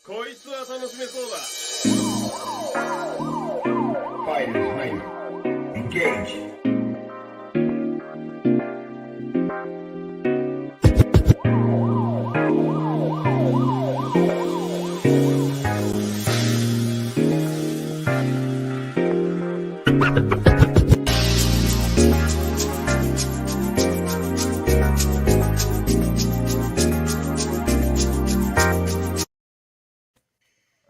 こいつは楽しめそうだ。Fighters ready. Engage.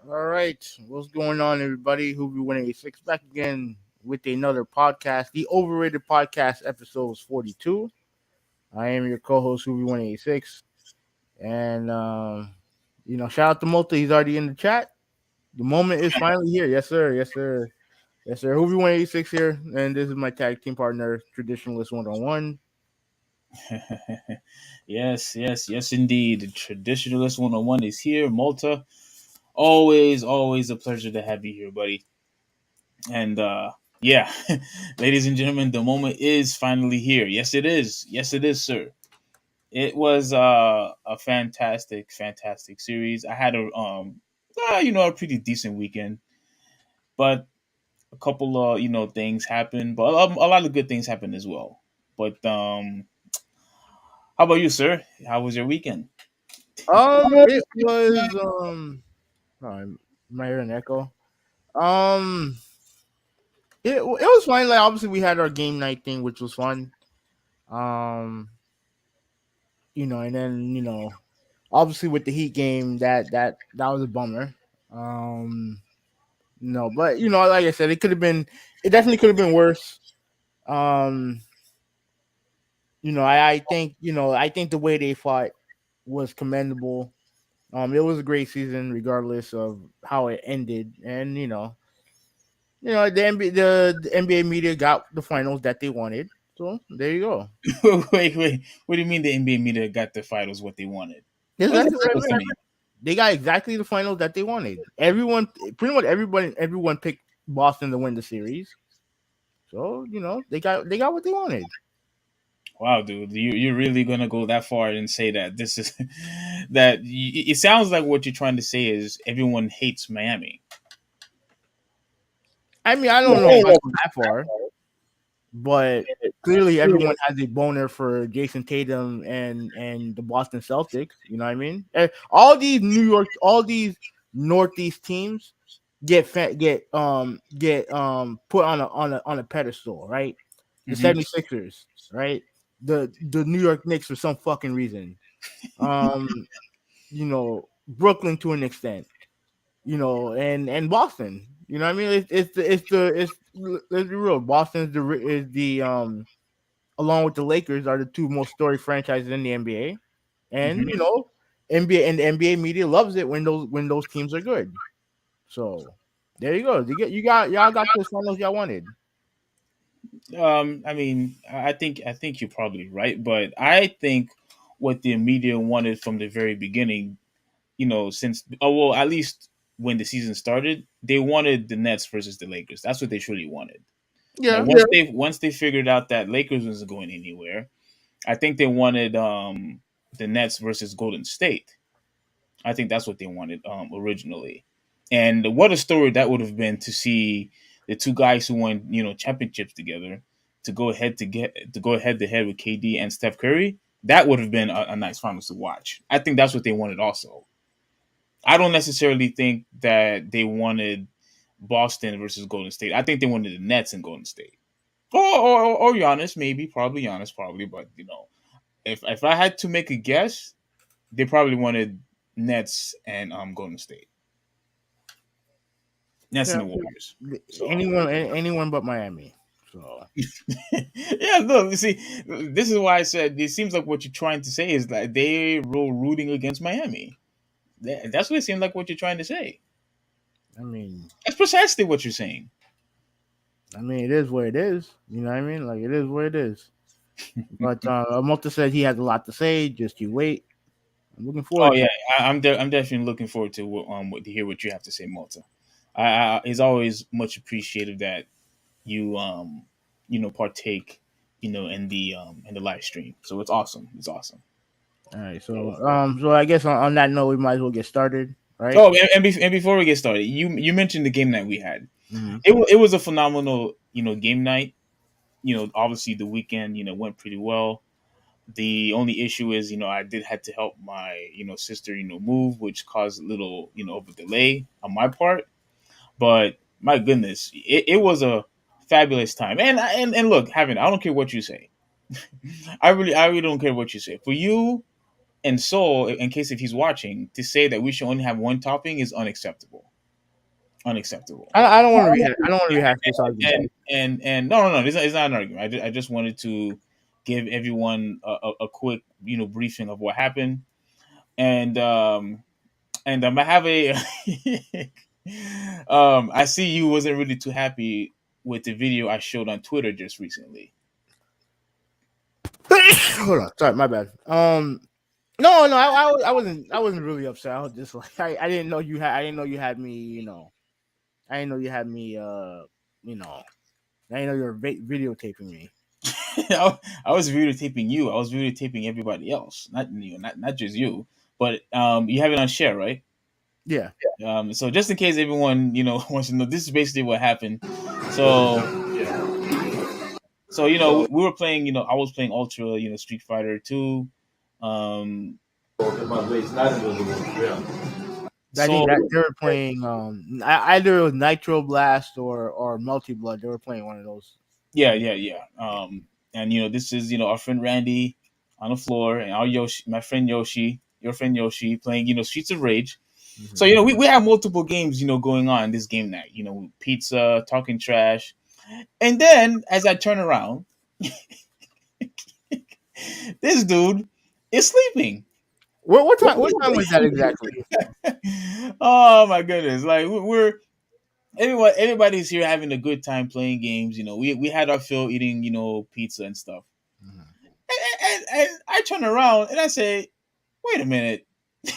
All right, what's going on, everybody? Who be winning 86 back again with another podcast. The overrated podcast episode is 42. I am your co-host, Who be winning 86, and shout out to Multi. He's already in the chat. The moment is finally here. Yes, sir. Yes, sir. Yes, sir. Who be winning 86 here, and this is my tag team partner, Traditionalist 101. yes, indeed. The Traditionalist 101 is here. Malta, always a pleasure to have you here, buddy. And yeah, ladies and gentlemen, the moment is finally here. Yes, it is. Yes, it is, sir. It was a fantastic series. I had a pretty decent weekend, but a couple of things happened, but a lot of good things happened as well. But how about you, sir? How was your weekend? It was am I hearing an echo? Um, it was fine. Like obviously we had our game night thing, which was fun. Um, and then obviously with the Heat game, that was a bummer. Um, no, but like I said, it definitely could have been worse. Um, I think the way they fought was commendable. It was a great season, regardless of how it ended, and the NBA media got the finals that they wanted. So there you go. Wait. What do you mean the NBA media got the finals what they wanted? That's What is that exactly what I supposed to meant. mean? They got exactly the finals that they wanted. Pretty much everyone picked Boston to win the series. So they got what they wanted. Wow, dude, you're really gonna go that far and say that this is that? It sounds like what you're trying to say is everyone hates Miami. I mean, I don't know if I go that far, but clearly everyone has a boner for Jason Tatum and the Boston Celtics. You know what I mean? All these Northeast teams get put on a pedestal, right? The Hmm 76ers, right? The New York Knicks for some fucking reason. Um, Brooklyn to an extent, and Boston. You know what I mean? Let's be real. Boston is the along with the Lakers are the two most storied franchises in the NBA, and hmm NBA and the NBA media loves it when those teams are good. So there you go. Y'all got those finals y'all wanted. I mean, I think you're probably right, but I think what the media wanted from the very beginning, since well, at least when the season started, they wanted the Nets versus the Lakers. That's what they truly wanted. Now, Yeah, once they figured out that Lakers wasn't going anywhere, I think they wanted the Nets versus Golden State. I think that's what they wanted originally. And what a story that would have been to see the two guys who won championships together to go head to head with KD and Steph Curry. That would have been a nice finals to watch. I think that's what they wanted also. I don't necessarily think that they wanted Boston versus Golden State. I think they wanted the Nets and Golden State. Or Giannis, maybe, probably Giannis, probably. But if I had to make a guess, they probably wanted Nets and Golden State. Nets yeah. and the Warriors. So Anyone but Miami. So yeah, look, you see, this is why I said it seems like what you're trying to say is that they were rooting against Miami. That's what it seems like what you're trying to say. I mean, That's precisely what you're saying. it is what it is. You know what I mean? Like it is what it is. But Mota said he has a lot to say. Just you wait. I'm looking Oh forward to yeah, it. I'm definitely looking forward to hear what you have to say, Malta. It's always much appreciated that you partake in the live stream. So it's awesome. It's awesome. All right. So I guess on that note, we might as well get started. right? Oh, and before we get started, you mentioned the game night we had. Mm-hmm. It was a phenomenal game night. Obviously the weekend went pretty well. The only issue is I did had to help my sister move, which caused a little of a delay on my part. But my goodness, it was a fabulous time. And look, Having, I don't care what you say. I really don't care what you say. For you and Soul, in case if he's watching, to say that we should only have one topping is unacceptable. Unacceptable. I don't want to rehash. I don't want to rehash this argument. And no, it's not an argument. I just wanted to give everyone a quick briefing of what happened. And I have a I see you wasn't really too happy with the video I showed on Twitter just recently. Hold on, sorry, my bad. No, I wasn't really upset. I was just like, I didn't know you had, I didn't know you had me, I didn't know you had me, I didn't know you were videotaping me. I was videotaping you. I was videotaping everybody else, not just you. But you have it on share, right? Yeah. So just in case everyone wants to know, this is basically what happened. So we were playing. I was playing Ultra. Street Fighter 2. Um, I think so that they were playing either it was Nitro Blast or Multi Blood. They were playing one of those. yeah. And this is our friend Randy on the floor, and our Yoshi, my friend Yoshi, your friend Yoshi, playing Streets of Rage. Mm-hmm. So we have multiple games going on this game night. Pizza, talking trash, and then as I turn around, this dude is sleeping. What time was that exactly? Oh my goodness! Like we're everybody's here having a good time playing games. We had our fill eating pizza and stuff. Mm-hmm. And I turn around and I say, "Wait a minute,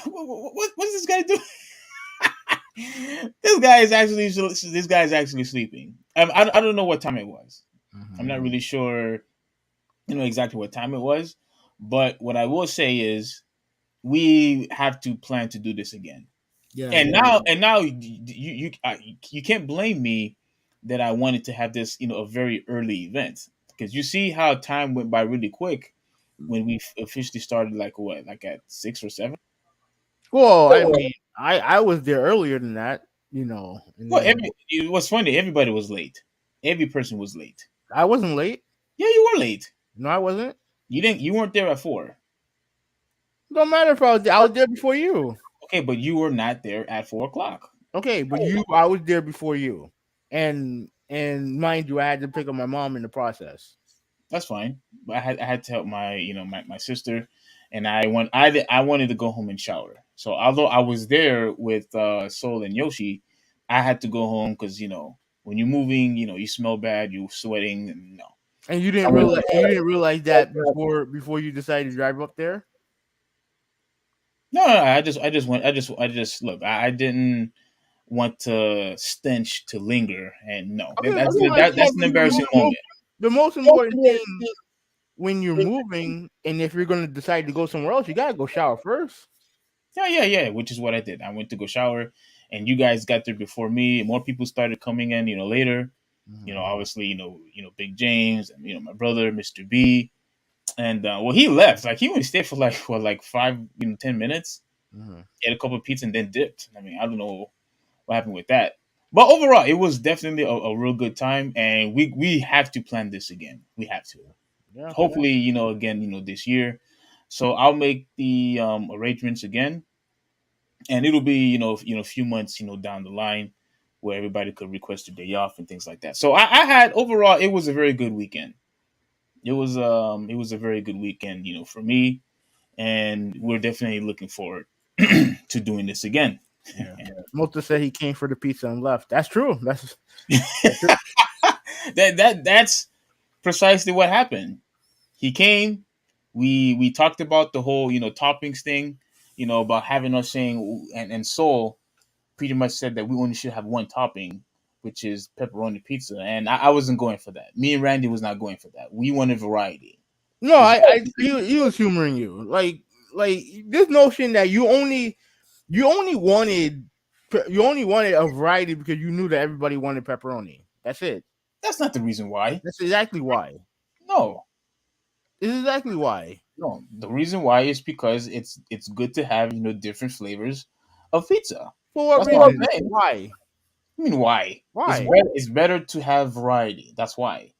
what's this guy doing?" This guy is actually sleeping. I don't know what time it was. Mm-hmm. I'm not really sure, exactly what time it was. But what I will say is, we have to plan to do this again. Yeah. And now you can't blame me that I wanted to have this a very early event, because you see how time went by really quick when we officially started, like at 6 or 7. Well, I mean, I was there earlier than that, and Well, then it was funny. Everybody was late. Every person was late. I wasn't late. Yeah, you were late. No, I wasn't. You weren't there at 4. Don't matter if I was there. I was there before you. Okay, but you were not there at 4 o'clock. Okay, but I was there before you, and mind you, I had to pick up my mom in the process. That's fine. But I had to help my sister, and I wanted to go home and shower. So although I was there with Soul and Yoshi, I had to go home because when you're moving, you smell bad, you're sweating, and no. And you I didn't went- realize that before you decided to drive up there. No, I just look. I didn't want to stench to linger, and no, Okay, that's an embarrassing moment. the most important thing when you're moving, and if you're going to decide to go somewhere else, you gotta go shower first. Yeah. Which is what I did. I went to go shower, and you guys got there before me. More people started coming in, later. Mm-hmm. Obviously, Big James, and my brother, Mr. B, and he left. Like he only stayed for like 5 10 minutes. Mm-hmm. Ate a couple of pizza and then dipped. I mean, I don't know what happened with that. But overall, it was definitely a real good time, and we have to plan this again. We have to. Yeah. Hopefully, again, this year. So I'll make the arrangements again, and it'll be a few months down the line where everybody could request a day off and things like that. So I had overall, it was a very good weekend. It was a very good weekend, for me, and we're definitely looking forward to doing this again. Yeah. Mota said he came for the pizza and left. That's true. That's That's precisely what happened. He came. We talked about the whole toppings thing, about having us saying, and Soul pretty much said that we only should have one topping, which is pepperoni pizza, and I wasn't going for that. Me and Randy was not going for that. We wanted variety. no. He was humoring you. Like this notion that you only You only wanted a variety because you knew that everybody wanted pepperoni. That's it. That's not the reason why. That's exactly why. No, This is exactly why. no. The reason why is because it's good to have different flavors of pizza. For what That's what I'm reason? saying. Why? I mean, why? Why? It's better to have variety. That's why.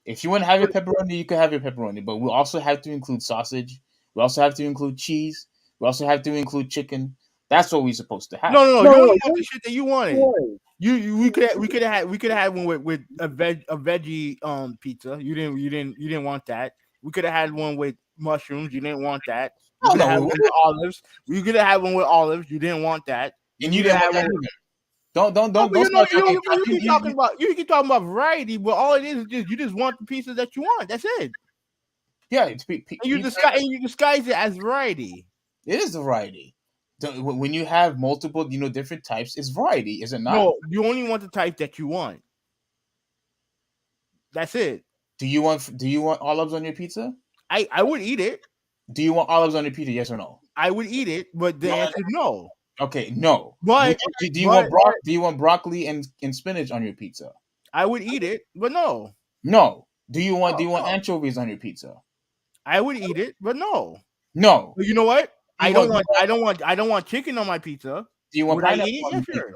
If you want to have your pepperoni, you can have your pepperoni, but we also have to include sausage. We also have to include cheese. We also have to include chicken. That's what we're supposed to have. No. You only want the shit that you wanted. No. We could have had one with a veggie pizza. You didn't want that. We could have had one with mushrooms. You didn't want that. We Oh could have no, had one with olives. We could have had one with olives. You didn't want that. and We you could didn't have want had that one. either. Don't No, don't but don't start talking. you keep talking about variety, but all it is just you just want the pieces that you want. That's it. Yeah, it's And you disguise it as variety. it is a variety. When you have multiple, different types, it's variety, is it not? No, you only want the type that you want. That's it. Do you want olives on your pizza? I would eat it. Do you want olives on your pizza? Yes or no? I would eat it, but the answer is no. Okay, no. But Do you but want broccoli and spinach on your pizza? I would eat it, but no. No. Do you want No. anchovies on your pizza? I would eat it, but no. No. But you know what? Do I you don't want want chicken on my pizza. do you want Would I pineapple eat it? on Yeah, your pizza? sure.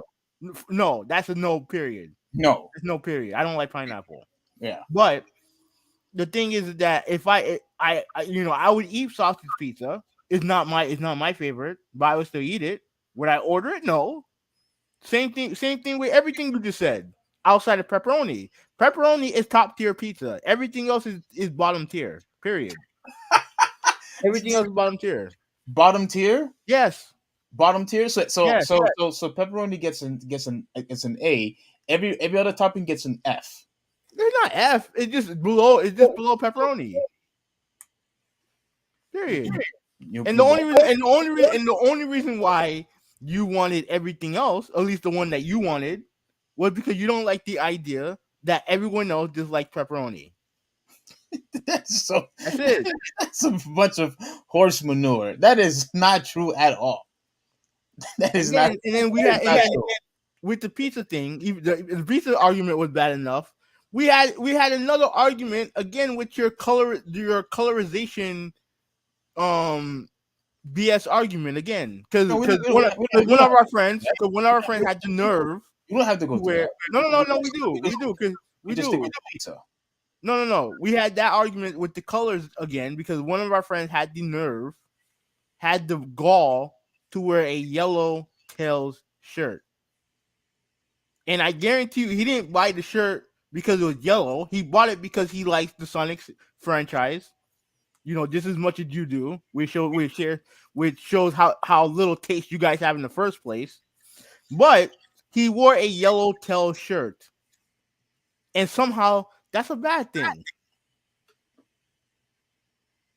No, that's a no. Period. No. There's no period. I don't like pineapple. Yeah. But the thing is that if I would eat sausage pizza. It's not my favorite, but I would still eat it. Would I order it? No. Same thing with everything you just said. Outside of pepperoni. Pepperoni is top tier pizza. Everything else is bottom tier. Period. Everything else is bottom tier. Bottom tier? Yes. Bottom tier? Yes. So pepperoni gets an A. Every other topping gets an F. They're not F. It's just below pepperoni. Period. You, And you the only reason why you wanted everything else, at least the one that you wanted, was because you don't like the idea that everyone else just like pepperoni. That's so. That's it. That's a bunch of horse manure. That is not true at all. That is not. And then we that had is not true. with the pizza thing. Even the pizza argument was bad enough. We had another argument again with your colorization BS argument again because No, one of our friends had the nerve. You don't have to go through Where that. no, we do because we just stick do. with the pizza. No. We had that argument with the colors again because one of our friends had the nerve, had the gall to wear a yellow tails shirt. And I guarantee you, he didn't buy the shirt because it was yellow. He bought it because he likes the Sonic franchise. Just as much as you do. Which shows how little taste you guys have in the first place. But he wore a yellow tail shirt. And somehow that's a bad thing.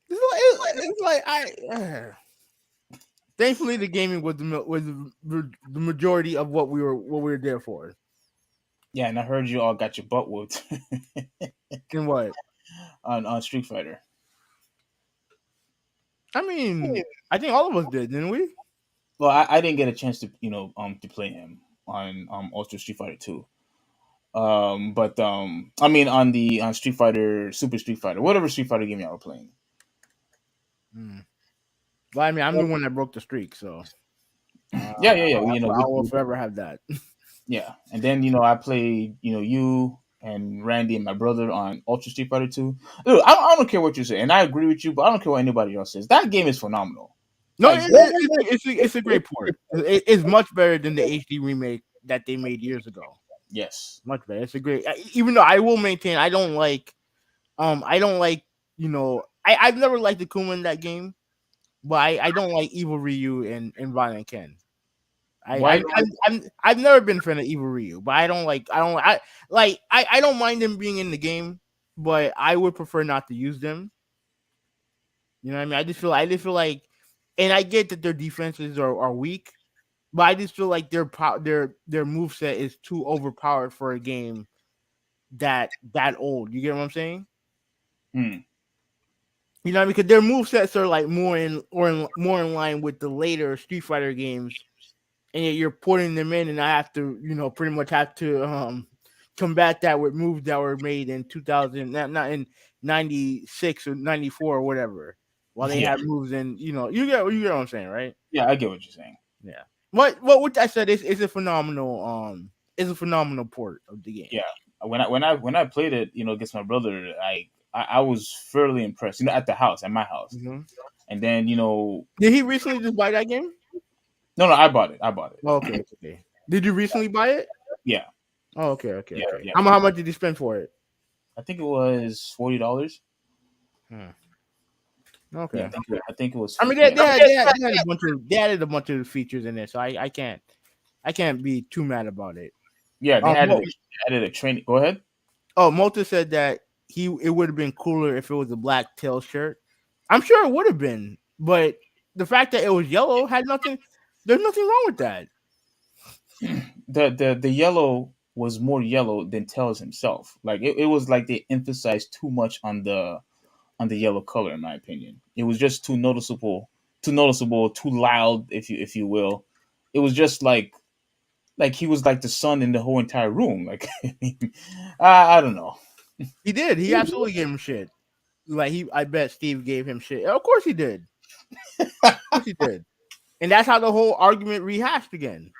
It's like thankfully the gaming was the majority of what we were there for. Yeah, and I heard you all got your butt whooped In what? on Street Fighter. I mean, I think all of us did, didn't we? Well, I didn't get a chance to to play him on Ultra Street Fighter 2. But I mean on Street Fighter, Super Street Fighter, whatever Street Fighter game y'all were playing. Well, I mean, I'm the one that broke the streak, so Yeah. I will forever have that. Yeah, and then I played you and Randy and my brother on Ultra Street Fighter 2. Dude, I don't care what you say, and I agree with you, but I don't care what anybody else says. That game is phenomenal. No, Like, it's a great port. It's much better than the HD remake that they made years ago. yes. Much better. It's a great. Even though I will maintain, I don't like. I've never liked the Kuma in that game, but I don't like Evil Ryu and Violent Ken. I've never been a fan of Evil Ryu, but I don't mind them being in the game, but I would prefer not to use them. You know what I mean? I just feel like, and I get that their defenses are weak, but I just feel like their moveset is too overpowered for a game that old. You get what I'm saying? Hmm. You know, because their movesets are like more in line with the later Street Fighter games and yet you're putting them in, and I have to, pretty much have to combat that with moves that were made in 2000, not in 96 or 94 or whatever. While they Yeah, have moves in, you get what I'm saying, right? yeah, I get what you're saying. Yeah. What I said is a phenomenal port of the game. Yeah, when I played it, against my brother, I was fairly impressed. At my house, Hmm. and then Did he recently just buy that game? no, I bought it. I bought it. Oh, okay, okay. Did you recently buy it? Yeah, Oh, okay, okay, yeah, okay. yeah. How much did you spend for it? I think it was $40. Hmm. Yeah, Okay. I think it was. I mean, Yeah, they had a bunch of they added a bunch of features in there, so I can't be too mad about it. yeah. They Um, added Mo- a training. Go ahead. Mota said that it would have been cooler if it was a black tail shirt. I'm sure it would have been, but the fact that it was yellow had nothing. There's nothing wrong with that. The yellow was more yellow than Tails himself. Like it was like they emphasized too much on the yellow color, in my opinion. It was just too noticeable, too loud, if you will. It was just like he was like the sun in the whole entire room. Like I don't know. He did. He absolutely gave him shit. I bet Steve gave him shit. Of course he did. Of course he did. And that's how the whole argument rehashed again.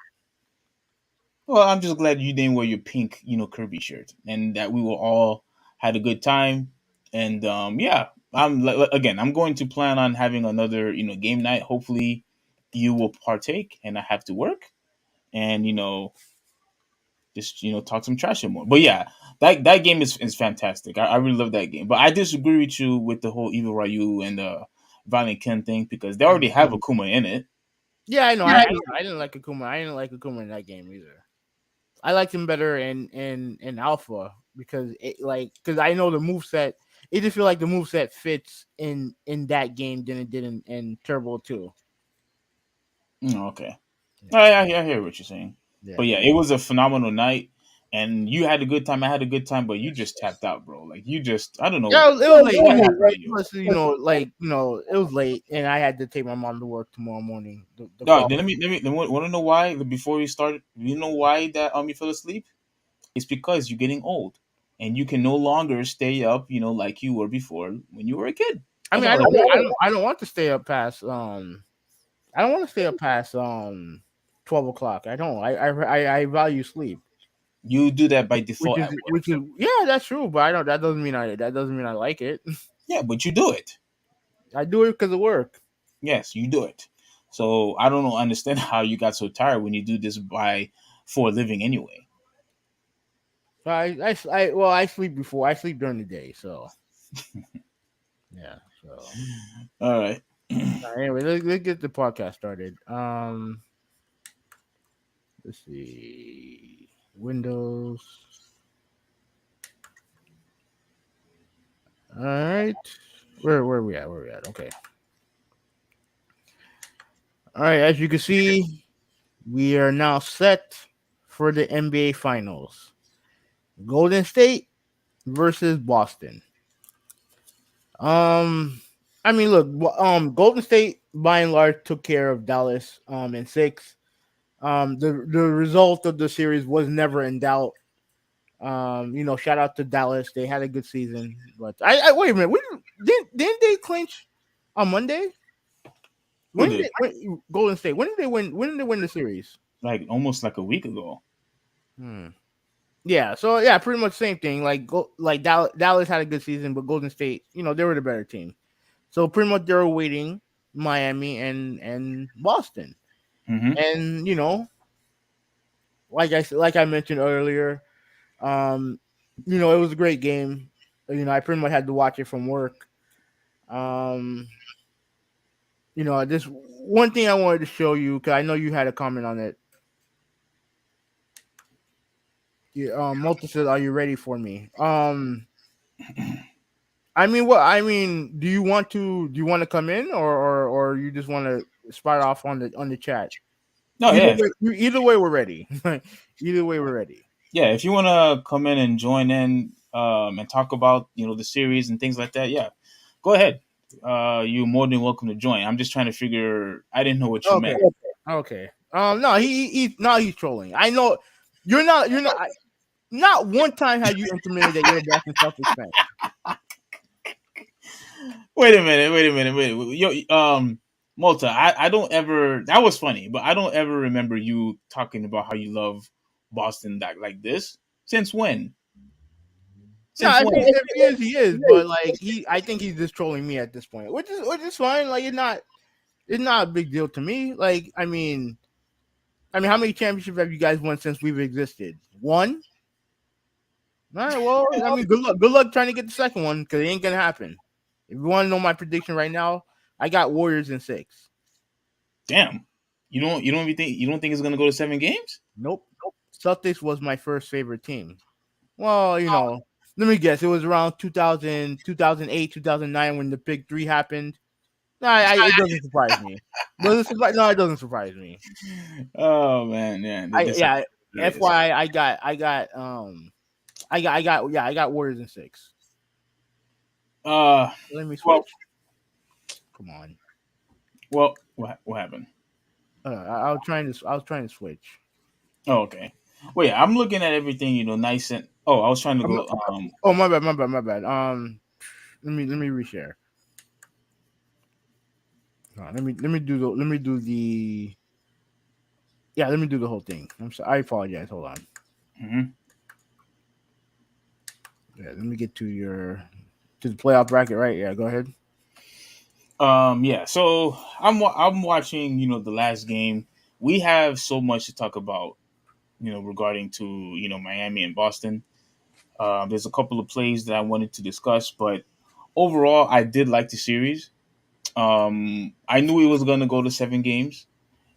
Well, I'm just glad you didn't wear your pink, Kirby shirt, and that we were all had a good time. And yeah, again, I'm going to plan on having another, game night. Hopefully, you will partake, and I have to work, and just talk some trash some more. But yeah, that game is fantastic. I really love that game. But I disagree with you with the whole Evil Ryu and Violent Ken thing because they already have Akuma in it. Yeah, I know. I didn't like Akuma. I didn't like Akuma in that game either. I liked him better in Alpha because I know the moveset. It just feel like the moveset fits in that game than it did in Turbo 2. Okay. Yeah. I hear what you're saying. Yeah. But yeah, it was a phenomenal night. And you had a good time. I had a good time, but you just tapped out, bro. Like you just, I don't know Yeah, it was late. what happened to you. Plus, it was late, and I had to take my mom to work tomorrow morning. The No, call. then let me want to know why before we start. You know why that you fell asleep? It's because you're getting old, and you can no longer stay up. Like you were before when you were a kid. I That's mean, all it is. I don't want to stay up past I don't want to stay up past 12 o'clock. I don't. I value sleep. You do that by Which default is at work. which is yeah, that's true. But I don't. That doesn't mean I like it. Yeah, but you do it. I do it because of work. Yes, you do it. So I don't know, understand how you got so tired when you do this for a living anyway. So I sleep before. I sleep during the day. So yeah. So All right. anyway, let's get the podcast started. Let's see. Windows. All right. Where are we at? Where are we at? Okay. All right. As you can see, we are now set for the NBA Finals. Golden State versus Boston. Um, I mean, look, Golden State by and large took care of Dallas in 6. The result of the series was never in doubt. Shout out to Dallas. They had a good season. But I wait a minute. Didn't they clinch on Monday? Who did? Golden State? When did they win? When did they win the series? Like almost like a week ago. Yeah. So yeah, pretty much same thing. Like Dallas had a good season, but Golden State, they were the better team. So pretty much they were waiting Miami and Boston, Mm-hmm. and like I mentioned earlier, it was a great game. I pretty much had to watch it from work. This one thing I wanted to show you because I know you had a comment on it. Yeah, Multi said, "Are you ready for me?" I mean, do you want to come in or you just want to spot off on the chat? No, yeah, Either way, we're ready. Either way, we're ready. yeah. If you want to come in and join in, and talk about the series and things like that, yeah, go ahead. You're more than welcome to join. I'm just trying to figure. I didn't know what you Okay. meant. Okay. No, he's trolling. I know you're not. Not one time have you intimated that you're a Boston Celtics fan. Wait a minute. Wait a minute. Wait. Yo, Malta. I don't ever. That was funny, but I don't ever remember you talking about how you love Boston that like this. Since when? No, Since when? if he is, he is. But like I think he's just trolling me at this point, which is fine. Like it's not a big deal to me. Like I mean, how many championships have you guys won since we've existed? One. All right. Well, I mean, good luck. Good luck trying to get the second one because it ain't gonna happen. If you want to know my prediction right now, I got Warriors in 6. Damn. You don't think it's gonna go to 7 games? Nope. Celtics was my first favorite team. Well, let me guess. It was around 2000, 2008, 2009 when the Big Three happened. No, it doesn't surprise me. No, it doesn't surprise me. Oh man, yeah. Yeah. FYI, I got Warriors in 6. Uh, Let me well, switch. Come on. what happened? I was trying to switch. Oh, okay. Well, yeah, I'm looking at everything, nice and. Oh, I was trying to I'm go. not- oh, my bad. Let me reshare. Let me do the. Yeah, let me do the whole thing. I'm sorry. I apologize. Hold on. Mhm. Yeah, let me get to the playoff bracket. Right? Yeah, go ahead. Yeah. So I'm watching, the last game. We have so much to talk about, regarding to Miami and Boston. There's a couple of plays that I wanted to discuss, but overall, I did like the series. I knew it was going to go to 7 games,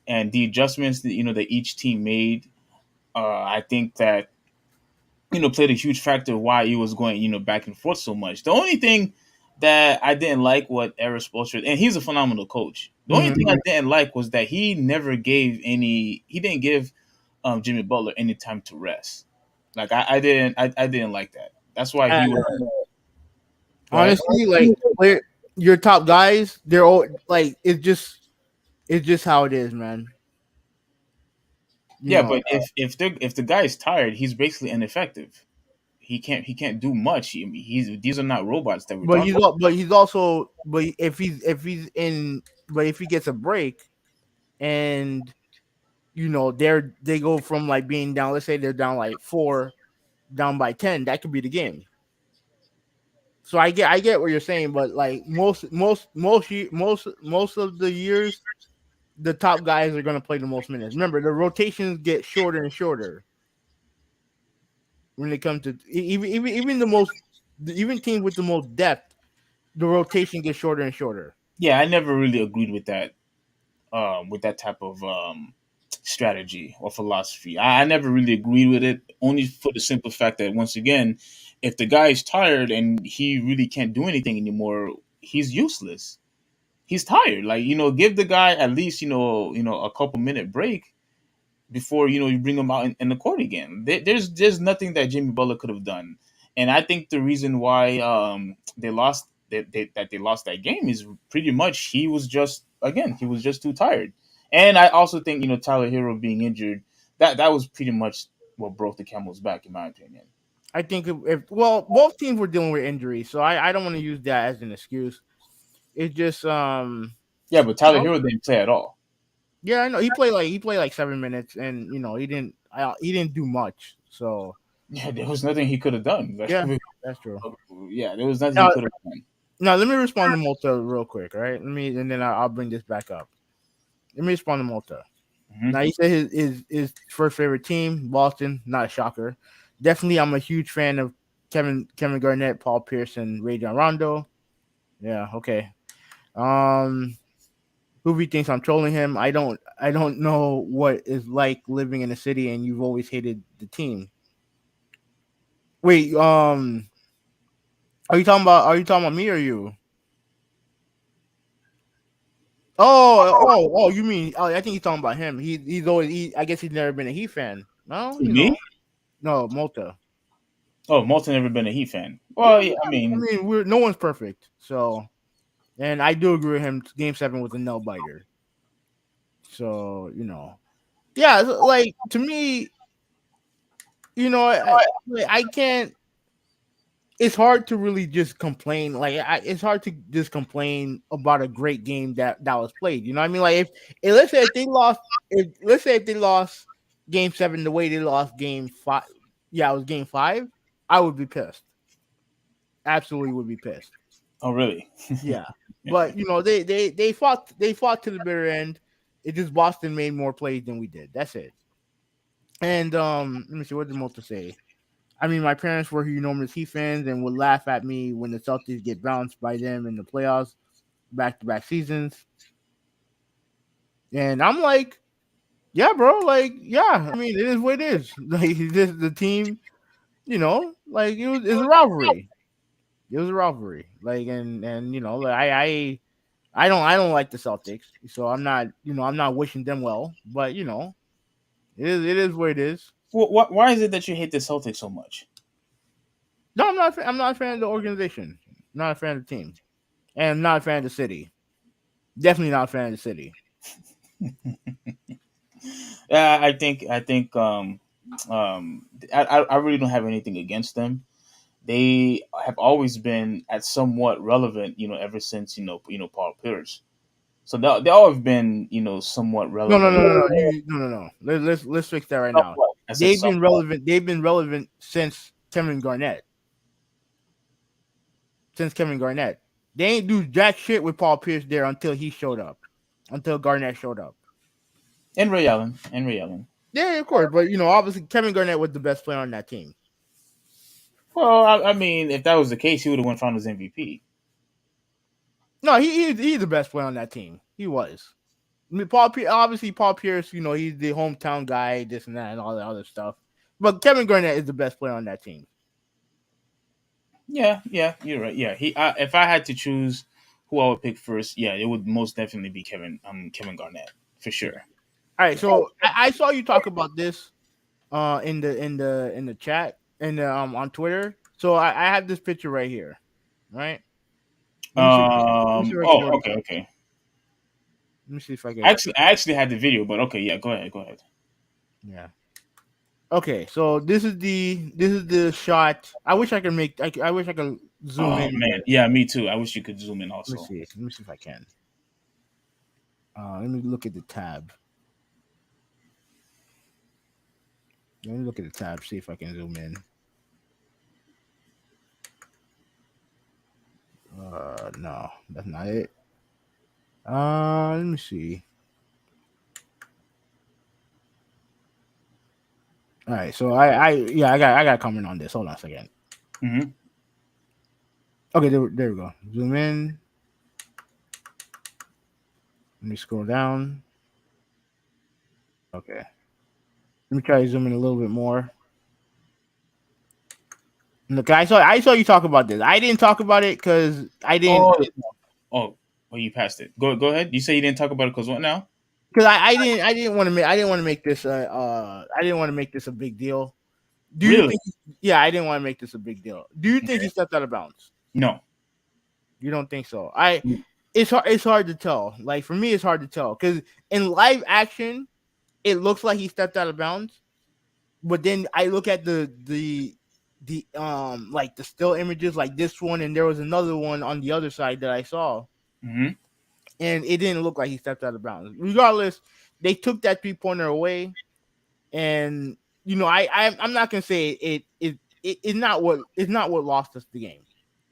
and the adjustments that that each team made, I think that played a huge factor why it was going back and forth so much. The only thing that I didn't like what Eric Spoelstra, and he's a phenomenal coach. The only thing I didn't like was that he didn't give Jimmy Butler any time to rest. Like I didn't like that. That's why Uh, he was. Go ahead. honestly, like your top guys, they're all like it's just how it is, man. You Yeah, know, but if the guy is tired, he's basically ineffective. He can't do much. These are not robots that we're but talking. he's also if he's in but if he gets a break and they go from like being down, let's say they're down like 4, down by 10, that could be the game. So I get what you're saying, but like most of the years, the top guys are going to play the most minutes. Remember, the rotations get shorter and shorter when it comes to even even teams with the most depth, the rotation gets shorter and shorter. Yeah, I never really agreed with that type of strategy or philosophy. I never really agreed with it, only for the simple fact that once again, if the guy is tired and he really can't do anything anymore, he's useless. He's tired. Like give the guy at least a couple minute break before you bring him out in the court again. There's nothing that Jimmy Butler could have done, and I think the reason why they lost that they lost that game is pretty much he was just too tired, and I also think Tyler Hero being injured, that was pretty much what broke the camel's back in my opinion. I think well, both teams were dealing with injuries, so I don't want to use that as an excuse. It's just Yeah, but Tyler Hero didn't play at all. yeah, I know he played like 7 minutes, and he didn't do much. So Yeah, there was nothing he could have done. yeah, that's true. Yeah, there was nothing he Now, could have done. now let me respond to Malta real quick, all right? And then I'll bring this back up. Let me respond to Malta. Mhm. Now he said his first favorite team, Boston. Not a shocker. Definitely, I'm a huge fan of Kevin Garnett, Paul Pierce, and Rajon Rondo. Yeah, okay. Um, Hoovy thinks I'm trolling him. I don't know what it's like living in a city and you've always hated the team. Wait, are you talking about me or you? Oh, you mean I think he's talking about him. He's always I guess he's never been a Heat fan. No, Who, me? no, Malta. Oh, Malton never been a Heat fan. Yeah, Well, yeah, I I mean, mean no one's perfect. So and I do agree with him. Game 7 was a nail biter. So. yeah, like to me, I can't. It's hard to really just complain. It's hard to just complain about a great game that was played. You know what I mean? Like if let's say if they lost, if let's say if they lost game 7 the way they lost game 5, yeah, it was game 5. I would be pissed. Absolutely, would be pissed. Oh, really? Yeah, but they fought to the bitter end. It just Boston made more plays than we did. That's it. And let me see what did Mota say. I mean, my parents were enormous Heat fans and would laugh at me when the Celtics get bounced by them in the playoffs back to back seasons. And I'm like, yeah, bro, like, yeah. I mean, it is what it is. Like, this the team, like it's a rivalry. It was a rivalry. Like, and like I don't like the Celtics, so I'm not wishing them well. But it is what it is. Well, why is it that you hate the Celtics so much? No, I'm not. I'm not a fan of the organization. Not a fan of the team, and I'm not a fan of the city. Definitely not a fan of the city. I really don't have anything against them. They have always been at somewhat relevant, ever since Paul Pierce. So they all have been somewhat No, no, relevant. no, no, no. No. Let's fix that right now. Somewhat. I said They've been somewhat. relevant. They've been relevant since Kevin Garnett. Since Kevin Garnett, they ain't do jack shit with Paul Pierce there until he showed up. Until Garnett showed up. And Ray Allen. And Ray Allen. Yeah, of course. But obviously Kevin Garnett was the best player on that team. Well, I mean, if that was the case, he would have won Finals MVP. No, he's the best player on that team. He was. I mean, obviously Paul Pierce, he's the hometown guy, this and that, and all that other stuff. But Kevin Garnett is the best player on that team. Yeah, you're right. Yeah, if I had to choose who I would pick first, yeah, it would most definitely be Kevin Garnett for sure. All right, so I saw you talk about this in the chat and on Twitter. So I have this picture right here, right? Let me see. Let me see if I can Oh, go. okay. Let me see if I can. I actually had the video, but okay, yeah, go ahead. Yeah. Okay, so this is the shot. I wish I could make. I wish I could zoom Oh in. man, yeah, me too. I wish you could zoom in Let me also. see. Let me see if I can. Let me look at the tab. Let me look at the tab. See if I can zoom in. No, that's not it. Let me see. All right, so I got a comment on this. Hold on a second. Mm-hmm. Okay, there we go. Zoom in. Let me scroll down. Okay. Let me try to zoom in a little bit more. Look, I saw you talk about this. I didn't talk about it because I didn't Oh, oh, you passed it. Go ahead. You say you didn't talk about it because what now? because I didn't want to make this I didn't want to make this a big deal. Do you Really? think? Yeah, I didn't want to make this a big deal. Do you think he stepped out of bounds? No. You don't think so? It's hard to tell. Like for me, it's hard to tell because in live action, it looks like he stepped out of bounds. But then I look at the like the still images like this one, and there was another one on the other side that I saw, Mm-hmm. and it didn't look like he stepped out of bounds. Regardless, they took that 3-pointer away, and I'm not gonna say it's not what lost us the game.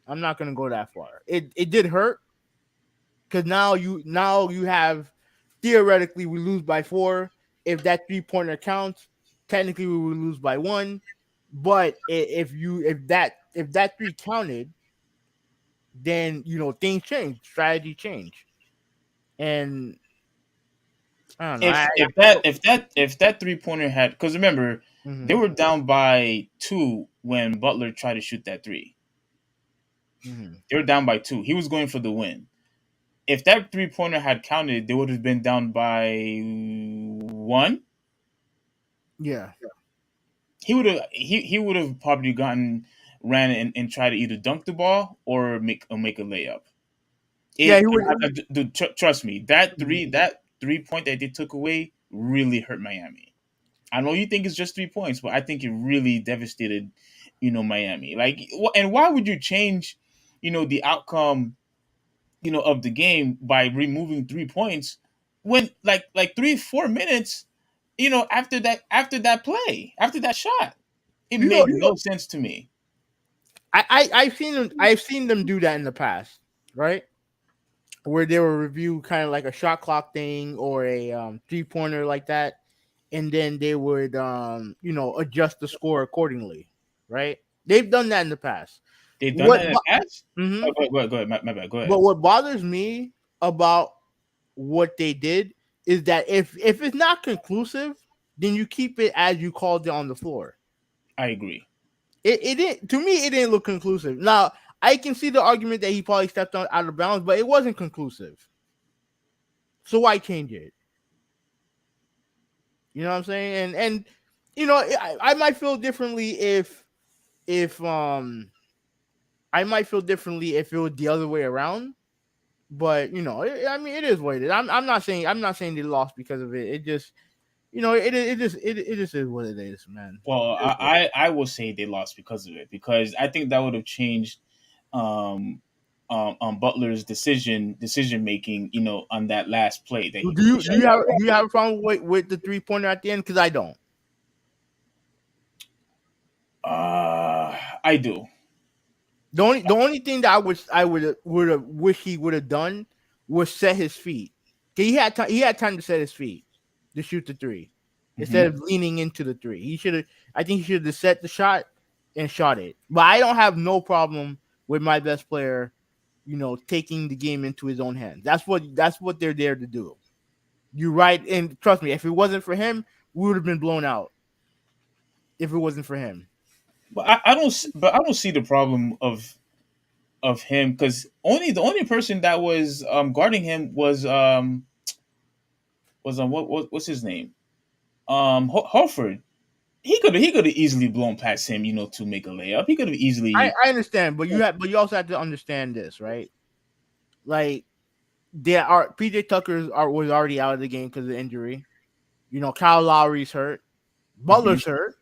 I'm not gonna go that far. It did hurt because now you have theoretically we lose by 4. If that 3-pointer counts, technically we would lose by 1. But if that 3 counted, then things change, strategy change, and I don't know. If that 3-pointer had, because remember they Mhm, were down by 2 when Butler tried to shoot that 3. mhm. They were down by 2. He was going for the win. If that 3-pointer had counted, they would have been down by 1. Yeah, He would have probably ran and tried to either dunk the ball or make a layup. yeah, It he would. Trust me, that Mhm. three point that they took away really hurt Miami. I know you think it's just 3 points, but I think it really devastated, Miami. Like, and why would you change, the outcome, of the game by removing 3 points when like 3 4 minutes, after that shot, it You know, made no sense to me. I've seen them do that in the past, right? Where they will review kind of like a shot clock thing or a 3 pointer like that, and then they would adjust the score accordingly, right? They've done that in the past. They've done What? that in the past. Mm-hmm. Oh, go ahead. My bad. Go ahead. But what bothers me about what they did is that if it's not conclusive, then you keep it as you called it on the floor. I agree. It didn't, to me, it didn't look conclusive. Now I can see the argument that he probably stepped on out of bounds, but it wasn't conclusive. So why change it? You know what I'm saying? And I might feel differently if I might feel differently if it was the other way around. But I mean, it is what it is. I'm not saying they lost because of it. It just it just is what it is, man. Well, It is what it is. I will say they lost because of it, because I think that would have changed um Butler's decision making, on that last play that Do he put the you do shot you have down. do you have a problem with the 3 pointer at the end? Because I don't. I do. The only thing that I would have wish he would have done was set his feet. 'Cause he had time to set his feet to shoot the three instead Hmm. of leaning into the three. He should have. I think he should have set the shot and shot it. But I don't have no problem with my best player, taking the game into his own hands. That's what they're there to do. You're right, and trust me, if it wasn't for him, we would have been blown out. If it wasn't for him, But I don't see the problem of him, because the only person that was guarding him was what's his name, Horford. He could have easily blown past him, to make a layup. He could have I, easily. I understand, but you also have to understand this, right? Like there are PJ was already out of the game because of injury. Kyle Lowry's hurt, Mhm. Butler's hurt,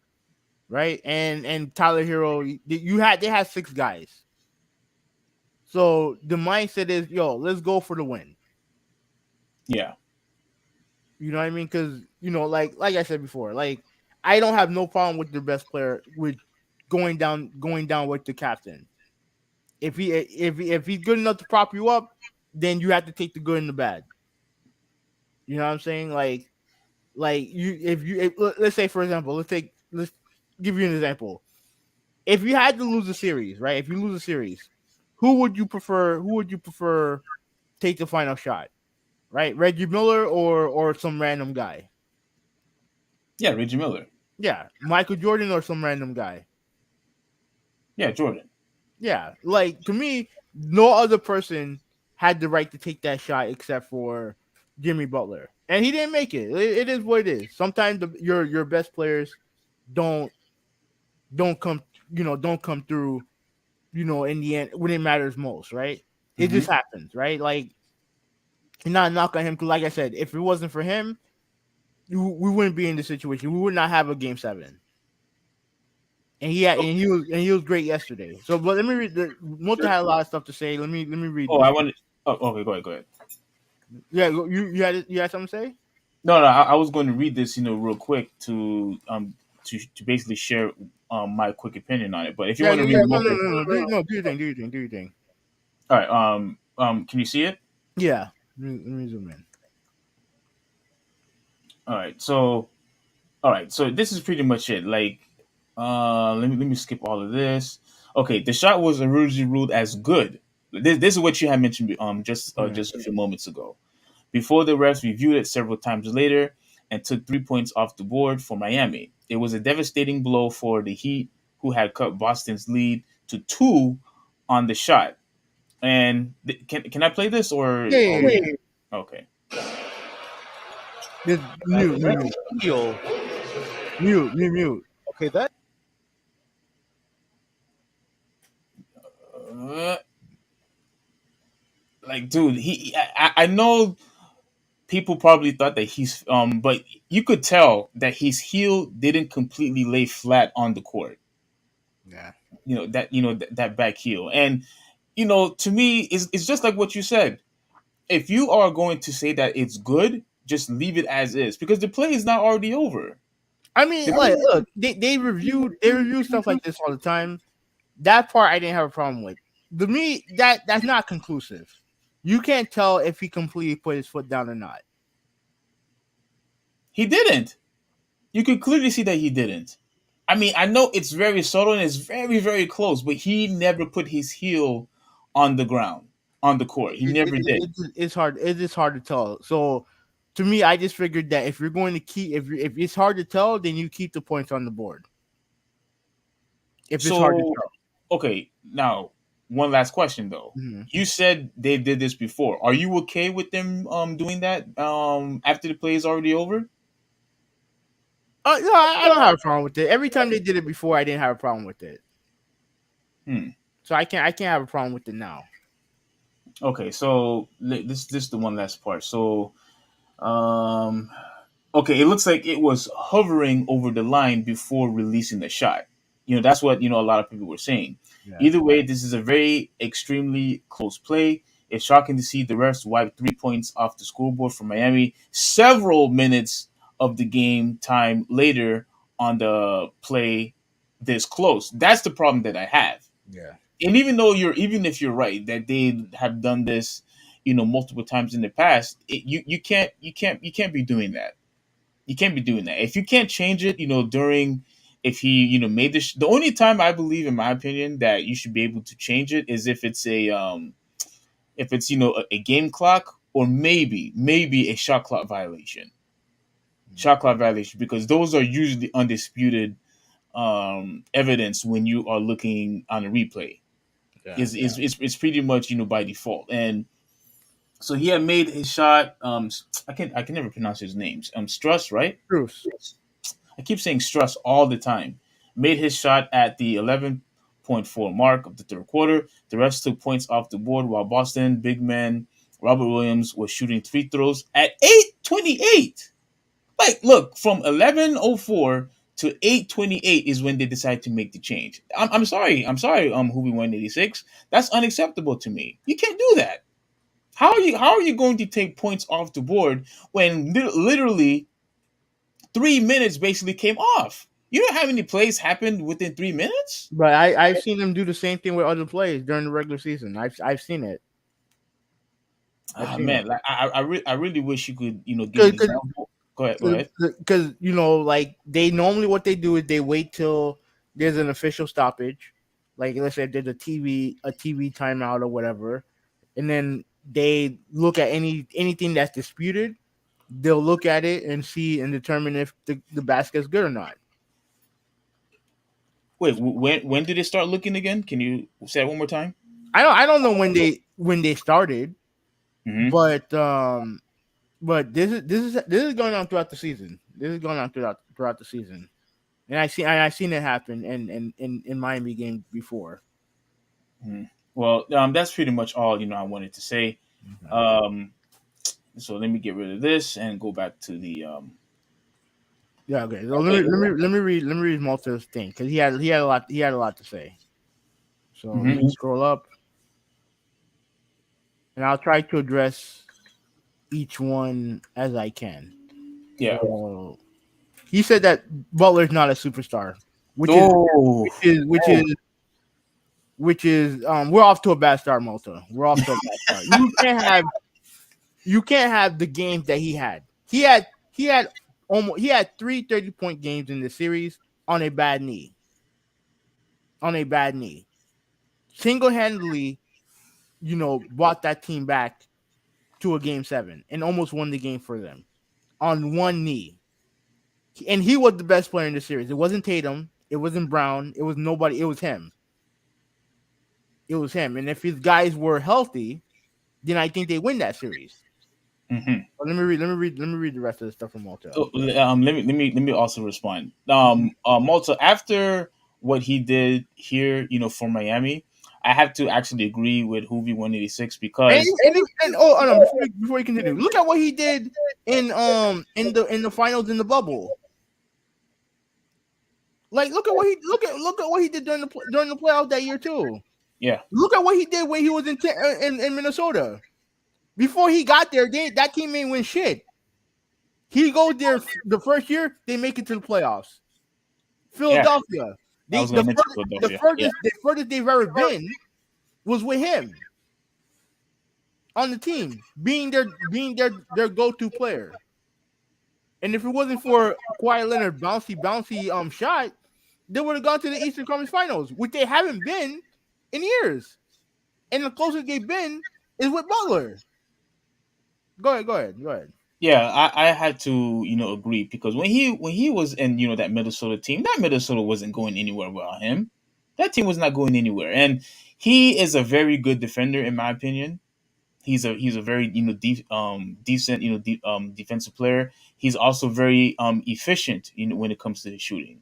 right? And Tyler Hero, they had 6 guys. So the mindset is, yo, let's go for the win. Yeah. You know what I mean? Because like I said before, like I don't have no problem with the best player with going down with the captain. If he's good enough to prop you up, then you have to take the good and the bad. You know what I'm saying? Like you, let's say for example, let's give you an example. If you had to lose a series, right? If you lose a series, who would you prefer? Who would you prefer take the final shot? Right, Reggie Miller or some random guy? Yeah, Reggie Miller. Yeah, Michael Jordan or some random guy. Yeah, Jordan. Yeah, like to me, no other person had the right to take that shot except for Jimmy Butler, and he didn't make it. It is what it is. Sometimes your best players don't don't come don't come through in the end when it matters most, right? It Hmm. just happens, right? Like not knock on him because, like I said, if it wasn't for him, we wouldn't be in this situation. We would not have a game 7. And he was great yesterday. So, but let me read. Multi had a lot of stuff to say. Let me read Oh, this. I wanted. Oh, okay. Go ahead. Go ahead. Yeah, you had something to say? No, no. I was going to read this, real quick to basically share my quick opinion on it. But if you Yeah, want yeah, to yeah. read No, more, no, no, no. Do your thing. Do your thing. Do your thing. all right. Can you see it? Yeah. Let me zoom in. All right. So, all right. So this is pretty much it. Like, let me skip all of this. Okay, the shot was originally ruled as good. This is what you had mentioned Yeah. just a few moments ago. Before the refs reviewed it several times later and took 3 points off the board for Miami. It was a devastating blow for the Heat, who had cut Boston's lead to 2 on the shot. And can I play this Yeah, or yeah, yeah. okay? Just mute. Deal. Mute. Okay, that Uh, like, dude, I know people probably thought that but you could tell that his heel didn't completely lay flat on the court. Yeah. That back heel, and to me, it's just like what you said. If you are going to say that it's good, just leave it as is because the play is not already over. I mean, like, look, they review stuff like this all the time. That part I didn't have a problem with. To me, that's not conclusive. You can't tell if he completely put his foot down or not. He didn't. You could clearly see that he didn't. I mean, I know it's very subtle and it's very, very close, but he never put his heel on the ground, on the court. He It, never it, did. it's hard. It is hard to tell. So, to me, I just figured that if you're going to keep, if it's hard to tell, then you keep the points on the board. If it's hard to So, okay, now one last question though. tell. Mm-hmm. You said they did this before. Are you okay with them doing that after the play is already over? No, I don't have a problem with it. Every time they did it before, I didn't have a problem with it. Hmm. So I can't have a problem with it now. Okay, so this is the one last part. So um okay, it looks like it was hovering over the line before releasing the shot. That's what a lot of people were saying. Yeah. Either way, this is a very extremely close play. It's shocking to see the refs wipe 3 points off the scoreboard for Miami several minutes of the game time later on the play this close. That's the problem that I have. Yeah. And even if you're right that they have done this, multiple times in the past, you can't be doing that. You can't be doing that. If you can't change it, during if he, made this. The only time I believe, in my opinion, that you should be able to change it is if it's a game clock or maybe a shot clock violation. Shot clock violation, because those are usually undisputed evidence when you are looking on a replay. Yeah. It's pretty much by default. And so he had made his shot. I can never pronounce his names. Struss, right? Bruce. I keep saying Struss all the time. Made his shot at the 11.4 mark of the third quarter. The refs took points off the board while Boston big man Robert Williams was shooting free throws at 8:28. Like, look, from 11:04 to 8:28 is when they decide to make the change. I'm sorry. Hoobie 186. That's unacceptable to me. You can't do that. How are you going to take points off the board when literally 3 minutes basically came off? You know how many plays happened within 3 minutes? But I've seen them do the same thing with other plays during the regular season. I've seen it. I've Ah seen it. man, like I really wish you could give an example. Go ahead, go ahead. Because like they normally what they do is they wait till there's an official stoppage, like let's say there's a TV timeout or whatever, and then they look at anything that's disputed. They'll look at it and see and determine if the basket's good or not. Wait, when did it start looking again? Can you say it one more time? I don't know when they started, Hmm. but this is going on throughout the season. This is going on throughout the season. And I seen it happen in Miami game before. Well, that's pretty much all I wanted to say. Okay. Um, so let me get rid of this and go back to the. Yeah, okay. So Okay. let me read Malta's thing because he had a lot to say. So let me Mhm. scroll up and I'll try to address each one as I can. Yeah. So he said that Butler's not a superstar, which is Oh, which is which is which is we're off to a bad start, Malta. We're off to a bad start. You can't have the games that he had. He had three 30-point games in the series on a bad knee. On a bad knee. Single-handedly, brought that team back to a game 7 and almost won the game for them on one knee. And he was the best player in the series. It wasn't Tatum, it wasn't Brown, it was nobody, it was him. It was him. And if his guys were healthy, then I think they win that series. hmm. But let me read the rest of the stuff from Malta. So, let me also respond. Malta, after what he did here, for Miami, I have to actually agree with Hoovy 186 And because no, before you continue, look at what he did in the finals in the bubble. Like look at what he did during the playoffs that year too. yeah, Look at what he did when he was in Minnesota. Before he got there, that team ain't win shit. He goes there the first year, they make it to the playoffs. yeah, Philadelphia, I was going to mention Philadelphia. Yeah, the furthest they've ever been was with him on the team, being their go to player. And if it wasn't for Kawhi Leonard bouncy shot, they would have gone to the Eastern Conference Finals, which they haven't been in years. And the closest they've been is with Butler. Go ahead. yeah. I had to agree because when he was in that Minnesota team, that Minnesota wasn't going anywhere without him. That team was not going anywhere, and he is a very good defender in my opinion. He's a very decent defensive player. He's also very efficient when it comes to his shooting.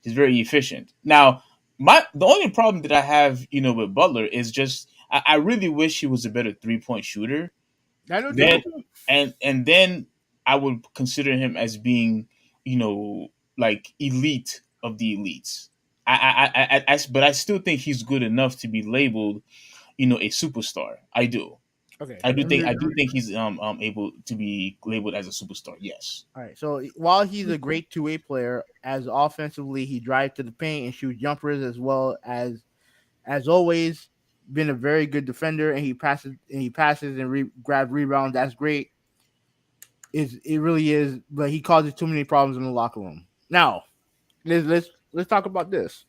He's very efficient. Now, the only problem that I have with Butler is just I really wish he was a better 3-point shooter. I know Then too. and then I would consider him as being like elite of the elites. But I still think he's good enough to be labeled a superstar. I do. Okay. I do think he's able to be labeled as a superstar. Yes. All right. So while he's a great two-way player, as offensively he drives to the paint and shoots jumpers as well as always been a very good defender, and he passes and grabs rebounds. That's great. It really is, but he causes too many problems in the locker room. Now, let's talk about this,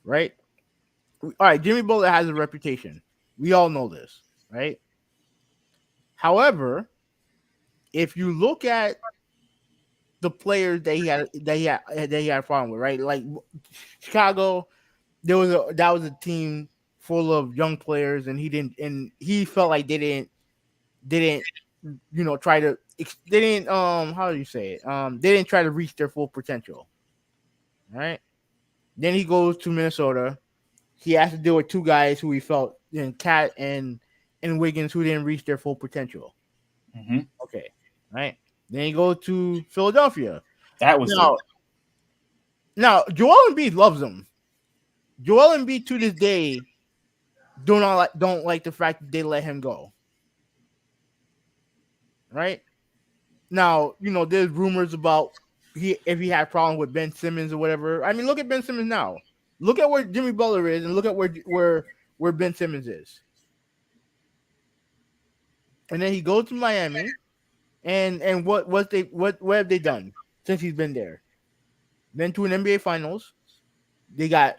right? All right, Jimmy Butler has a reputation. We all know this, right? However, if you look at the players that he had a problem with, right? Like Chicago, that was a team full of young players, and he felt like they didn't try to they didn't how do you say it they didn't try to reach their full potential, right? Then he goes to Minnesota. He has to deal with two guys who he felt Cat and Wiggins who didn't reach their full potential. Hmm. Okay, right. Then he goes to Philadelphia. That was the Now Joel Embiid loves him. Joel Embiid to this day don't like the fact that they let him go. Right? Now, there's rumors about if he had problems with Ben Simmons or whatever. I mean, look at Ben Simmons now. Look at where Jimmy Butler is, and look at where Ben Simmons is. And then he goes to Miami, and what have they done since he's been there? Been to an NBA Finals. They got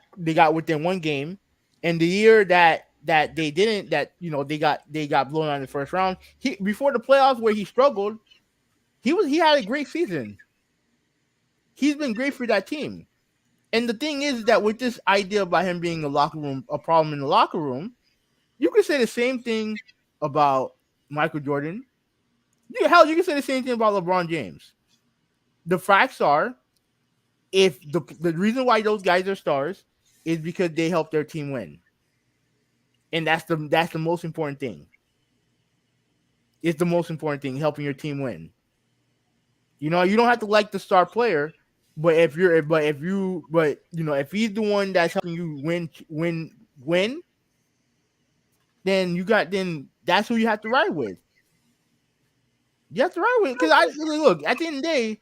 within one game, and the year that they didn't, they got blown out in the first round. Before the playoffs where he struggled, he had a great season. He's been great for that team. And the thing is that with this idea about him being a problem in the locker room, you can say the same thing about Michael Jordan. Hell, you can say the same thing about LeBron James. The facts are, if the reason why those guys are stars is because they help their team win, and that's the most important thing. It's the most important thing, helping your team win. You don't have to like the star player, but if he's the one that's helping you win, then that's who you have to ride with. You have to ride with, because look, at the end of the day,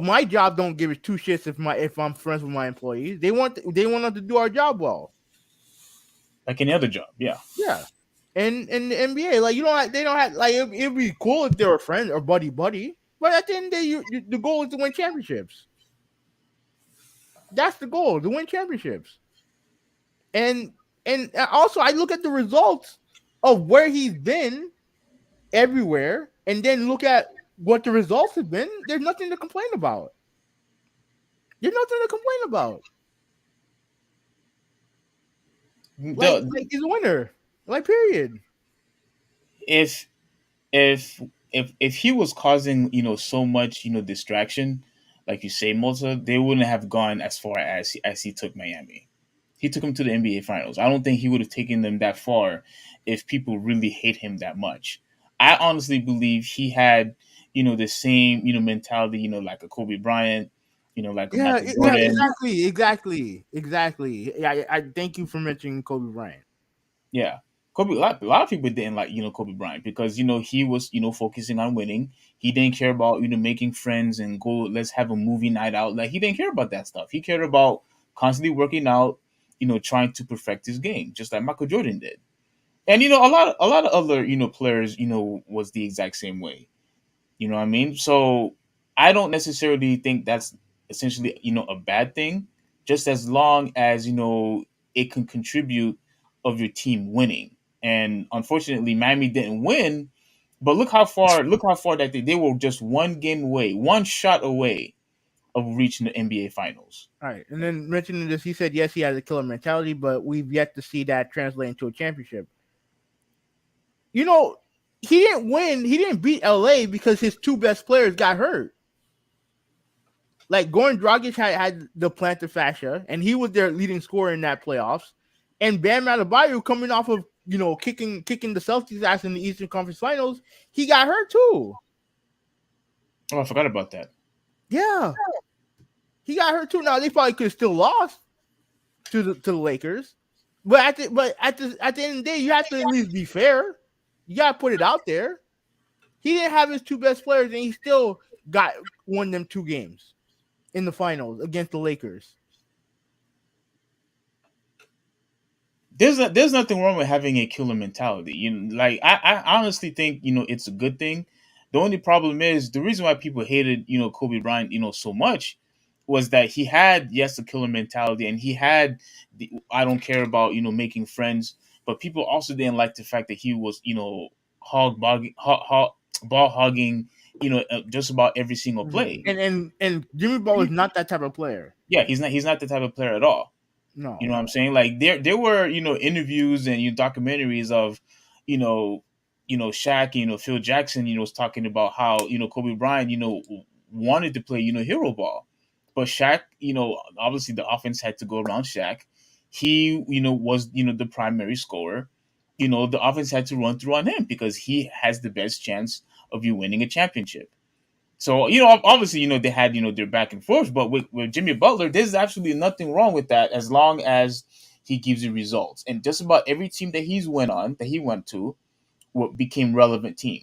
my job don't give it two shits if I'm friends with my employees. They want us to do our job well. like any other job. Yeah. Yeah. And in the NBA, like they don't have like it'd be cool if they were friends or buddy, but at the end of the day, the goal is to win championships. That's the goal, to win championships. And also, I look at the results of where he's been everywhere, and then look at what the results have been. There's nothing to complain about. There's nothing to complain about. Like he's a winner. Like, period. If if if he was causing so much distraction, like you say, Malta, they wouldn't have gone as far as he took Miami. He took him to the NBA Finals. I don't think he would have taken them that far if people really hate him that much. I honestly believe he had, the same, mentality, like a Kobe Bryant, like a Yeah, Michael yeah, Jordan. exactly. Yeah, I thank you for mentioning Kobe Bryant. Yeah. Kobe, a lot of people didn't like, Kobe Bryant because, he was, focusing on winning. He didn't care about, making friends and go, let's have a movie night out. Like, he didn't care about that stuff. He cared about constantly working out, trying to perfect his game, just like Michael Jordan did. And, a lot of other, players, was the exact same way. You know what I mean? So I don't necessarily think that's essentially, a bad thing, just as long as, it can contribute of your team winning. And unfortunately, Miami didn't win, but look how far that they were just one game away, one shot away of reaching the NBA finals. All right, and then mentioning this, he said yes, he has a killer mentality, but we've yet to see that translate into a championship. You know, he didn't win. He didn't beat LA because his two best players got hurt. Like Goran Dragic had the plantar fascia, and he was their leading scorer in that playoffs. And Bam Adebayo, coming off of kicking the Celtics ass in the Eastern Conference Finals, he got hurt too. Oh, I forgot about that. Yeah, he got hurt too. Now they probably could have still lost to the Lakers, but at the end of the day, you have to at least be fair. You gotta put it out there. He didn't have his two best players, and he still won them 2 games in the finals against the Lakers. There's nothing wrong with having a killer mentality. Like I honestly think it's a good thing. The only problem is the reason why people hated Kobe Bryant so much was that he had, yes, a killer mentality, and he had the I don't care about making friends, but people also didn't like the fact that he was ball hogging just about every single play. And Jimmy Butler is not that type of player. Yeah, he's not the type of player at all. You No. know what I'm saying? Like there were interviews and documentaries of you know Shaq, Phil Jackson, was talking about how Kobe Bryant wanted to play hero ball, but Shaq, obviously the offense had to go around Shaq. He was the primary scorer. The offense had to run through on him because he has the best chance of you winning a championship. So, obviously, they had, their back and forth, but with Jimmy Butler, there's absolutely nothing wrong with that as long as he gives you results. And just about every team that he went to, became relevant team,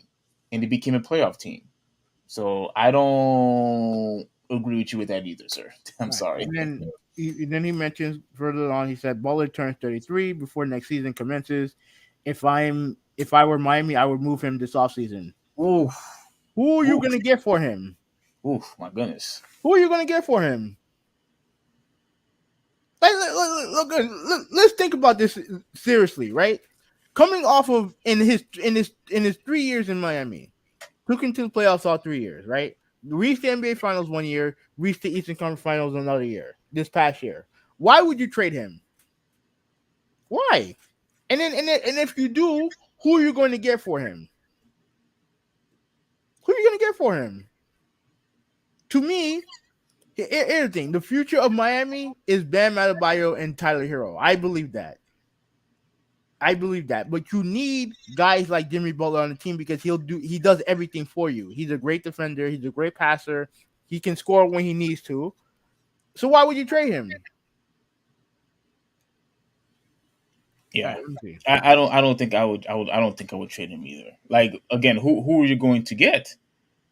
and it became a playoff team. So I don't agree with you with that either, sir. I'm Right. sorry. And then he mentions further on, he said Butler turns 33 before next season commences. If I were Miami, I would move him this offseason. Oof, Who are you oof, gonna get for him? oof, my goodness. Who are you gonna get for him? Like, let's think about this seriously, right? Coming off of in his 3 years in Miami, took him to the playoffs all 3 years, right? Reached the NBA Finals 1 year, reached the Eastern Conference Finals another year. This past year, why would you trade him? Why? And if you do, who are you going to get for him? Who are you going to get for him? To me, here's the thing: the future of Miami is Bam Adebayo and Tyler Hero. I believe that. But you need guys like Jimmy Butler on the team because he does everything for you. He's a great defender. He's a great passer. He can score when he needs to. So why would you trade him? All Yeah. right, let me see. I don't think I would trade him either. Like again, who are you going to get?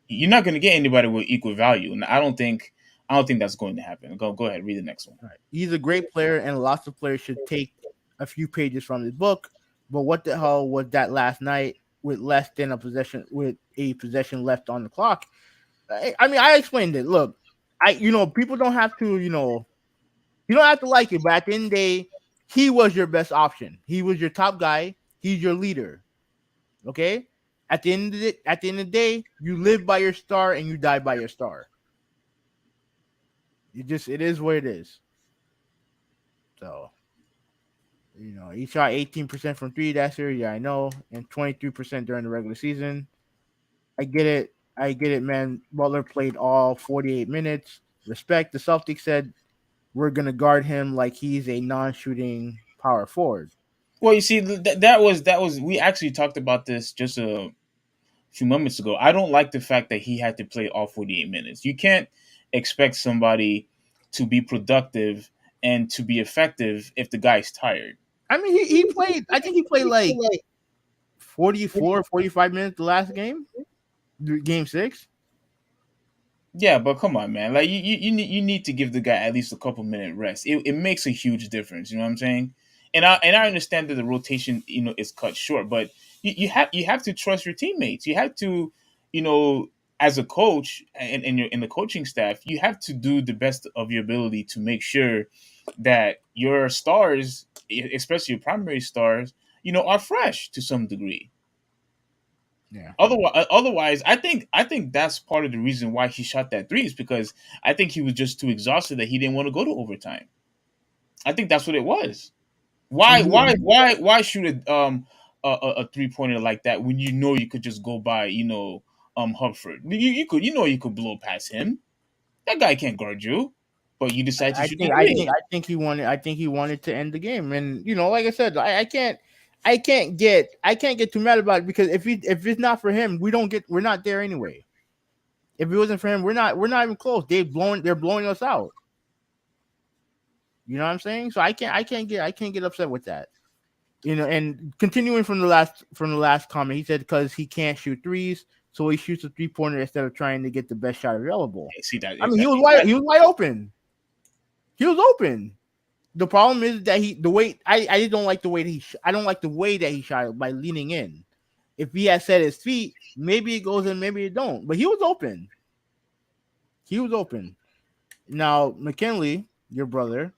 You're not going to get anybody with equal value, and I don't think that's going to happen. Go ahead, read the next one. All right. He's a great player, and lots of players should take a few pages from his book. But what the hell was that last night with with a possession left on the clock? I mean, I explained it. Look, people don't have to, you don't have to like it, but at the end of the day, he was your best option. He was your top guy. He's your leader. Okay. At the end of the day, you live by your star and you die by your star. It is what it is. So, he shot 18% from three that year. Yeah, I know, and 23% during the regular season. I get it. Man. Butler played all 48 minutes. Respect. The Celtics said we're gonna guard him like he's a non-shooting power forward. Well, you see, that was we actually talked about this just a few moments ago. I don't like the fact that he had to play all 48 minutes. You can't expect somebody to be productive and to be effective if the guy's tired. I mean, he played. I think he played like 44, 45 minutes the last game, game 6. Yeah, but come on, man. Like you need to give the guy at least a couple minute rest. It makes a huge difference. You know what I'm saying? And I understand that the rotation is cut short, but you have to trust your teammates. You have to, you know, as a coach and in the coaching staff, you have to do the best of your ability to make sure that your stars, especially your primary stars, are fresh to some degree. Yeah. Otherwise, I think that's part of the reason why he shot that three is because I think he was just too exhausted that he didn't want to go to overtime. I think that's what it was. And Why shoot a 3 pointer like that when you know you could just go by Humford? You could blow past him. That guy can't guard you, but you decide to I shoot the think I think three. I think he wanted. I think he wanted to end the game, and like I said, I can't get too mad about it because if it's not for him, we're not there anyway. If it wasn't for him, we're not even close. They're blowing us out. You know what I'm saying? So I can't get upset with that. And continuing from the last comment, he said because he can't shoot threes, so he shoots a 3 pointer instead of trying to get the best shot available. See that? I mean, he was wide open. He was open. The problem is that the way I just don't like the way that I don't like the way that he shot it by leaning in. If he had set his feet, maybe it goes in, maybe it don't. But he was open. He was open. Now McKinley, your brother,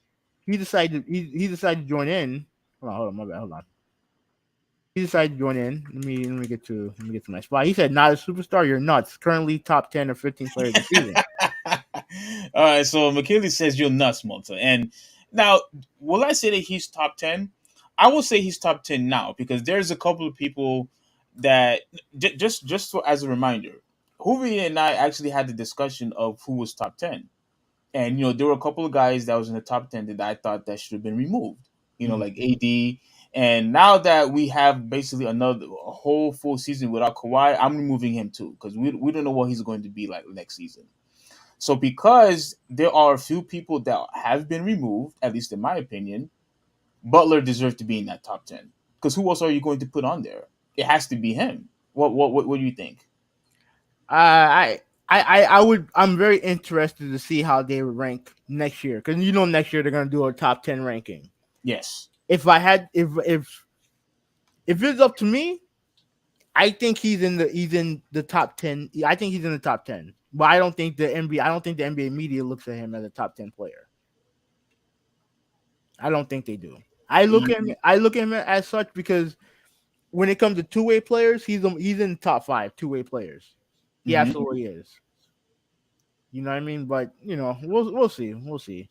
he decided to join in. Hold on, my bad. Hold on. He decided to join in. Let me get to my spot. He said, "Not a superstar. You're nuts. Currently top 10 or 15 player of the season." All right, so McKinley says you're nuts, Malta. And now, will I say that he's top 10? I will say he's top 10 now because there's a couple of people that as a reminder, Hoovy and I actually had the discussion of who was top 10. And there were a couple of guys that was in the top 10 that I thought that should have been removed. Mhm. Like AD. And now that we have basically a whole full season without Kawhi, I'm removing him too because we don't know what he's going to be like next season. So because there are a few people that have been removed, at least in my opinion, Butler deserves to be in that top 10. Because who else are you going to put on there? It has to be him. What do you think? I'm very interested to see how they would rank next year because next year they're gonna do a top 10 ranking. Yes. If I had if it's up to me, I think he's in the top 10. I think he's in the top 10. But I don't think the NBA media looks at him as a top 10 player. I don't think they do. I look at him as such because when it comes to two-way players, he's in the top 5 two-way players. He Mm-hmm. absolutely is. You know what I mean? But we'll see. We'll see.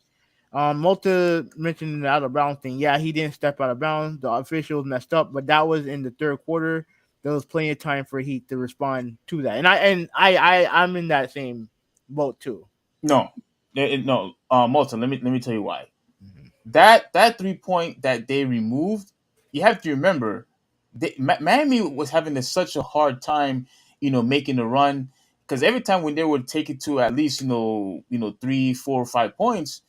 Malta mentioned the out of bounds thing. Yeah, he didn't step out of bounds. The officials messed up, but that was in the third quarter. There was plenty of time for Heat to respond to that, and I'm in that same boat too. No. No. Malta, let me tell you why. Mhm. That 3 point that they removed, you have to remember, Miami was having such a hard time, making a run because every time when they would take it to at least 3, 4, 5 points,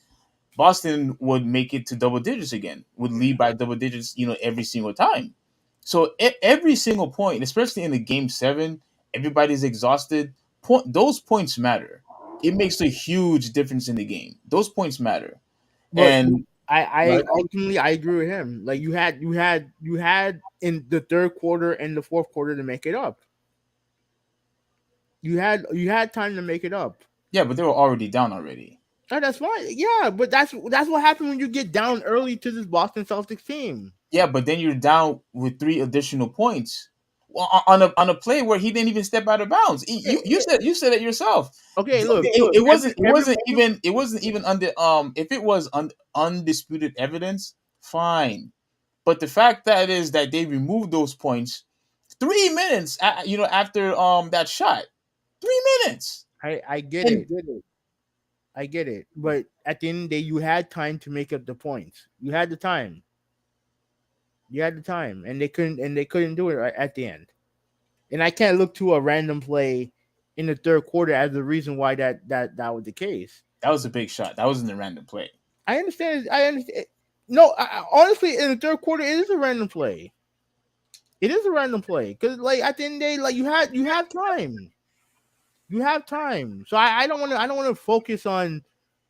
Boston would make it to double digits again, would lead by double digits, every single time. So every single point, especially in the game 7, everybody's exhausted. Those points matter. It makes a huge difference in the game. Those points matter. But And I ultimately I agree with him. Like you had in the third quarter and the fourth quarter to make it up. You had time to make it up. yeah, but they were already down already. Oh, that's fine. Yeah, but that's what happened when you get down early to this Boston Celtics team. Yeah, but then you're down with 3 additional points. Well, on a play where he didn't even step out of bounds. You said it yourself. Okay, look, It every, wasn't it every wasn't even under if it was undisputed evidence, fine. But the fact that is that they removed those points 3 minutes after that shot. 3 minutes. I get And it. I get it. But at the end of the day, you had time to make up the points. You had the time. You had the time, and they couldn't do it at the end. And I can't look to a random play in the third quarter as the reason why that was the case. That was a big shot. That wasn't a random play. I understand. I understand. No, honestly, in the third quarter, it is a random play. It is a random play because, like, at the end of the day, like you have time. You have time. So I don't want to. I don't want to focus on.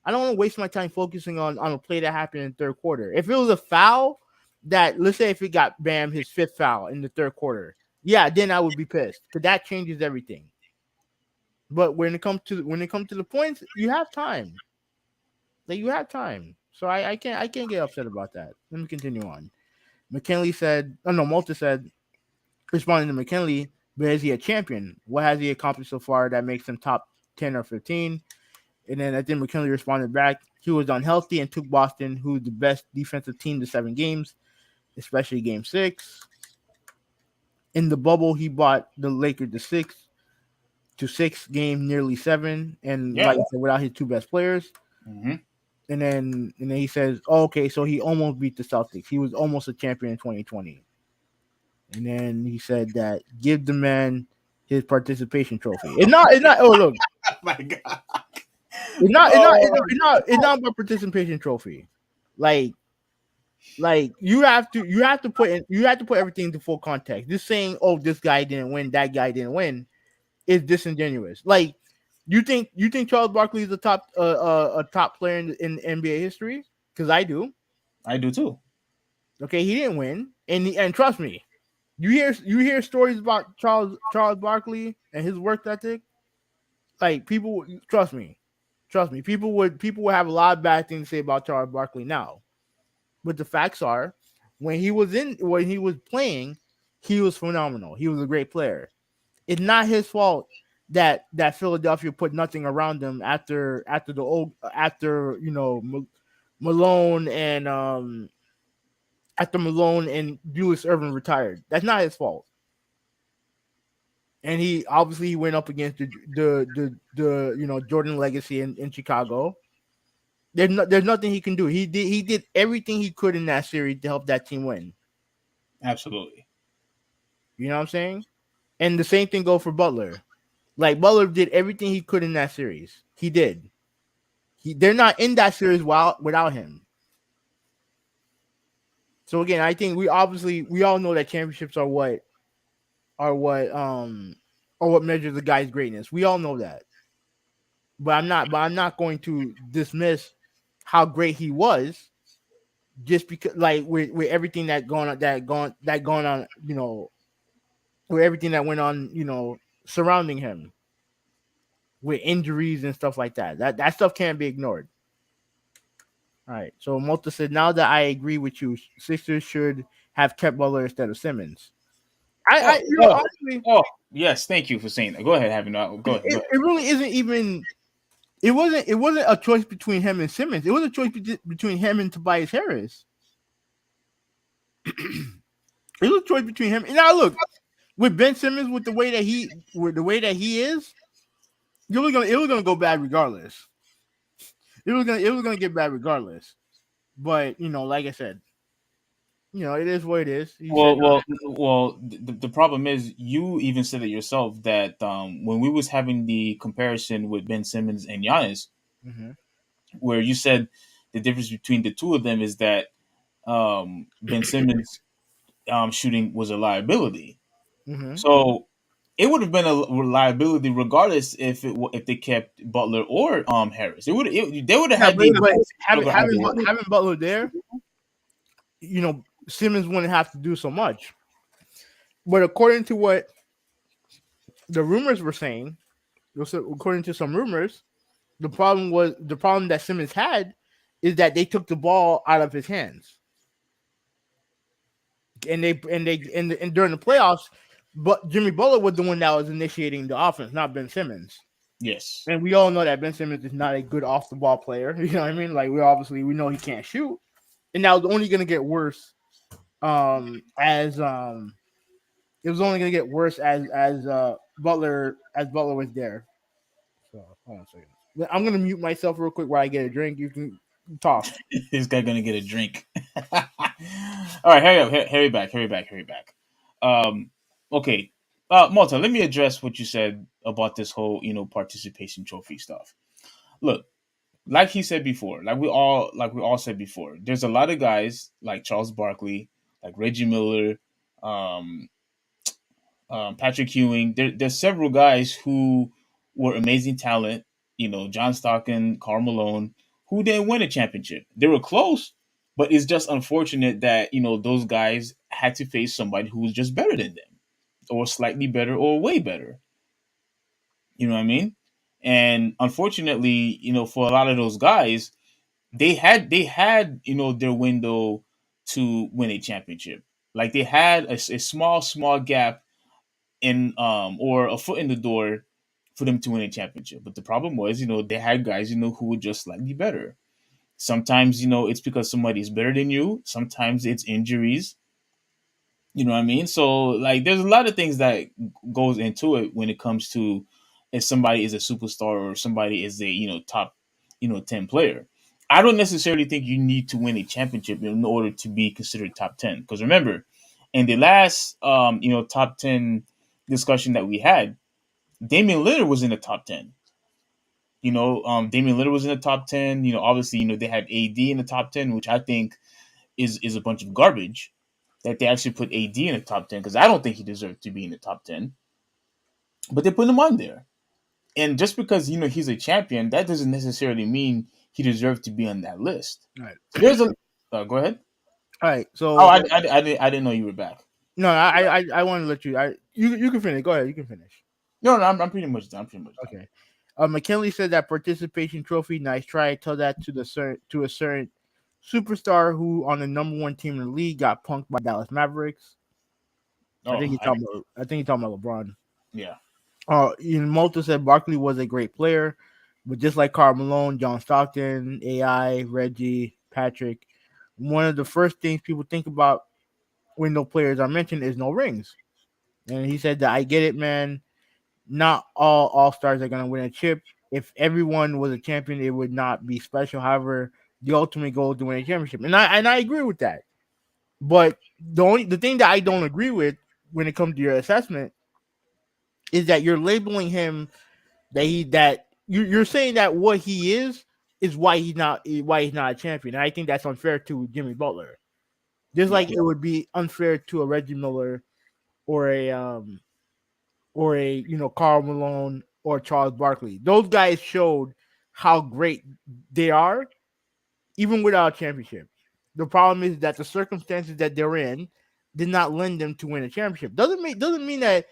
I don't want to waste my time focusing on a play that happened in the third quarter. If it was a foul, that let's say if it got Bam his fifth foul in the third quarter, yeah, then I would be pissed because that changes everything. But when it comes to the points, you have time. Like you have time. So I can't get upset about that. Let me continue on. McKinley said, oh no, Malta said, responding to McKinley, but is he a champion? What has he accomplished so far that makes him top 10 or 15? And then I think McKinley responded back, he was unhealthy and took Boston, who's the best defensive team, to 7 games, especially game 6. In the bubble, he bought the Lakers to 6 game, nearly 7. And like I said, without his 2 best players. Mm-hmm. And then he says, oh, okay, so he almost beat the Celtics. He was almost a champion in 2020. And then he said that give the man his participation trophy. It's not. Oh look, Oh my God. It's not about participation trophy. Like you have to put everything into full context. Just saying, oh, this guy didn't win, that guy didn't win, is disingenuous. Like you think Charles Barkley is a top player in NBA history? Because I do. I do too. Okay, he didn't win, and trust me, you hear stories about Charles Barkley and his work ethic. Like people, trust me, people would have a lot of bad things to say about Charles Barkley now, but the facts are, when he was playing, he was phenomenal. He was a great player. It's not his fault that Philadelphia put nothing around him after Malone and after Malone and Julius Erving retired. That's not his fault. And he obviously went up against the Jordan legacy in Chicago. There's nothing he can do. He did everything he could in that series to help that team win. Absolutely. You know what I'm saying? And the same thing goes for Butler. Like Butler did everything he could in that series. He did. They're not in that series without him. So again, I think we all know that championships are what measures the guy's greatness. We all know that. But I'm not going to dismiss how great he was just because, like, with everything that gone on, with everything that went on, surrounding him, with injuries and stuff like that. That stuff can't be ignored. All right. So Malta said, now that I agree with you, Sixers should have kept Butler instead of Simmons. Honestly, yes, thank you for saying that. Go ahead, go ahead. It really isn't even. It wasn't a choice between him and Simmons. It was a choice between him and Tobias Harris. It was a choice between him. And now look, with Ben Simmons, with the way that he is, it was gonna go bad regardless. It was gonna get bad regardless. But like I said, it is what it is. The problem is, you even said it yourself that when we was having the comparison with Ben Simmons and Giannis, mm-hmm. where you said the difference between the two of them is that Ben Simmons shooting was a liability. Mm-hmm. So it would have been a liability regardless if they kept Butler or Harris. They would have had having Butler there. Simmons wouldn't have to do so much. But according to what the rumors were saying, according to some rumors, the problem that Simmons had is that they took the ball out of his hands. And during the playoffs, but Jimmy Butler was the one that was initiating the offense, not Ben Simmons. Yes. And we all know that Ben Simmons is not a good off the ball player. You know what I mean? Like we know he can't shoot. And now it's only gonna get worse as Butler was there. So hold on a second. I'm gonna mute myself real quick while I get a drink. You can talk. This guy gonna get a drink. All right, hurry up, hurry back, hurry back, hurry back. Okay, Malta, let me address what you said about this whole participation trophy stuff. Look, like he said before, like we all said before, there's a lot of guys like Charles Barkley, like Reggie Miller, um, Patrick Ewing. There's several guys who were amazing talent. John Stockton, Karl Malone, who didn't win a championship. They were close, but it's just unfortunate that those guys had to face somebody who was just better than them, or slightly better, or way better. You know what I mean? And unfortunately, for a lot of those guys, they had their window to win a championship. Like they had a small gap in or a foot in the door for them to win a championship. But the problem was, they had guys, who were just slightly better. Sometimes, it's because somebody's better than you. Sometimes it's injuries. You know what I mean? So like there's a lot of things that goes into it when it comes to if somebody is a superstar or somebody is a, top, 10 player. I don't necessarily think you need to win a championship in order to be considered top 10. Because remember, in the last top 10 discussion that we had, Damian Lillard was in the top 10. Damian Lillard was in the top 10. Obviously, they had AD in the top 10, which I think is a bunch of garbage that they actually put AD in the top 10 because I don't think he deserved to be in the top 10. But they put him on there. And just because, he's a champion, that doesn't necessarily mean he deserved to be on that list. All right. So there's a. Go ahead. All right. Oh, So I didn't know you were back. no, I want to let you. You can finish. Go ahead. You can finish. No, I'm pretty much done. I'm pretty much done. Okay. McKinley said that participation trophy. Nice try. Tell that to a certain superstar who on the number one team in the league got punked by Dallas Mavericks. Oh, I think he's talking about LeBron. yeah. Malta said Barkley was a great player, but just like Karl Malone, John Stockton, AI, Reggie, Patrick, one of the first things people think about when no players are mentioned is no rings. And he said that I get it, man. Not all stars are gonna win a chip. If everyone was a champion, it would not be special. However, the ultimate goal is to win a championship, and I agree with that. But the thing that I don't agree with when it comes to your assessment is that you're labeling him you're saying that what he is why he's not a champion. And I think that's unfair to Jimmy Butler. Just Yeah. like it would be unfair to a Reggie Miller or a Karl Malone or Charles Barkley. Those guys showed how great they are even without a championship. The problem is that the circumstances that they're in did not lend them to win a championship. Doesn't mean that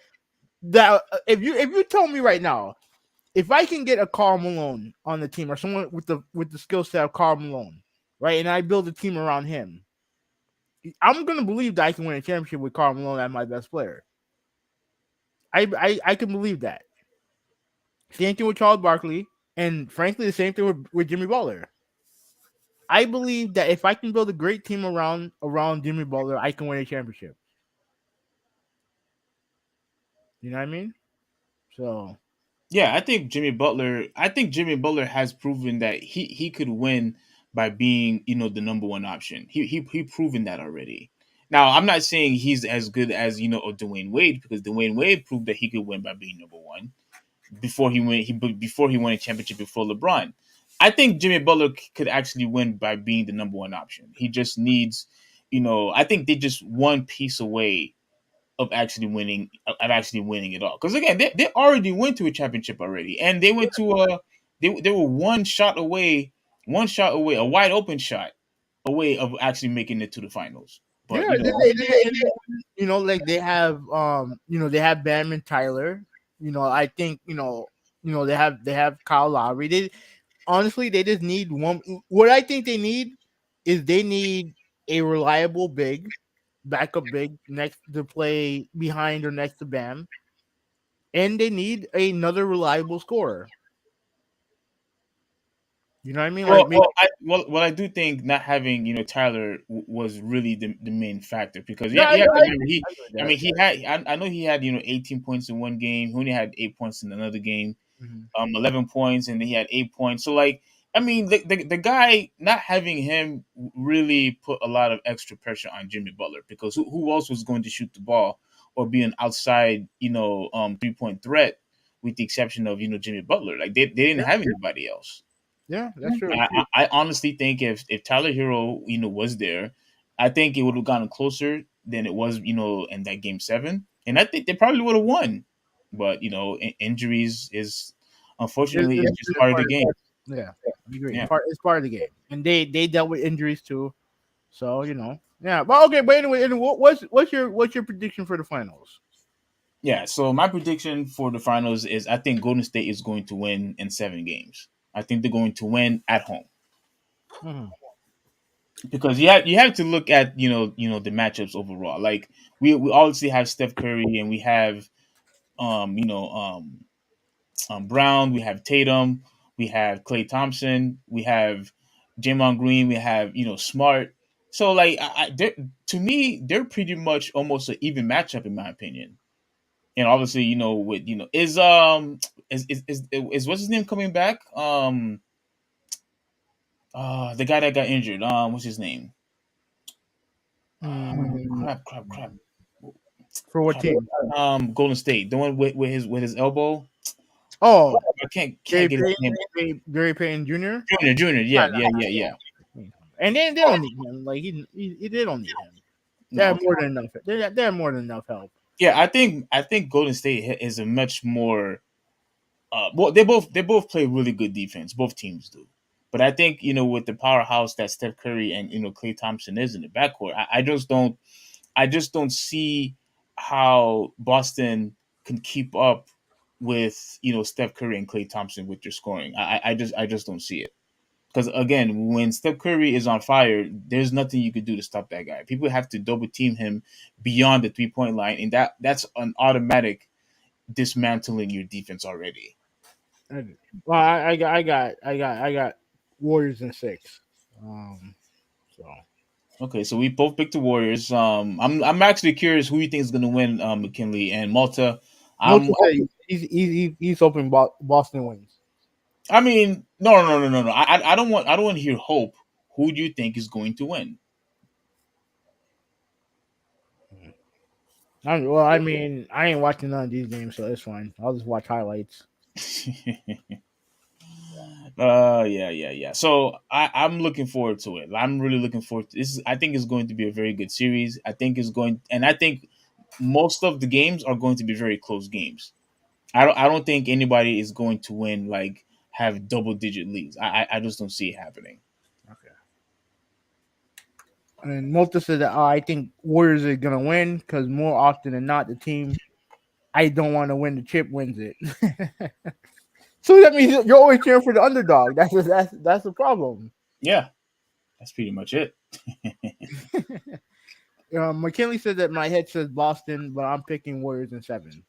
if you tell me right now, if I can get a Karl Malone on the team or someone with the skill set of Karl Malone, right, and I build a team around him, I'm gonna believe that I can win a championship with Karl Malone as my best player. I can believe that. Same thing with Charles Barkley, and frankly, the same thing with Jimmy Butler. I believe that if I can build a great team around Jimmy Butler, I can win a championship. You know what I mean? So Yeah, I think Jimmy Butler. I think Jimmy Butler has proven that he could win by being the number one option. He proven that already. Now I'm not saying he's as good as a Dwayne Wade because Dwayne Wade proved that he could win by being number one before he won a championship before LeBron. I think Jimmy Butler could actually win by being the number one option. He just needs, I think they just one piece away of actually winning it all. Because again, they already went to a championship already, and they went to they were one shot away, a wide open shot away of actually making it to the finals. But yeah, like they have Bam and Tyler. I think they have Kyle Lowry. They honestly they just need one. What I think they need is they need a reliable backup big next to play behind or next to Bam, and they need another reliable scorer. You know what I mean? Like maybe I do think not having Tyler was really the main factor because no, you have to remember I agree with I that. mean he had I know he had 18 points in one game. He only had 8 points in another game. Mhm. 11 points, and then he had 8 points. So like, I mean, the guy, not having him really put a lot of extra pressure on Jimmy Butler, because who else was going to shoot the ball or be an outside 3-point threat, with the exception of Jimmy Butler. Like they didn't Yeah, have anybody else. yeah, that's true. I honestly think if Tyler Hero was there, I think it would have gotten closer than it was in that game 7, and I think they probably would have won. But injuries is, unfortunately, it's just It's part of part the game. yeah, I agree. Yeah. It's part of the game, and they dealt with injuries too. So yeah. But okay, but anyway, what's your prediction for the finals? Yeah, so my prediction for the finals is I think Golden State is going to win in 7 games. I think they're going to win at home, Mhm. because you have to look at the matchups overall. Like we obviously have Steph Curry, and we have Brown, we have Tatum, we have Klay Thompson, we have Draymond Green, we have Smart. So like to me, they're pretty much almost an even matchup in my opinion. And obviously, with is what's his name coming back? The guy that got injured. What's his name? Mm, Crap. for what crap. team? Golden State, the one with his elbow. Oh, I can't Gary get his Payton, name. Gary Payton Jr. Junior. Nah, Yeah, nah, yeah, yeah, yeah. nah. And they don't need him. Like they don't need him. They No, have more than enough. They have more than enough help. yeah. I think Golden State is a much more. Well, they both play really good defense. Both teams do. But I think with the powerhouse that Steph Curry and Klay Thompson is in the backcourt, I just don't see how Boston can keep up with Steph Curry and Klay Thompson with their scoring. I just don't see it. Because again, when Steph Curry is on fire, there's nothing you could do to stop that guy. People have to double team him beyond the 3-point line, and that's an automatic dismantling your defense already. Well, I got Warriors in 6. So Okay, so we both picked the Warriors. I'm actually curious who you think is going to win, McKinley and Malta. I'm Milton said he's hoping Boston wins. I mean, no. I don't want to hear hope. Who do you think is going to win? I mean, I ain't watching none of these games, so it's fine. I'll just watch highlights. Yeah. So I'm looking forward to it. I'm really looking forward to this. I think it's going to be a very good series. I think most of the games are going to be very close games. I don't think anybody is going to win, like, have double digit leads. I just don't see it happening. Okay. And Malta said that I think Warriors are gonna win because more often than not, the team I don't want to win the chip wins it. So that means you're always cheering for the underdog. That's the problem. Yeah, that's pretty much it. McKinley said that my head says Boston, but I'm picking Warriors in 7.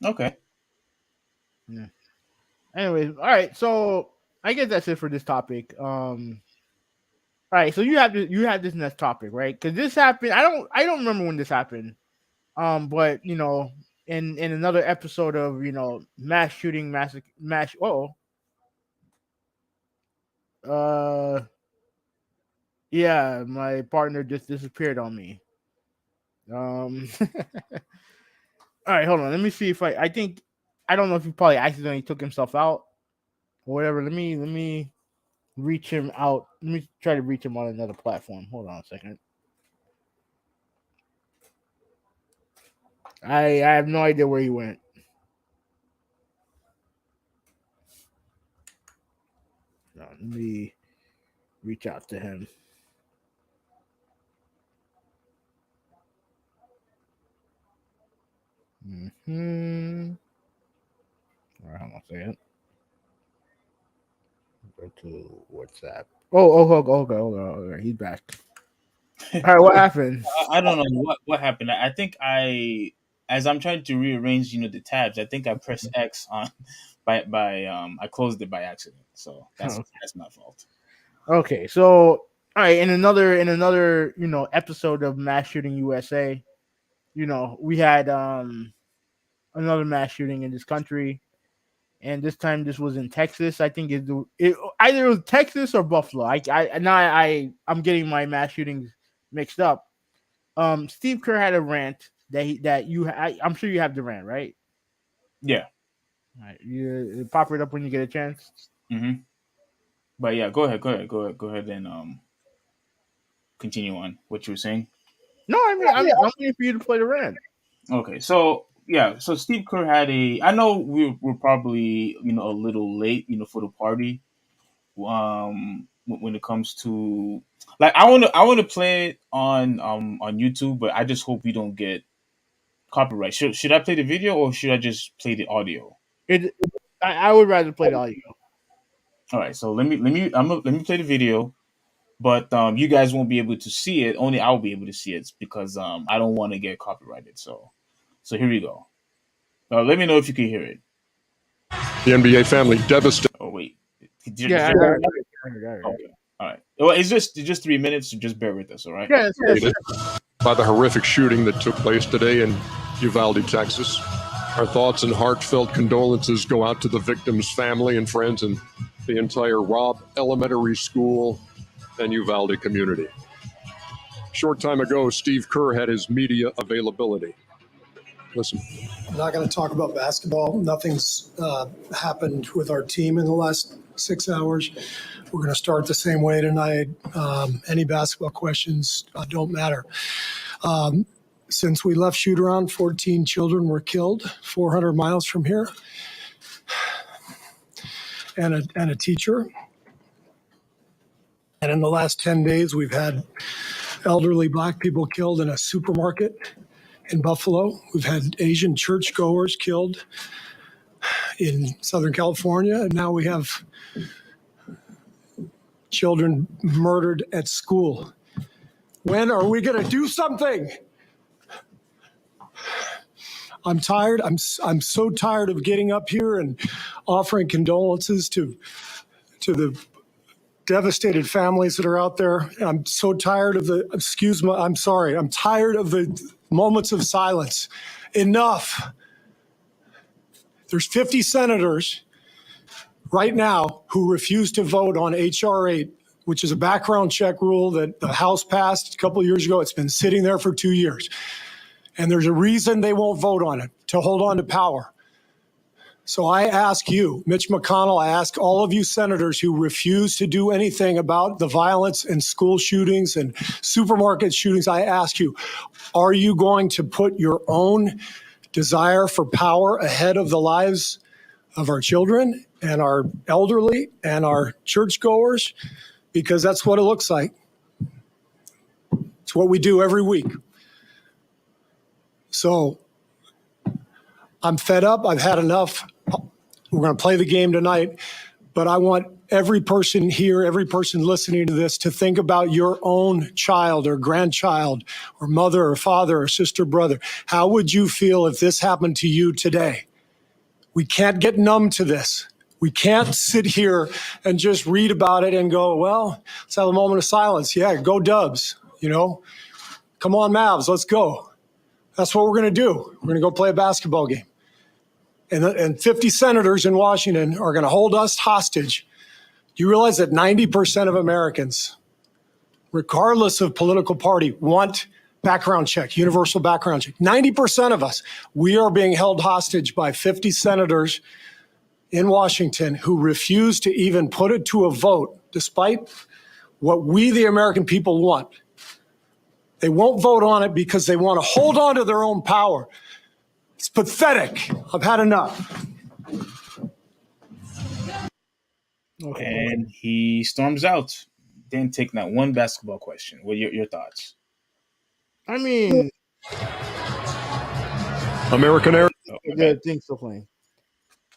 Okay. Yeah. Anyways, all right. So I guess that's it for this topic. All right. So you have this next topic, right? Because this happened. I don't remember when this happened. But in another episode of mass shooting, mass. Oh, yeah, my partner just disappeared on me. All right, hold on. Let me see if I think I don't know if he probably accidentally took himself out or whatever. Let me reach him out. Let me try to reach him on another platform. Hold on a second. I have no idea where he went. No, let me reach out to him. Hmm. All right, hold on a second. Go to WhatsApp. Okay. He's back. All right, what happened? I don't know what happened. I think as I'm trying to rearrange, the tabs, I think I pressed X on I closed it by accident. So that's my fault. Okay, so all right, in another episode of Mass Shooting USA, we had another mass shooting in this country, and this time this was in Texas. I think it either it was Texas or Buffalo. I'm getting my mass shootings mixed up. Steve Kerr had a rant I'm sure you have the rant, right? Yeah. All right, you pop it up when you get a chance. Mm-hmm. But yeah, go ahead and continue on what you were saying. No, I mean I'm waiting for you to play the rant. Okay, so yeah, so Steve Kerr had a. I know we're probably a little late for the party. When it comes to like I want to play it on YouTube, but I just hope we don't get copyright. Should I play the video or should I just play the audio? I would rather play the audio. All right, so let me play the video, but you guys won't be able to see it. Only I'll be able to see it because I don't want to get copyrighted. So here we go. Let me know if you can hear it. The NBA family devastated. Oh wait, Yeah, I heard it. Okay. All right. Well, it's just 3 minutes, so just bear with us. All right. Yeah, By the horrific shooting that took place today in Uvalde, Texas. Our thoughts and heartfelt condolences go out to the victims' family and friends and the entire Robb Elementary School and Uvalde community. Short time ago, Steve Kerr had his media availability. Listen. I'm not going to talk about basketball. Nothing's happened with our team in the last 6 hours. We're going to start the same way tonight. Any basketball questions don't matter. Since we left shoot around, 14 children were killed 400 miles from here, and a teacher. And in the last 10 days, we've had elderly Black people killed in a supermarket in Buffalo. We've had Asian churchgoers killed in Southern California, and now we have children murdered at school. When are we going to do something? I'm tired. I'm so tired of getting up here and offering condolences to the devastated families that are out there. I'm so tired of I'm tired of the moments of silence. Enough. There's 50 senators right now who refuse to vote on H.R. 8, which is a background check rule that the House passed a couple of years ago. It's been sitting there for 2 years. And there's a reason they won't vote on it, to hold on to power. So I ask you, Mitch McConnell, I ask all of you senators who refuse to do anything about the violence and school shootings and supermarket shootings, I ask you, are you going to put your own desire for power ahead of the lives of our children and our elderly and our churchgoers? Because that's what it looks like. It's what we do every week. So I'm fed up. I've had enough. We're going to play the game tonight, but I want every person here, every person listening to this to think about your own child or grandchild or mother or father or sister, brother. How would you feel if this happened to you today? We can't get numb to this. We can't sit here and just read about it and go, well, let's have a moment of silence. Yeah, go Dubs, Come on, Mavs, let's go. That's what we're going to do. We're going to go play a basketball game. And 50 senators in Washington are going to hold us hostage. Do you realize that 90% of Americans, regardless of political party, want background check, universal background check? 90% of us, we are being held hostage by 50 senators in Washington who refuse to even put it to a vote, despite what we, the American people, want. They won't vote on it because they want to hold on to their own power. It's pathetic. I've had enough. And he storms out. Didn't take not one basketball question. What are your thoughts? I mean, American Air. the thing's still playing.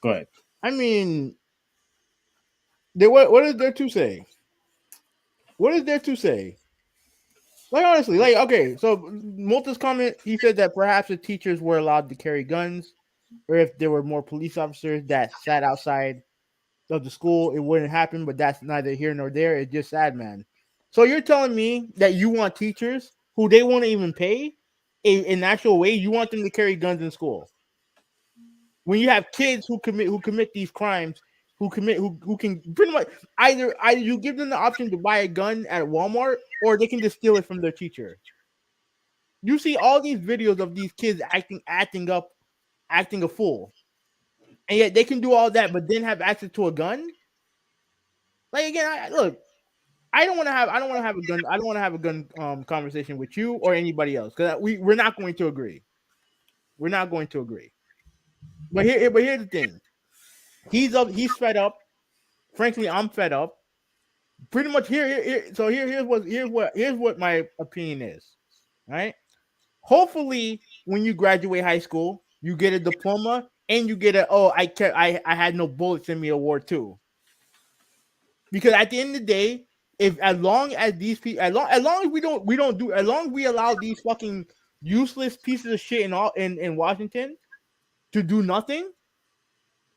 Go ahead. I mean, what is there to say? What is there to say? Like, honestly, okay, so Multa's comment, he said that perhaps if teachers were allowed to carry guns, or if there were more police officers that sat outside of the school, it wouldn't happen, but that's neither here nor there. It's just sad, man. So you're telling me that you want teachers who they won't even pay in actual way, you want them to carry guns in school? when you have kids who commit these crimes, who can pretty much either you give them the option to buy a gun at Walmart or they can just steal it from their teacher. You see all these videos of these kids acting a fool, and yet they can do all that, but then have access to a gun. Like again, look, I don't want to have a gun. I don't want to have a gun conversation with you or anybody else because we're not going to agree. We're not going to agree. But here's the thing. He's fed up. Frankly, I'm fed up. Pretty much here's what my opinion is. All right. Hopefully, when you graduate high school, you get a diploma and you get I had no bullets in me award too. Because at the end of the day, as long as these people, as long as we don't do, as long as we allow these fucking useless pieces of shit in Washington to do nothing,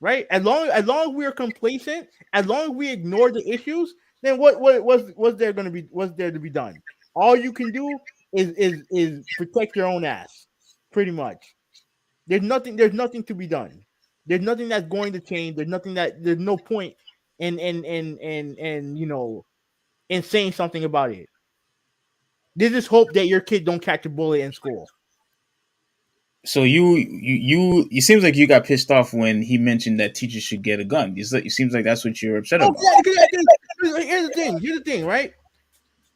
right? As long as we are complacent, as long as we ignore the issues, then what's there to be done? All you can do is protect your own ass, pretty much. There's nothing to be done. There's nothing that's going to change. There's no point in saying something about it. They just hope that your kid don't catch a bullet in school. So you seems like you got pissed off when he mentioned that teachers should get a gun. It seems like that's what you're upset about. Here's the thing, right?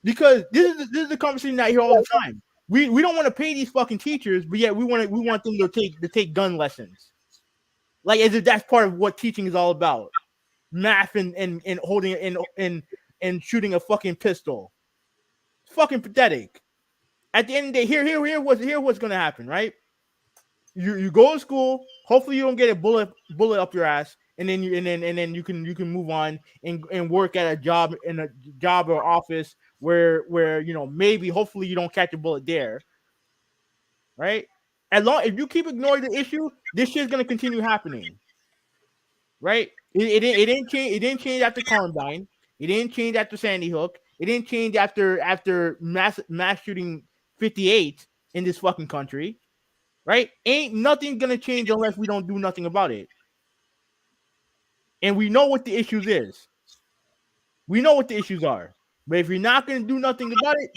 Because this is the conversation I hear all the time. We don't want to pay these fucking teachers, but yet we want them to take gun lessons. Like as if that's part of what teaching is all about. Math and holding and shooting a fucking pistol. It's fucking pathetic. At the end of the day, here what's gonna happen, right? You go to school. Hopefully, you don't get a bullet up your ass, and then you can move on and work at a job or office where maybe hopefully you don't catch a bullet there, right? If you keep ignoring the issue, this shit's gonna continue happening, right? It didn't change. It didn't change after Columbine. It didn't change after Sandy Hook. It didn't change after mass shooting 58 in this fucking country. Right? Ain't nothing gonna change unless we don't do nothing about it. And we know what the issues is. We know what the issues are. But if you're not gonna do nothing about it,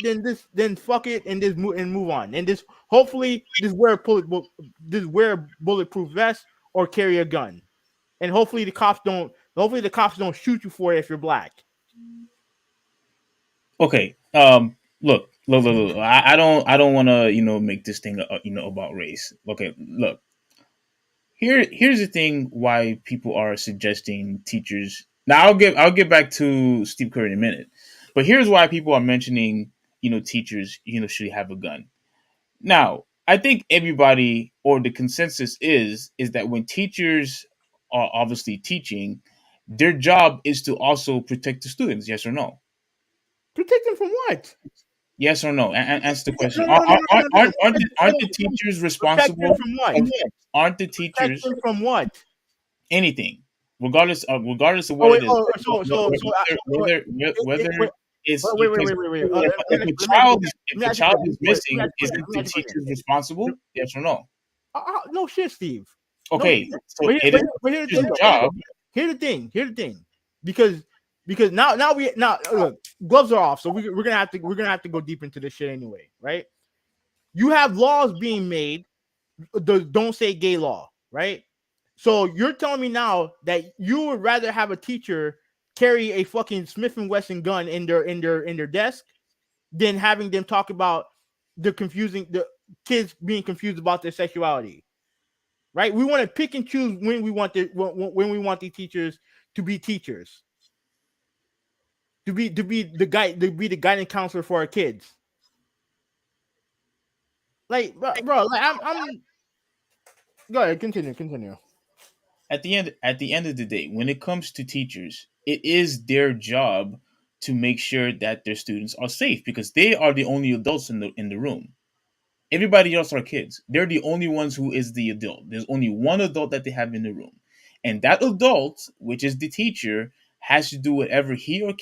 then fuck it and move on. And hopefully wear a bulletproof vest or carry a gun. And hopefully the cops don't shoot you for it if you're black. Okay. Look. I don't want to make this thing about race. Okay. Look. Here's the thing why people are suggesting teachers. Now I'll get back to Steve Kerr in a minute, but here's why people are mentioning teachers should have a gun. Now I think everybody or the consensus is that when teachers are obviously teaching, their job is to also protect the students. Yes or no? Protect them from what? Yes or no? And answer the question. Aren't the teachers responsible? From what? Aren't the teachers from what? Anything, regardless of what it is? Whether it's if a child is missing, isn't the teacher responsible? Yes or no? No shit, Steve. Okay, so it is his job. Here's the thing. Because now look, gloves are off, so we're gonna have to go deep into this shit anyway, right? You have laws being made, the don't say gay law, right? So you're telling me now that you would rather have a teacher carry a fucking Smith & Wesson gun in their desk than having them talk about the kids being confused about their sexuality, right? We want to pick and choose when we want the teachers to be teachers. To be the guidance counselor for our kids. Like, bro, like I'm. Go ahead, continue. At the end of the day, when it comes to teachers, it is their job to make sure that their students are safe because they are the only adults in the room. Everybody else are kids. They're the only ones who is the adult. There's only one adult that they have in the room, and that adult, which is the teacher, has to do whatever he or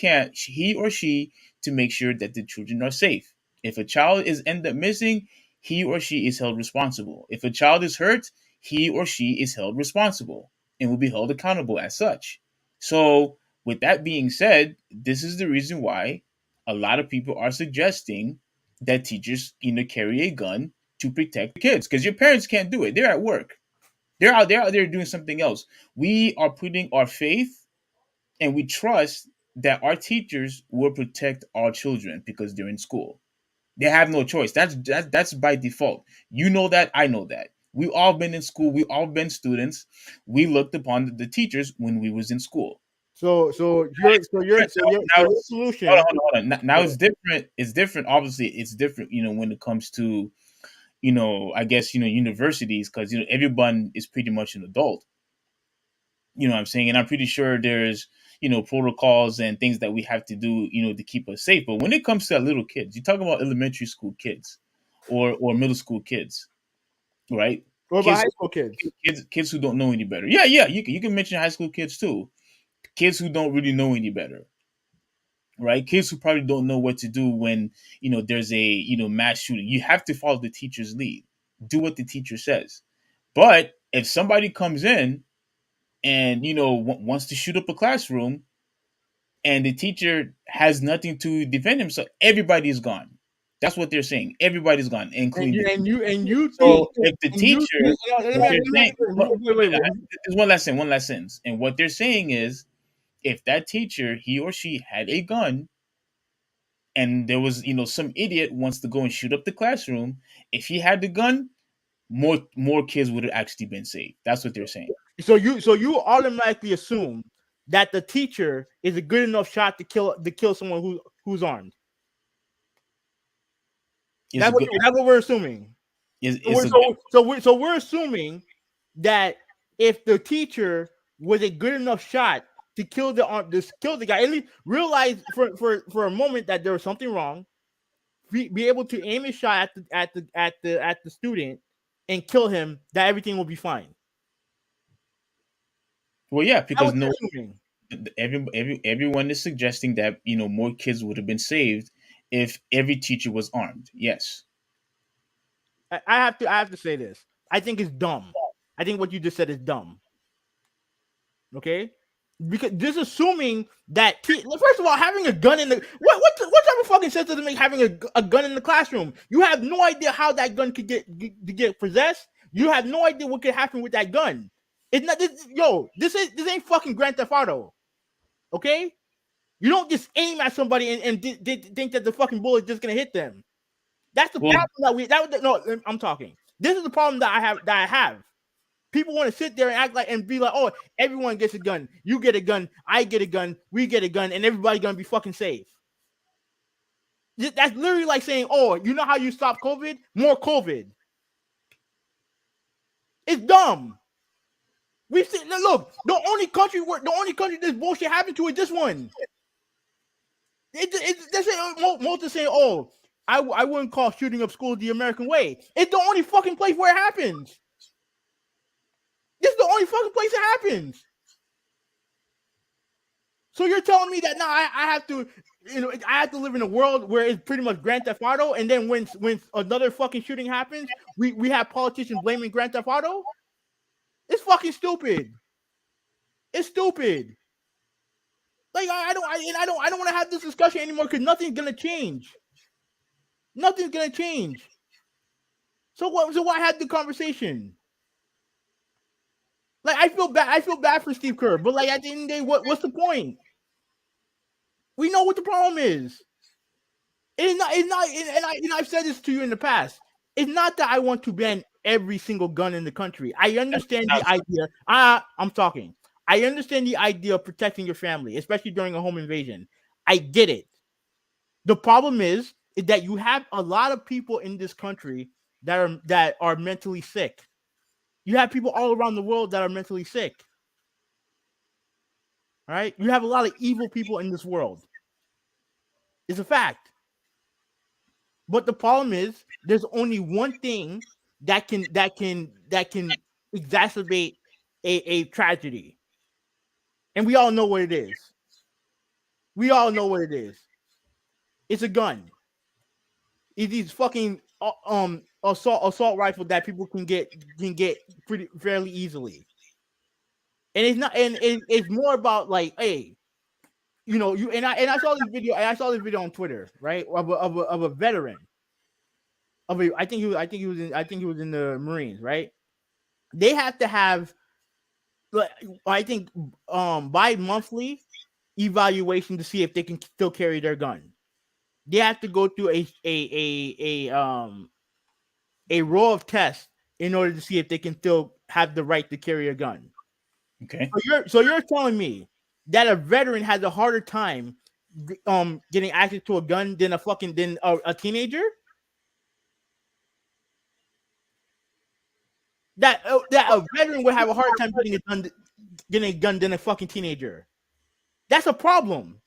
she to make sure that the children are safe. If a child is end up missing, he or she is held responsible. If a child is hurt, he or she is held responsible and will be held accountable as such. So, with that being said, this is the reason why a lot of people are suggesting that teachers, carry a gun to protect the kids because your parents can't do it. They're at work. They're out there doing something else. We are putting our faith and we trust that our teachers will protect our children because they're in school. They have no choice. That's by default. You know that. I know that. We all been in school. We all been students. We looked upon the teachers when we was in school. So your Now, solution. hold on. Now it's different. It's different. Obviously, it's different. When it comes to I guess universities because everyone is pretty much an adult. You know what I'm saying? And I'm pretty sure there's, protocols and things that we have to do, to keep us safe. But when it comes to little kids, you talk about elementary school kids or middle school kids, right? What about Kids, high school kids? kids who don't know any better. Yeah, yeah. You can mention high school kids too. Kids who don't really know any better, right? Kids who probably don't know what to do when, there's a, mass shooting. You have to follow the teacher's lead. Do what the teacher says. But if somebody comes in and wants to shoot up a classroom and the teacher has nothing to defend himself, everybody's gone. That's what they're saying. Everybody's gone, including You so think if the teacher, there's one last sentence, and what they're saying is, if that teacher, he or she had a gun, and there was some idiot wants to go and shoot up the classroom, if he had the gun, more kids would have actually been saved. That's what they're saying. So you automatically assume that the teacher is a good enough shot to kill someone who's armed. That's what we're assuming. So we're assuming that if the teacher was a good enough shot to kill the guy, at least realize for a moment that there was something wrong, be able to aim a shot at the student and kill him, that everything will be fine. Well, yeah, because everyone is suggesting that more kids would have been saved if every teacher was armed. Yes, I have to say this. I think it's dumb. I think what you just said is dumb. Okay, because just assuming that first of all, having a gun in the what type of fucking sense does it make having a gun in the classroom? You have no idea how that gun could get possessed. You have no idea what could happen with that gun. It's not this ain't fucking Grand Theft Auto. Okay, you don't just aim at somebody and think that the fucking bullet is just gonna hit them. That's the problem I'm talking. This is the problem that I have. People want to sit there and act like and be like, oh, everyone gets a gun. You get a gun. I get a gun. We get a gun, and everybody's gonna be fucking safe. That's literally like saying, oh, you know how you stop COVID? More COVID. It's dumb. We've seen. Look, the only country this bullshit happened to is this one. Most are saying, oh, I wouldn't call shooting up schools the American way. It's the only fucking place where it happens. This is the only fucking place it happens. So you're telling me that now I have to, I have to live in a world where it's pretty much Grand Theft Auto, and then when another fucking shooting happens, we have politicians blaming Grand Theft Auto? It's fucking stupid. It's stupid. Like I don't want to have this discussion anymore because nothing's gonna change. Nothing's gonna change. So why have the conversation? Like I feel bad for Steve Kerr, but like at the end of the day, what's the point? We know what the problem is. It's not, and I've said this to you in the past. It's not that I want to ban every single gun in the country. I understand the idea. I'm talking. I understand the idea of protecting your family, especially during a home invasion. I get it. The problem is that you have a lot of people in this country that are mentally sick. You have people all around the world that are mentally sick. All right? You have a lot of evil people in this world. It's a fact. But the problem is there's only one thing that can exacerbate a tragedy. And we all know what it is. We all know what it is. It's a gun. these fucking assault rifles that people can get pretty fairly easily. And it's not, and it's more about like, hey, you know, I saw this video, on Twitter, right, of a veteran of a, I think he was in the Marines, right? They have to have, like, I think bi-monthly evaluation to see if they can still carry their gun. They have to go through a row of tests in order to see if they can still have the right to carry a gun. Okay. So you're telling me that a veteran has a harder time getting access to a gun than a teenager? That a veteran would have a harder time getting a gun than a fucking teenager. That's a problem.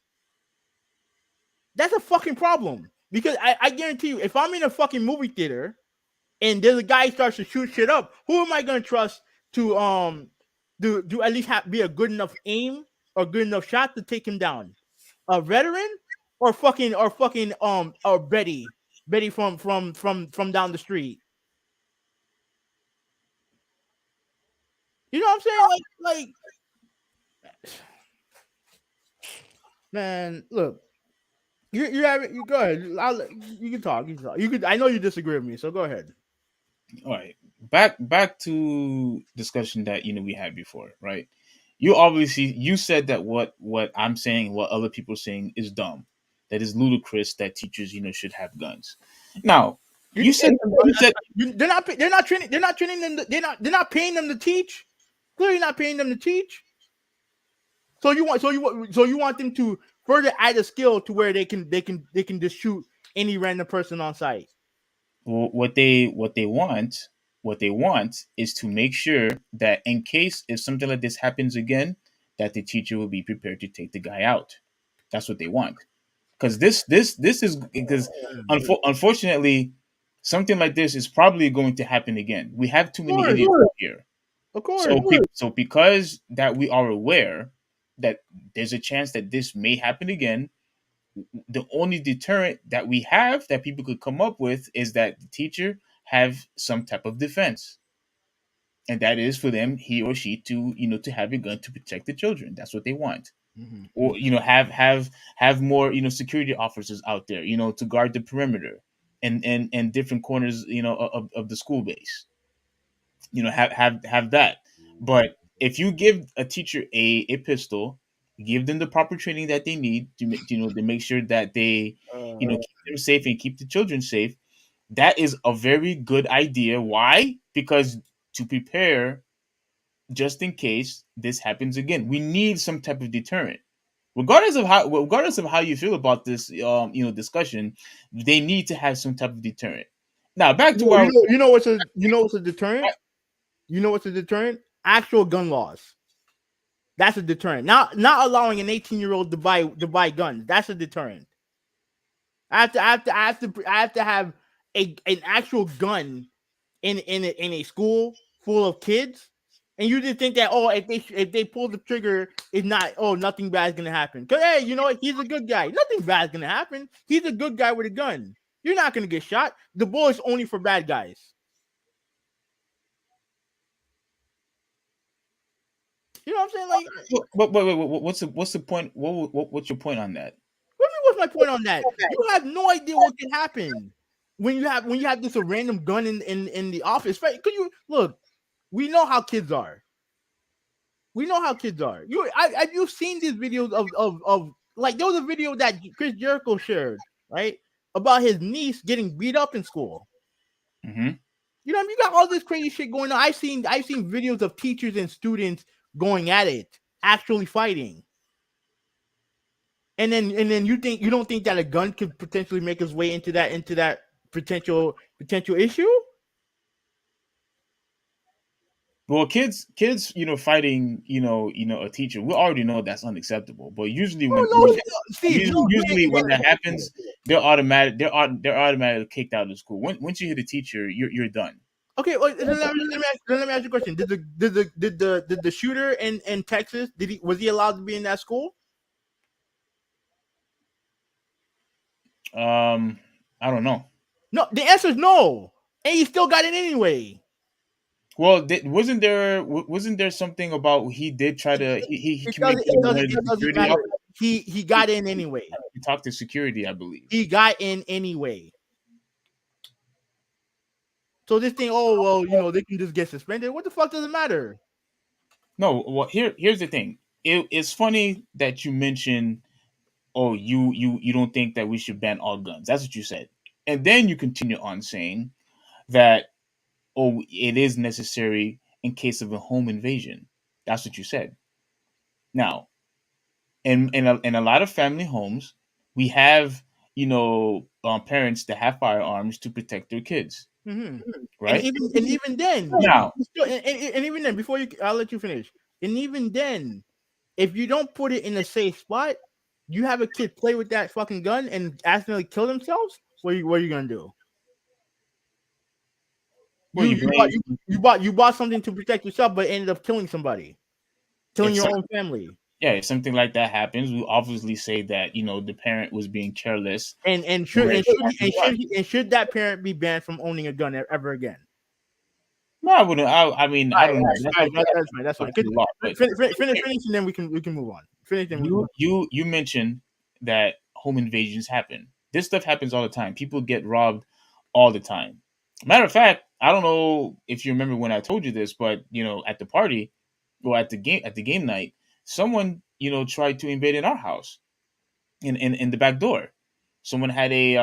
That's a fucking problem. Because I guarantee you, if I'm in a fucking movie theater and there's a guy who starts to shoot shit up, who am I gonna trust to do at least be a good enough aim or good enough shot to take him down? A veteran or Betty from down the street? You know what I'm saying? Like man, look, you have it. You go ahead. You can talk. You could. I know you disagree with me, so go ahead. All right. Back to discussion that we had before, right? You said that what I'm saying, what other people are saying is dumb. That is ludicrous that teachers should have guns. Now, you said they're not training. They're not training them. They're not paying them to teach. Clearly, not paying them to teach. So you want them to further add a skill to where they can just shoot any random person on site. Well, what they want is to make sure that in case if something like this happens again, that the teacher will be prepared to take the guy out. That's what they want. Because this is because unfortunately something like this is probably going to happen again. We have too many idiots here. Of course. So because that we are aware that there's a chance that this may happen again, the only deterrent that we have that people could come up with is that the teacher have some type of defense, and that is for them, he or she, to to have a gun to protect the children. That's what they want. Mm-hmm. Or have more security officers out there to guard the perimeter and different corners of the school base. Have that. But if you give a teacher a pistol, give them the proper training that they need to make sure that they keep them safe and keep the children safe. That is a very good idea. Why? Because to prepare just in case this happens again, we need some type of deterrent. Regardless of how you feel about this discussion, they need to have some type of deterrent. Now back to where what's a deterrent? You know what's a deterrent? Actual gun laws. That's a deterrent. Not allowing an 18-year-old to buy guns. That's a deterrent. I have to have an actual gun in a school full of kids, and you just think that if they pull the trigger, it's not nothing bad is gonna happen. Cause hey, you know what? He's a good guy. Nothing bad is gonna happen. He's a good guy with a gun. You're not gonna get shot. The bullet's only for bad guys. You know what I'm saying? Like, what's the point? What's your point on that? What's my point on that? You have no idea what can happen when you have this a random gun in the office. Right? Could you look? We know how kids are. Have you seen these videos of like there was a video that Chris Jericho shared, right? About his niece getting beat up in school. Mm-hmm. You know, you got all this crazy shit going on. I've seen videos of teachers and students going at it, actually fighting. And then you don't think that a gun could potentially make its way into that potential issue? Well, kids, fighting, a teacher, we already know that's unacceptable. But usually when that happens, they're automatically kicked out of school. Once you hit a teacher, you're done. Okay, well, let me ask you a question. Did the shooter in Texas, was he allowed to be in that school? I don't know. No, the answer is no, and he still got it anyway. Well, wasn't there something about he did try to he It doesn't. communicated with It the doesn't security matter. officer? He got in anyway. He talked to security, I believe. He got in anyway. So this thing, oh well, they can just get suspended. What the fuck does it matter? No, well, here's the thing. It's funny that you mentioned, oh, you don't think that we should ban all guns. That's what you said, and then you continue on saying that, oh, it is necessary in case of a home invasion. That's what you said. Now, in a lot of family homes, we have parents that have firearms to protect their kids, Mm-hmm. right? And even then, Now, and even then, before I'll let you finish. And even then, if you don't put it in a safe spot, you have a kid play with that fucking gun and accidentally kill themselves. What are you gonna do? well, You bought something to protect yourself, but ended up killing somebody, killing if your some- own family. yeah, if something like that happens, we obviously say that the parent was being careless. And should that parent be banned from owning a gun ever again? No, I wouldn't. I mean, I don't know. That's fine. That's a lot, but Finish, and then we can move on. Finish, then we move on. you mentioned that home invasions happen. This stuff happens all the time. People get robbed all the time. Matter of fact, I don't know if you remember when I told you this, but at the party or at the game night, someone tried to invade in our house in the back door. Someone had a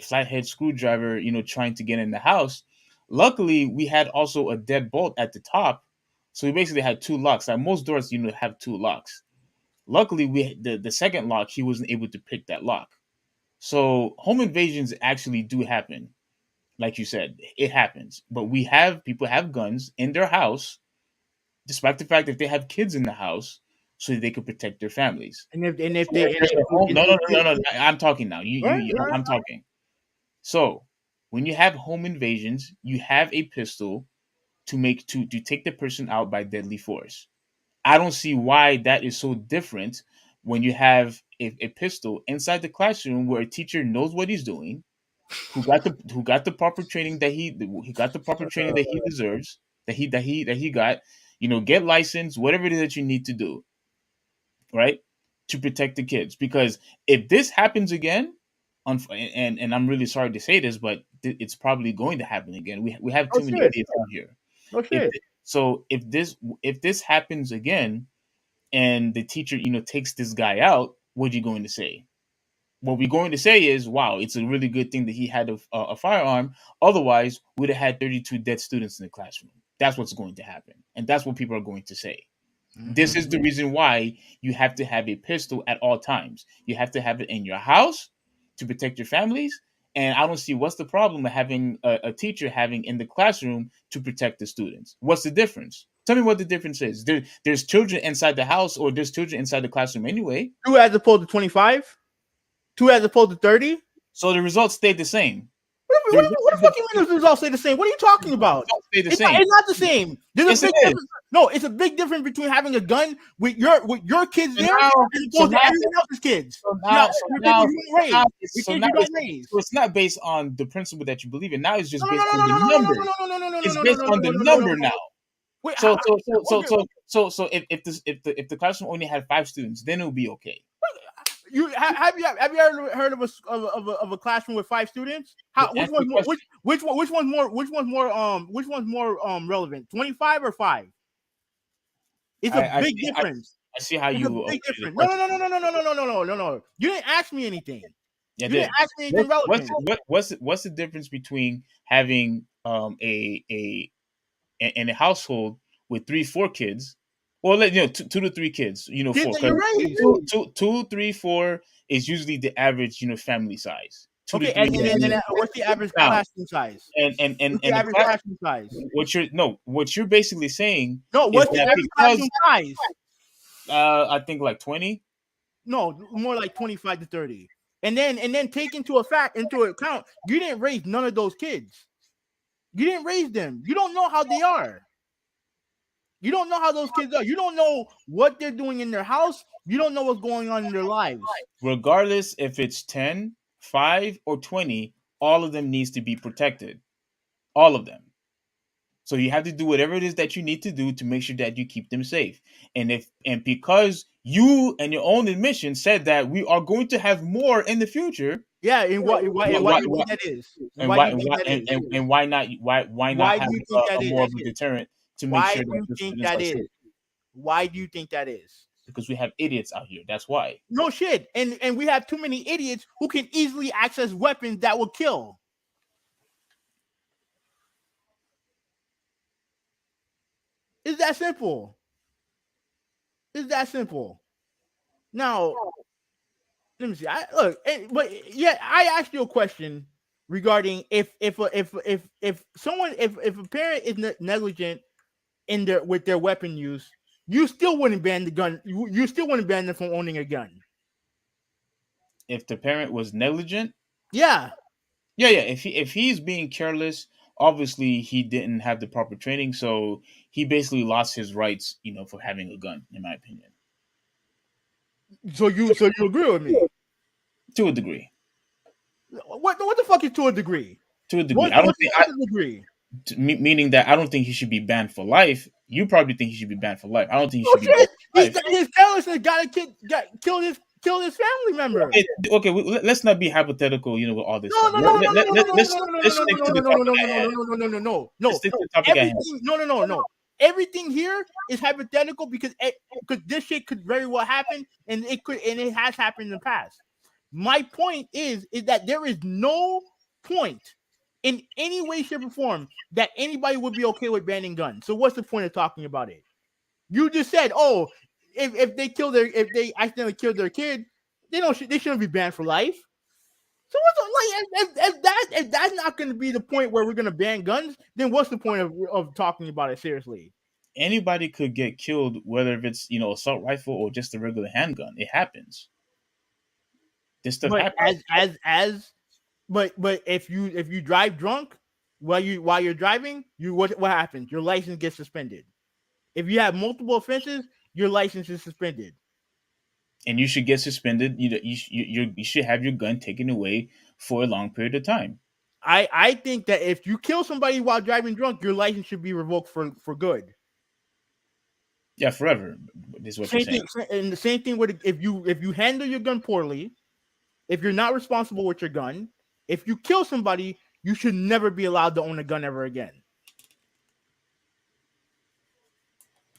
flathead screwdriver, trying to get in the house. Luckily, we had also a deadbolt at the top, so we basically had two locks. Like most doors, have two locks. Luckily, the second lock, he wasn't able to pick that lock. So home invasions actually do happen, like you said, it happens. But people have guns in their house, despite the fact that they have kids in the house, so that they could protect their families. And if they No. I'm talking now. Right. I'm talking. So when you have home invasions, you have a pistol to take the person out by deadly force. I don't see why that is so different when you have a pistol inside the classroom where a teacher knows what he's doing, who got the proper training that he deserves, that he got, get licensed, whatever it is that you need to do, right? To protect the kids. Because if this happens again, and I'm really sorry to say this, but it's probably going to happen again. We have too many idiots in here. Oh If, shit. so if this happens again, and the teacher takes this guy out, what are you going to say? What we're going to say is, wow, it's a really good thing that he had a firearm. Otherwise, we'd have had 32 dead students in the classroom. That's what's going to happen, and that's what people are going to say. This is the reason why you have to have a pistol at all times. You have to have it in your house to protect your families. And I don't see what's the problem of having a teacher having in the classroom to protect the students. What's the difference? Tell me what the difference is. There's children inside the house, or there's children inside the classroom anyway. 2 as opposed to 25. 2 as opposed to 30. So the results stayed the same. What the fuck you mean the results stay the same? What are you talking about? Stay the It's same. not the same. There's Yes, a big it is. difference. No, it's a big difference between having a gun with your kids there now- as opposed to everyone else's kids. So it's not based on the principle that you believe in. Now it's just based on the No, number. It's based on the number now. Wait, So if the classroom only had 5 students, then it would be okay. have you ever heard of a classroom with 5 students? Which one's more relevant? 25 or 5? It's a big difference. I see how you. Big difference. No. You didn't ask me anything. Yeah, You didn't ask me anything relevant. What's the difference between having in a household with 3-4 kids, or 2 to 3 kids, 4. Kids that you raised. 2, 3, 4 is usually the average, family size. 2 to 3. And then what's the average classroom size? And What's the average classroom size? What you're basically saying? No, what's the average classroom size? I think like 20. No, more like 25 to 30. And then take into account, you didn't raise none of those kids. You didn't raise them. You don't know how they are. You don't know how those kids are. You don't know what they're doing in their house. You don't know what's going on in their lives. Regardless if it's 10 5 or 20, all of them needs to be protected. All of them. So you have to do whatever it is that you need to do to make sure that you keep them safe. And because you and your own admission said that we are going to have more in the future. Yeah, and why do you think that is? And Why why do you think that is? and why not Why have do you think that a is? more of a deterrent to make Why sure do that you the think students that are safe? is? Why do you think that is? Because we have idiots out here. That's why. No shit. And we have too many idiots who can easily access weapons that will kill. It's that simple. It's that simple. Now, let me see. I asked you a question regarding if a parent is negligent in with their weapon use, you still wouldn't ban the gun. You still wouldn't ban them from owning a gun. If the parent was negligent, Yeah. If he's being careless, obviously he didn't have the proper training, so he basically lost his rights, for having a gun, in my opinion. So you agree with me? To a degree. What the fuck is to a degree? To a degree. I don't think degree. Meaning that I don't think he should be banned for life. You probably think he should be banned for life. I don't think he should be banned for life. His carelessness got killed his family member. Okay, let's not be hypothetical, with all this stuff. Let's stick to the topic at hand. No. Let's stick to the topic at hand. No. Everything here is hypothetical because this shit could very well happen, and it has happened in the past. My point is that there is no point in any way, shape, or form that anybody would be okay with banning guns. So what's the point of talking about it? You just said, oh, if they accidentally killed their kid, they shouldn't be banned for life. So if that's not going to be the point where we're going to ban guns, then what's the point of talking about it seriously? Anybody could get killed, whether if it's assault rifle or just a regular handgun. It happens. This stuff happens. But if you drive drunk while you're driving, what happens? Your license gets suspended. If you have multiple offenses, your license is suspended. And you should get suspended. You should have your gun taken away for a long period of time. I think that if you kill somebody while driving drunk, your license should be revoked for good. Yeah, forever. This is what you're saying. And the same thing with if you handle your gun poorly, if you're not responsible with your gun, if you kill somebody, you should never be allowed to own a gun ever again.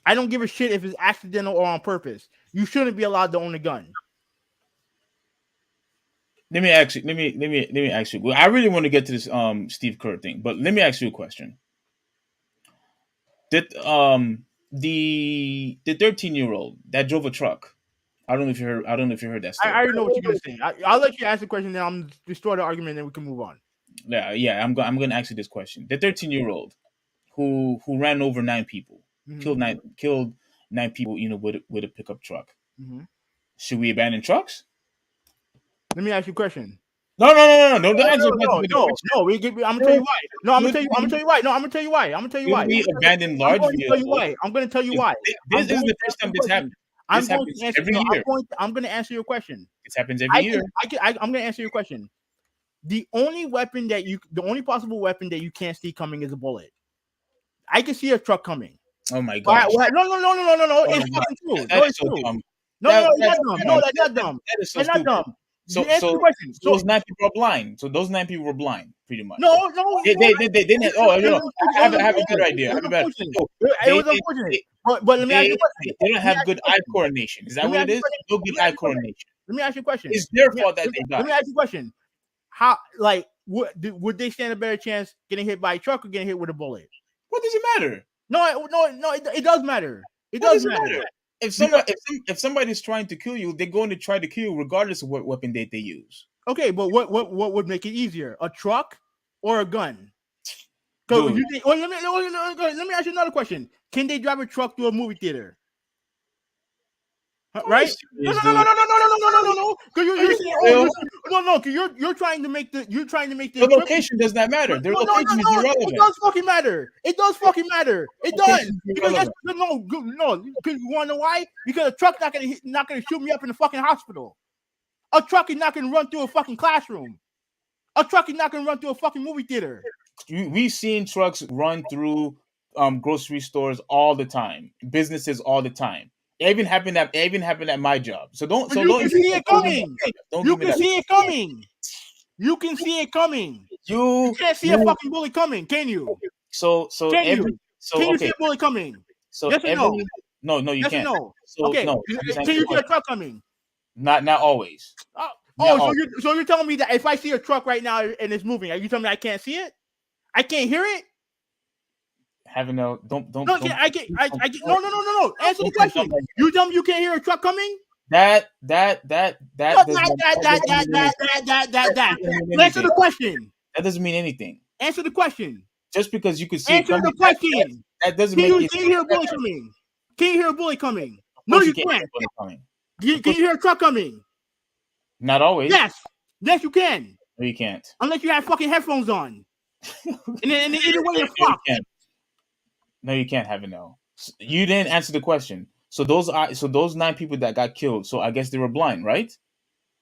I don't give a shit if it's accidental or on purpose. You shouldn't be allowed to own a gun. Let me ask you. Well, I really want to get to this Steve Kerr thing, but let me ask you a question. Did the 13-year-old that drove a truck? I don't know if you heard that story. I already know what you're gonna say. I'll let you ask the question, then I'm destroy the argument, then we can move on. Yeah. I'm gonna ask you this question. The 13-year-old who ran over 9 people, killed 9 people, with a pickup truck. Mm-hmm. Should we abandon trucks? Let me ask you a question. No. No. I'm gonna tell you why. I'm gonna tell you why. We abandon large vehicles. I'm gonna tell you why. This is the first time this happens. This happens every year. I'm gonna answer your question. This happens every year. I'm gonna answer your question. The only possible weapon that you can't see coming is a bullet. I can see a truck coming. Oh my god! No. It's fucking true. No, it's true. Dumb. That's not dumb. No, that's not dumb. That is so that's not stupid. dumb. So those 9 people are blind. So those 9 people were blind, pretty much. No. They didn't. Oh, I have a good idea. It was unfortunate. But let me ask you a question. They don't have good eye coordination. Is that what it is? No good eye coordination. Let me ask you a question. It's their fault that they died. Let me ask you a question. How, would they stand a better chance getting hit by a truck or getting hit with a bullet? What does it matter? No. It does matter. It does matter. If somebody's trying to kill you, they're going to try to kill you regardless of what weapon they use. Okay, but what would make it easier, a truck or a gun? Let me ask you another question. Can they drive a truck to a movie theater? Right? No. Because you're trying to make the location does not matter. Their location is irrelevant. It does fucking matter. It does. Because because you want to know why? Because a truck's not gonna shoot me up in the fucking hospital. A truck is not going to run through a fucking classroom. A truck is not going to run through a fucking movie theater. We've seen trucks run through grocery stores all the time, businesses all the time. It even happened at my job. So don't. But So you don't. can see it coming. Don't You give me can that. see it coming. You can see it coming. You can't see a fucking bully coming, can you? So Can every you? so Can you okay. see a bully coming? So Yes or every no? no, you Yes or can't. no? So Okay. no. Can you see a truck coming? Not always. Oh, No. so you're telling me that if I see a truck right now and it's moving, are you telling me I can't see it? I can't hear it? Having no don't. No, I get. No. Answer the don't question. jump like You tell me you can't hear a truck coming? that That. doesn't mean Answer the anything. question. That doesn't mean anything. Answer the question. Just because you can see it Answer coming, the question. that doesn't Can make you it. hear a bully coming? Can you hear a bully coming? Of No, course you can't can't. hear what is coming. Can you hear a truck coming? Not always. Yes. Yes, you can. No, you can't. Unless you have fucking headphones on. and then either way, you're No, you fucked. can't. No, you can't have it. No, you didn't answer the question. So those 9 people that got killed. So I guess they were blind, right?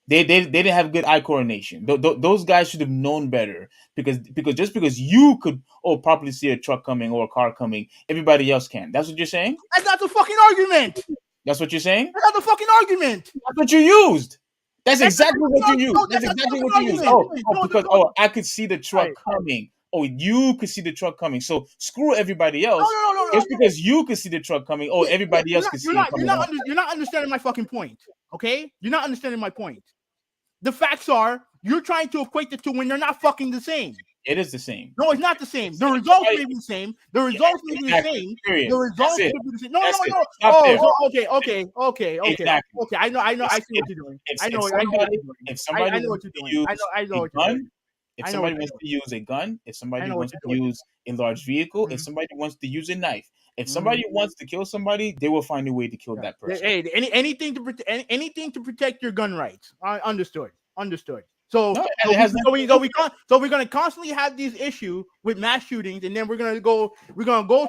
They didn't have good eye coordination. Those guys should have known better because just because you could properly see a truck coming or a car coming, everybody else can. That's what you're saying? That's not the fucking argument. That's what you're saying? That's not the fucking argument. That's what you used. That's exactly what you used. No, That's that's exactly not what you the used. argument. Because I could see the truck coming. Oh, you could see the truck coming. So screw everybody else. No. Just because you could see the truck coming, everybody else could see it coming. You're not understanding my fucking point. Okay? You're not understanding my point. The facts are you're trying to equate the two when they're not fucking the same. It is the same. No, it's not the same. The results may be the same. The results may be the same. Period. The results may That's be the same. No. Stop there. Okay. Exactly. Okay, I know. I see what you're doing. I know what you're doing. If somebody I know what you're doing. I know what you're doing. If somebody wants to use a gun, if somebody wants to use a large vehicle, if somebody wants to use a knife, if somebody wants to kill somebody, they will find a way to kill that person. Hey, anything to protect your gun rights. Understood. So we're gonna constantly have these issues with mass shootings, and then we're gonna go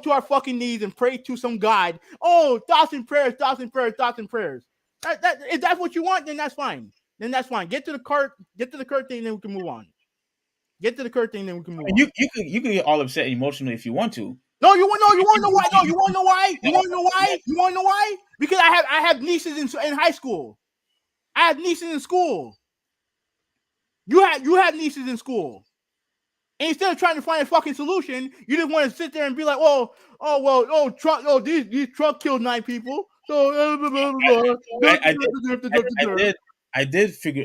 to our fucking knees and pray to some God. Oh, thoughts and prayers. If that's what you want, then that's fine. Get to the cart thing, then we can move on. You can get all upset emotionally if you want to. No, you want to know why? No, you want to know why? You want to know why? Because I have nieces in high school. I have nieces in school. You have nieces in school. And instead of trying to find a fucking solution, you just want to sit there and be like, these truck killed 9 people. So I did say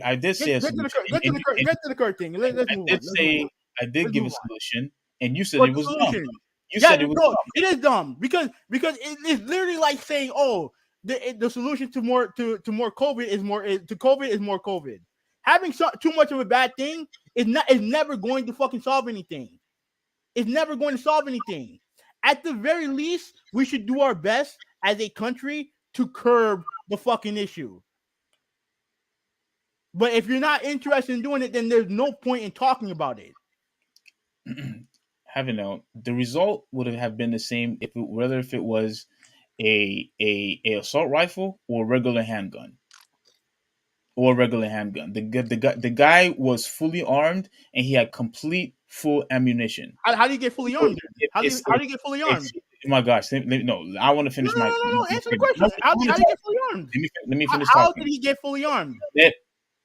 a solution. Get to the cart thing. Let's move on. I did give a solution, and you said it was dumb. You said it was dumb. It is dumb because it's literally like saying, the solution to more COVID is more COVID. Having too much of a bad thing is never going to fucking solve anything. It's never going to solve anything. At the very least, we should do our best as a country to curb the fucking issue. But if you're not interested in doing it, then there's no point in talking about it. Having known, the result would have been the same whether it was a assault rifle or a regular handgun. The guy was fully armed and he had full ammunition. How do you get fully armed? How do you get fully armed? Oh my gosh! No, I want to finish my. No. Answer the question. How did he get fully armed? Let me finish. How did he get fully armed? Let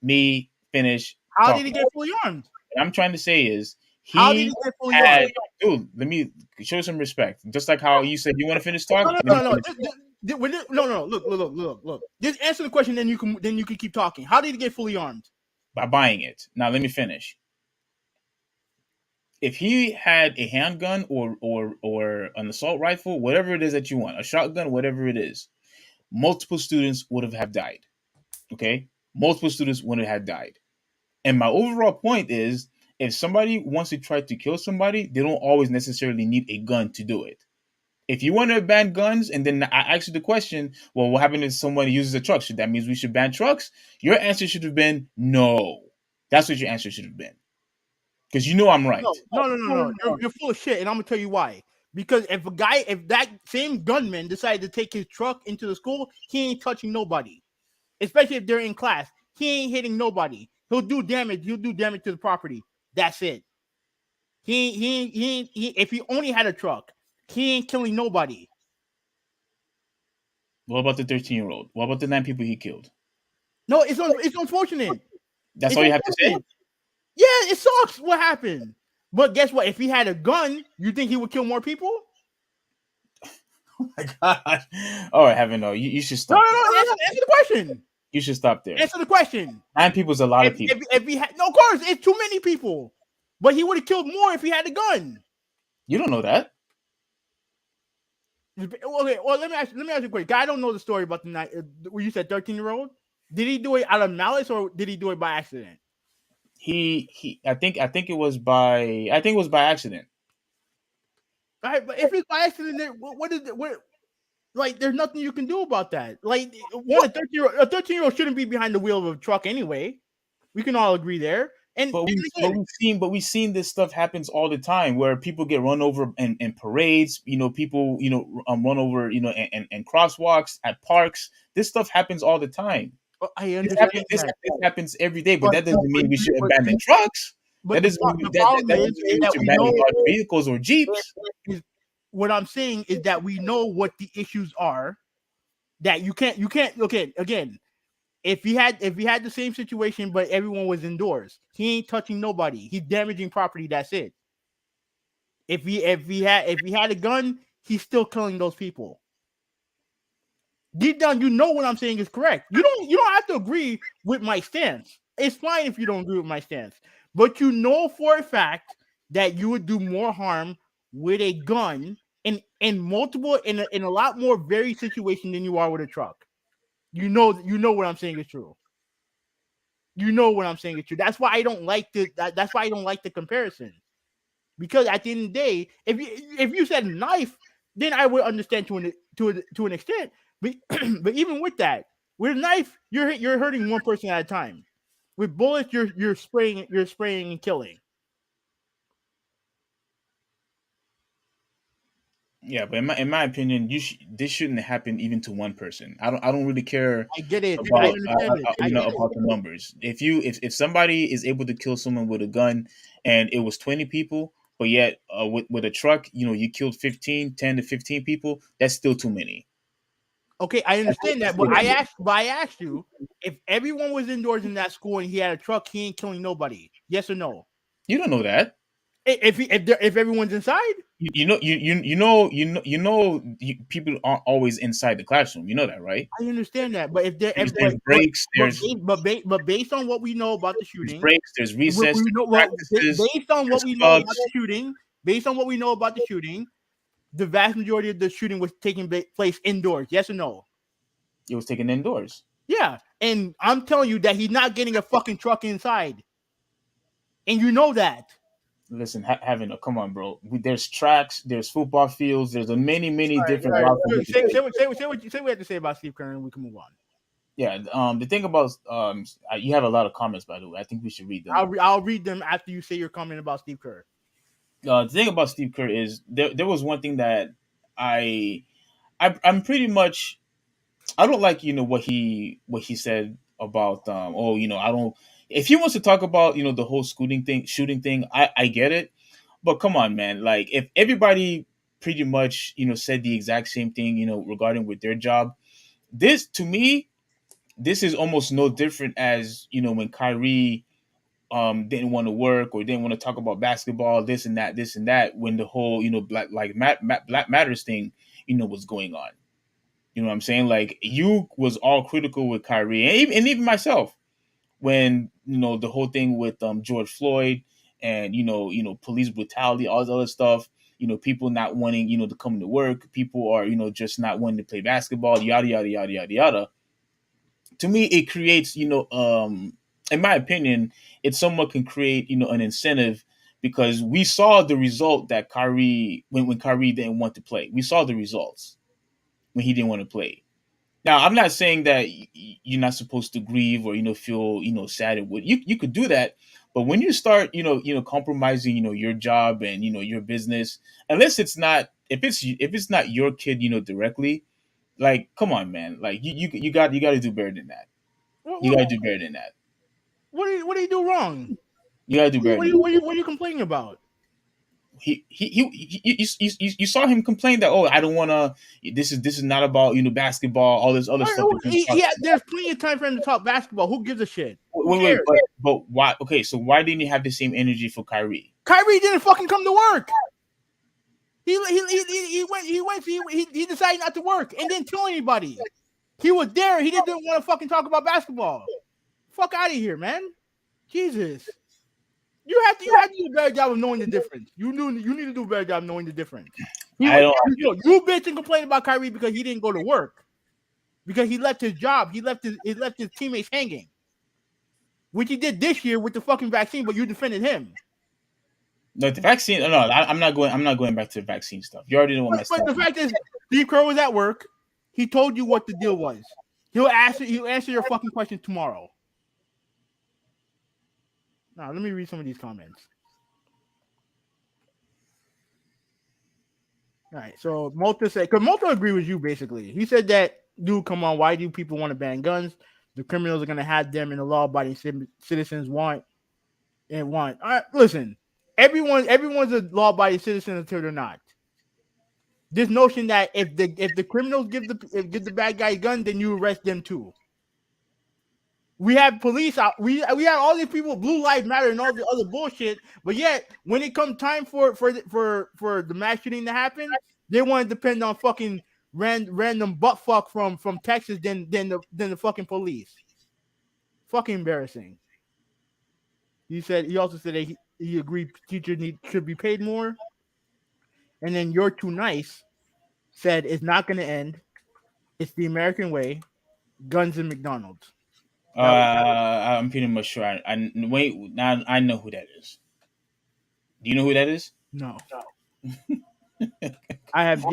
me finish. How did he get fully armed? What I'm trying to say is how did he get fully armed? Dude, let me show some respect. Just like how you said you want to finish talking. No. Look. Just answer the question, then you can keep talking. How did he get fully armed? By buying it. Now let me finish. If he had a handgun or an assault rifle, whatever it is that you want, a shotgun, whatever it is, multiple students would have died. Okay? Multiple students would have died. And my overall point is, if somebody wants to try to kill somebody, they don't always necessarily need a gun to do it. If you want to ban guns, and then I ask you the question, well, what happens if somebody uses a truck? That means we should ban trucks? Your answer should have been no. That's what your answer should have been. Because you know I'm right. No. You're full of shit, and I'm gonna tell you why. Because if that same gunman decided to take his truck into the school, he ain't touching nobody. Especially if they're in class. he ain't hitting nobody. He'll do damage. He'll do damage to the property. That's it. If he only had a truck, he ain't killing nobody. What about the 13-year-old? What about the 9 people he killed? No, it's unfortunate. That's It's all you have to say? unfortunate. Yeah, it sucks what happened. But guess what? If he had a gun, you think he would kill more people? Oh my God. All right, Heaven, no. You should No, stop. answer the question. You should stop there. Answer the question. 9 people is a lot of people. If he had, no, of course, it's too many people. But he would have killed more if he had a gun. You don't know that. Okay, well, let me ask you a question. I don't know the story about the night where you said 13-year-old. Did he do it out of malice or did he do it by accident? I think it was by accident. All right, but if it's by accident, then what is it? Like, there's nothing you can do about that. Like, a 13-year-old shouldn't be behind the wheel of a truck anyway. We can all agree there. But we've seen this stuff happens all the time where people get run over in parades. People run over and crosswalks at parks. This stuff happens all the time. I understand this happens every day, but that doesn't mean we should abandon trucks. That doesn't mean we should abandon vehicles or jeeps. What I'm saying is that we know what the issues are. That you can't. Okay, again, if he had the same situation, but everyone was indoors, he ain't touching nobody. He's damaging property. That's it. If he had a gun, he's still killing those people. Deep down, you know what I'm saying is correct. You don't have to agree with my stance. It's fine if you don't agree with my stance, but you know for a fact that you would do more harm with a gun in a lot more varied situation than you are with a truck. You know what I'm saying is true. You know what I'm saying is true. That's why I don't like that's why I don't like the comparison. Because at the end of the day, if you said knife, then I would understand to an extent. But but even with that, with a knife, you're hurting one person at a time. With bullets, you're spraying and killing. Yeah, but in my opinion, this shouldn't happen even to one person. I don't really care. I get it. About, I understand it. About the numbers. If somebody is able to kill someone with a gun and it was 20 people, but yet with a truck, you killed 10 to 15 people, that's still too many. Okay, I understand that, but I asked you if everyone was indoors in that school and he had a truck, he ain't killing nobody. Yes or no? You don't know that. If everyone's inside, people aren't always inside the classroom. You know that, right? I understand that, but if there's breaks, but based on what we know about the shooting, there's breaks, there's recess, based on what we know about the shooting, the vast majority of the shooting was taking place indoors. Yes or no? It was taken indoors. Yeah, and I'm telling you that he's not getting a fucking truck inside, and you know that. Listen, come on, bro. There's tracks, there's football fields, there's many different routes. Say what you have to say about Steve Kerr, and we can move on. Yeah. The thing about you have a lot of comments, by the way. I think we should read them. I'll read them after you say your comment about Steve Kerr. The thing about Steve Kerr is there was one thing that I'm pretty much, I don't like what he said about I don't, if he wants to talk about the whole shooting thing, I get it, but come on, man, like if everybody pretty much said the exact same thing regarding with their job, this to me, this is almost no different as when Kyrie didn't want to work or didn't want to talk about basketball, this and that, when the whole Black Matters thing was going on. You know what I'm saying? Like, you was all critical with Kyrie and even myself when the whole thing with George Floyd and police brutality, all this other stuff. People not wanting to come to work. People are just not wanting to play basketball. Yada yada yada yada yada. To me, it creates in my opinion, it somewhat can create an incentive, because we saw the result that Kyrie when Kyrie didn't want to play. We saw the results when he didn't want to play. Now, I'm not saying that you're not supposed to grieve or feel sad. You could do that, but when you start compromising your job and your business, unless it's not, if it's not your kid directly, like, come on, man, like you got to do better than that. You gotta do better than that. What do you do wrong? You gotta do better. What are you complaining about? You saw him complain that I don't want to. This is not about basketball, all this other stuff. There's plenty of time for him to talk basketball. Who gives a shit? Wait, but why? Okay, so why didn't you have the same energy for Kyrie? Kyrie didn't fucking come to work. He decided not to work and didn't tell anybody. He was there. He didn't want to fucking talk about basketball. Fuck out of here, man. Jesus. You have to do a better job of knowing the difference. You need to do a better job of knowing the difference. You bitch and complain about Kyrie because he didn't go to work. Because he left his job. He left his teammates hanging. Which he did this year with the fucking vaccine, but you defended him. No, the vaccine. No, I'm not going back to the vaccine stuff. You already know what my stuff. But the fact is, Steve Kerr was at work. He told you what the deal was. He'll answer your fucking question tomorrow. Now, let me read some of these comments. All right, so Malta said, because Malta agreed with you basically. He said that, dude, come on, why do people want to ban guns? The criminals are going to have them, and the law-abiding citizens want. All right, listen, everyone's a law-abiding citizen until they're not. This notion that if the criminals give the bad guy a gun, then you arrest them too. We have police out. We have all these people, Blue Lives Matter, and all the other bullshit. But yet, when it comes time for the mass shooting to happen, they want to depend on fucking random buttfuck from Texas than the fucking police. Fucking embarrassing. He also said that he agreed teachers should be paid more. And then You're Too Nice said it's not going to end. It's the American way. Guns and McDonald's. I'm pretty much sure. I know who that is. Do you know who that is? No. I have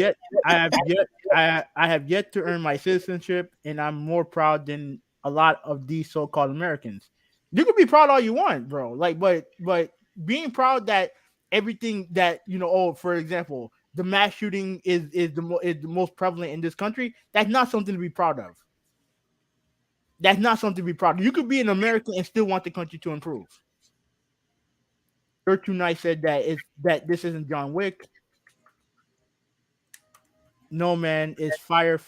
yet to earn my citizenship, and I'm more proud than a lot of these so-called Americans. You can be proud all you want, bro. Like, but being proud that everything that for example, the mass shooting is the most prevalent in this country. That's not something to be proud of. That's not something to be proud of. You could be an American and still want the country to improve. You're Too Nice said that this isn't John Wick. No, man, it's fight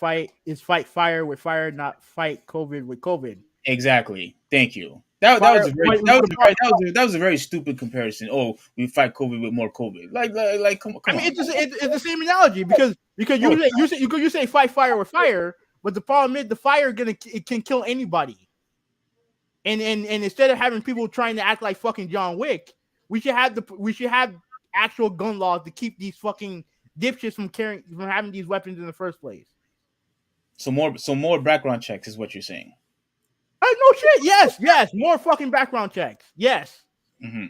fire with fire, not fight COVID with COVID. Exactly. Thank you. That was a very stupid comparison. Oh, we fight COVID with more COVID. Like come on. I mean, it's the same analogy because you say fight fire with fire, but the problem is the fire can kill anybody. And instead of having people trying to act like fucking John Wick, we should have actual gun laws to keep these fucking dipshits from having these weapons in the first place. So more background checks is what you're saying. No shit. Yes. More fucking background checks. Yes. Mm-hmm.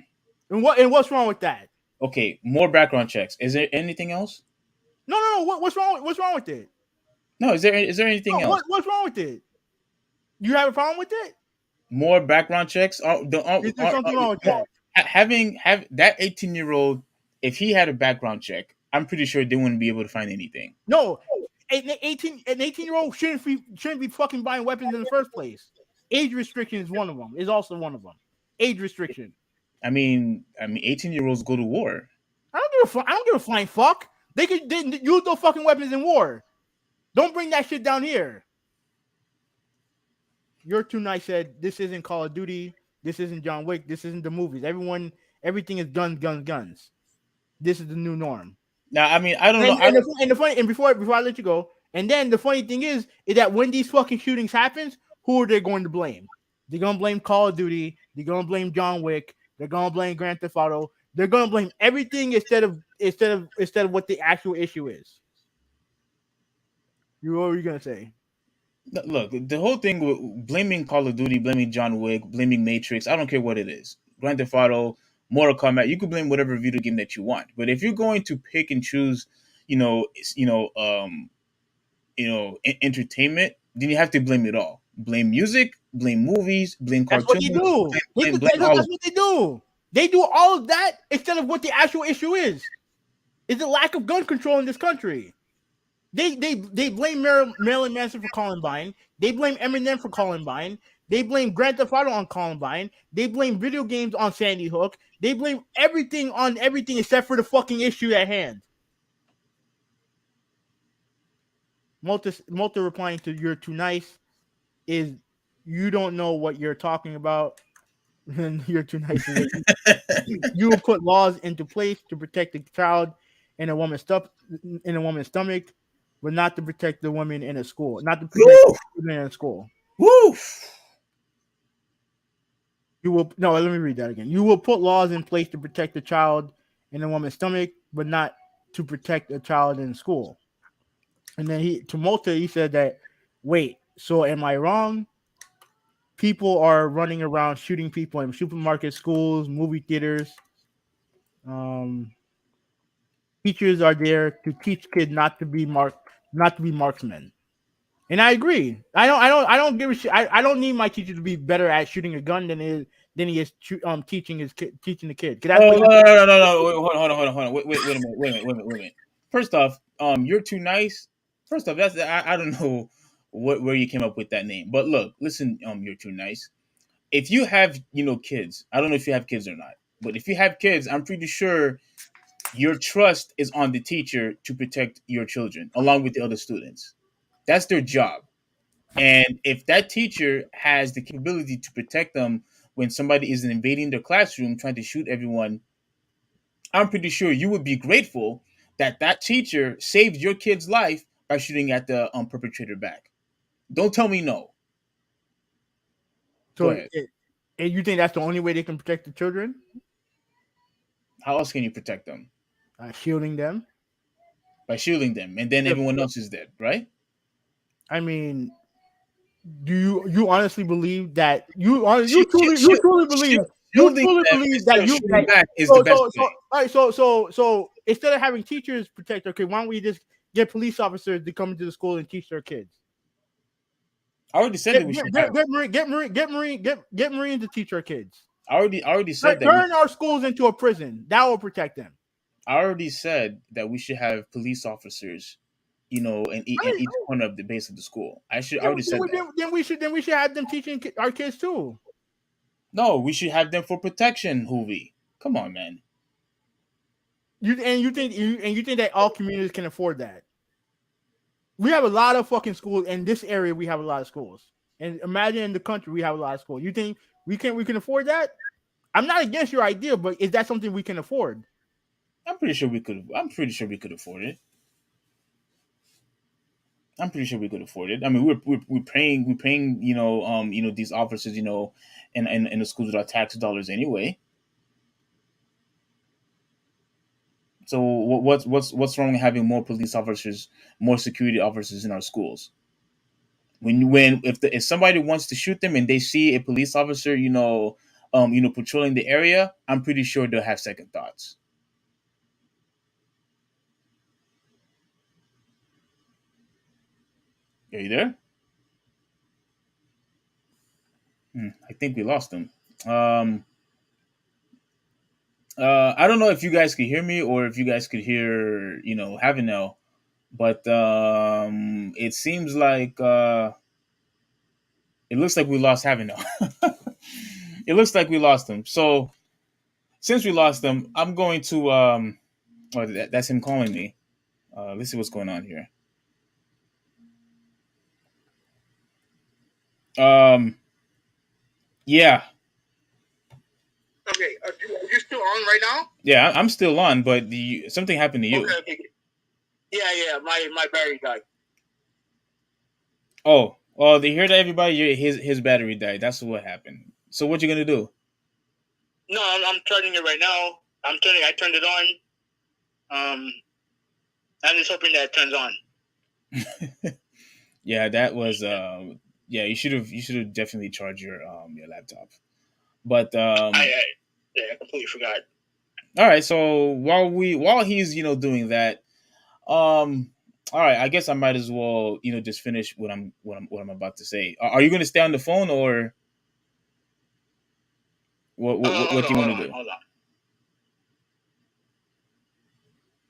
And what's wrong with that? Okay, more background checks. Is there anything else? No. What's wrong with it? No. Is there anything else? What's wrong with it? You have a problem with it? More background checks. Is there something wrong with that? Having that 18-year-old, if he had a background check, I'm pretty sure they wouldn't be able to find anything. No, an 18-year-old shouldn't be fucking buying weapons in the first place. Age restriction is one of them. Is also one of them. Age restriction. I mean, 18-year-olds go to war. I don't give a flying fuck. They use those fucking weapons in war. Don't bring that shit down here. You're Too Nice said this isn't Call of Duty. This isn't John Wick. This isn't the movies. Everything is guns. This is the new norm. Now, I mean, I don't know. And before I let you go, and then the funny thing is that when these fucking shootings happens, who are they going to blame? They're gonna blame Call of Duty. They're gonna blame John Wick. They're gonna blame Grand Theft Auto. They're gonna blame everything instead of what the actual issue is. What were you gonna say? Look, the whole thing with blaming Call of Duty, blaming John Wick, blaming Matrix, I don't care what it is. Grand Theft Auto, Mortal Kombat, you can blame whatever video game that you want. But if you're going to pick and choose, entertainment, then you have to blame it all. Blame music, blame movies, blame cartoons. That's what they do. That's what they do. They do all of that instead of what the actual issue is. Is the lack of gun control in this country. They blame Marilyn Manson for Columbine. They blame Eminem for Columbine. They blame Grand Theft Auto on Columbine. They blame video games on Sandy Hook. They blame everything on everything except for the fucking issue at hand. Multi replying to "You're too nice" is you don't know what you're talking about. And "You're too nice" is you will put laws into place to protect the child in a woman's stomach, but not to protect the woman in a school, not to protect Woo! children in a school. Woo! You will no. Let me read that again. You will put laws in place to protect the child in a woman's stomach, but not to protect a child in school. And then to Malta, he said that. Wait, so am I wrong? People are running around shooting people in supermarkets, schools, movie theaters. Um, Teachers are there to teach kids not to be marksmen. And I agree. I don't give a shit. I don't need my teacher to be better at shooting a gun than he is teaching the kid. 'Cause that's Oh what no! Wait, hold on. Wait a minute. First off, you're too nice. First off, I don't know where you came up with that name, but look, listen, you're too nice. If you have kids, I don't know if you have kids or not, but if you have kids, I'm pretty sure your trust is on the teacher to protect your children along with the other students. That's their job. And if that teacher has the capability to protect them when somebody is invading their classroom trying to shoot everyone, I'm pretty sure you would be grateful that that teacher saved your kid's life by shooting at the perpetrator back. Don't tell me no. Go so. ahead. And you think that's the only way they can protect the children? How else can you protect them? Shielding them. By shooting them, and then everyone else is dead, right? I mean, do you honestly believe that you truly believe Shielding them instead of shooting back is the best way. all right, so instead of having teachers protect their kids, why don't we just get police officers to come into the school and teach their kids? I already said that we should have. Get Marines to teach our kids. I already said that. Turn our schools into a prison. That will protect them. I already said that we should have police officers, in each corner of the base of the school. I already said that. Then we should have them teaching our kids too. No, we should have them for protection, Hoovy. Come on, man. You think that all communities can afford that? We have a lot of fucking schools in this area. We have a lot of schools, and imagine in the country we have a lot of schools. You think we can afford that? I'm not against your idea, but is that something we can afford? I'm pretty sure we could. I'm pretty sure we could afford it. I'm pretty sure we could afford it. I mean, we're paying these officers in the schools with our tax dollars anyway. So what's wrong with having more police officers, more security officers in our schools? If somebody wants to shoot them and they see a police officer, patrolling the area, I'm pretty sure they'll have second thoughts. Are you there? I think we lost him. I don't know if you guys could hear me or if you guys could hear, Havinel, but it seems like it looks like we lost Havinel. It looks like we lost him. So since we lost him, I'm going to that's him calling me. Let's see what's going on here. Yeah. Okay, are you still on right now? Yeah, I'm still on, but something happened to you. Okay. Yeah, my battery died. Oh, well, they hear that everybody, his battery died. That's what happened. So what you gonna do? No, I'm turning it right now. I turned it on. I'm just hoping that it turns on. Yeah, that was yeah. You should have definitely charged your laptop. But I completely forgot. all right. So while he's doing that, all right. I guess I might as well just finish what I'm about to say. Are you going to stay on the phone or what do you want to do? Hold on.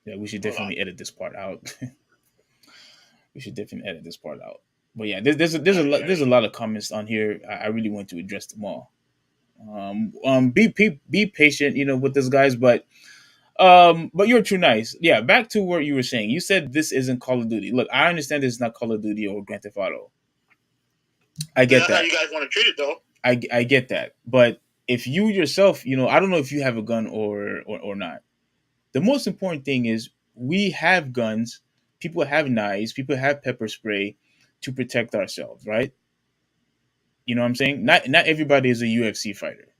Yeah, we should definitely edit this part out. We should definitely edit this part out. But yeah, there's a lot of comments on here. I really want to address them all. Be patient, with those guys. But you're too nice. Yeah, back to what you were saying. You said this isn't Call of Duty. Look, I understand this is not Call of Duty or Grand Theft Auto. I get That's how that. you guys want to treat it, though. I get that. But if you yourself, I don't know if you have a gun or not. The most important thing is we have guns. People have knives. People have pepper spray to protect ourselves, right? You know what I'm saying? Not everybody is a UFC fighter.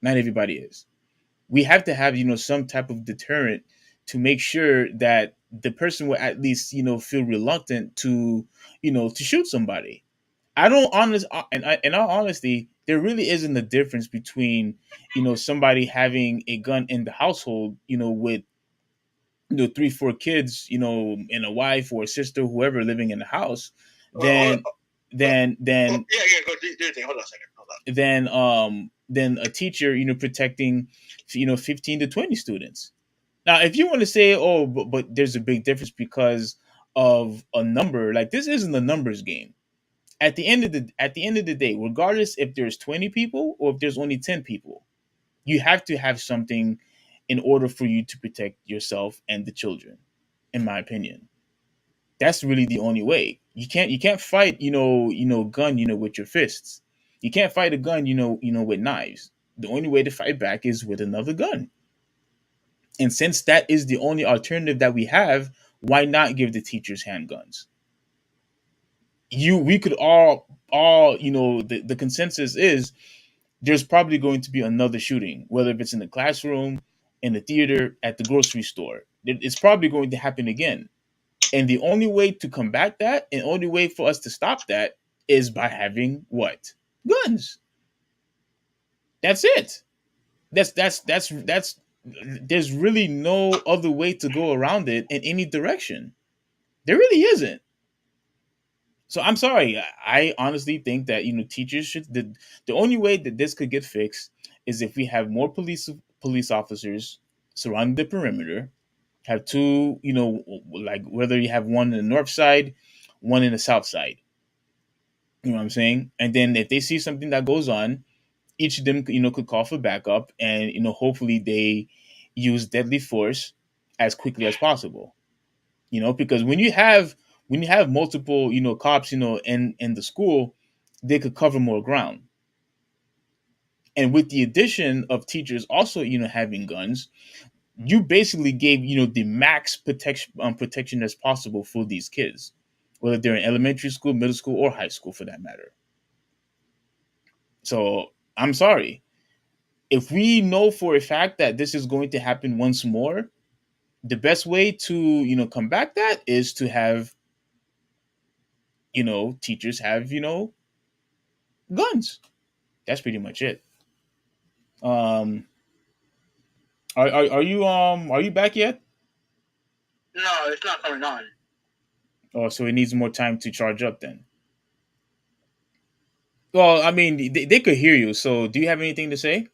Not everybody is. We have to have some type of deterrent to make sure that the person will at least feel reluctant to shoot somebody. I don't in all honesty, there really isn't a difference between somebody having a gun in the household with 3 4 kids and a wife or a sister, whoever living in the house, Hold then then then yeah. Go do your thing. Hold on a second. Hold on. then a teacher protecting 15 to 20 students. Now if you want to say, oh, but there's a big difference because of a number, like this isn't a numbers game. At the end of the day, regardless if there's 20 people or if there's only 10 people, you have to have something in order for you to protect yourself and the children, in my opinion. That's really the only way. You can't fight gun with your fists. You can't fight a gun with knives. The only way to fight back is with another gun. And since that is the only alternative that we have, why not give the teachers handguns? We could all the consensus is there's probably going to be another shooting, whether if it's in the classroom, in the theater, at the grocery store. It's probably going to happen again. And the only way to combat that, and only way for us to stop that, is by having what? Guns. That's it. That's there's really no other way to go around it in any direction. There really isn't. So I'm sorry. I honestly think that teachers should the only way that this could get fixed is if we have more police officers surrounding the perimeter. Have two, like whether you have one in the north side, one in the south side. You know what I'm saying? And then if they see something that goes on, each of them could call for backup, and hopefully they use deadly force as quickly as possible. Because when you have multiple cops in the school, they could cover more ground. And with the addition of teachers also having guns, you basically gave the max protection as possible for these kids, whether they're in elementary school, middle school, or high school for that matter. So I'm sorry, if we know for a fact that this is going to happen once more, the best way to combat that is to have teachers have guns. That's pretty much it. um are you back yet? No, it's not coming on. Oh, so it needs more time to charge up then. Well, I mean, they could hear you, so do you have anything to say?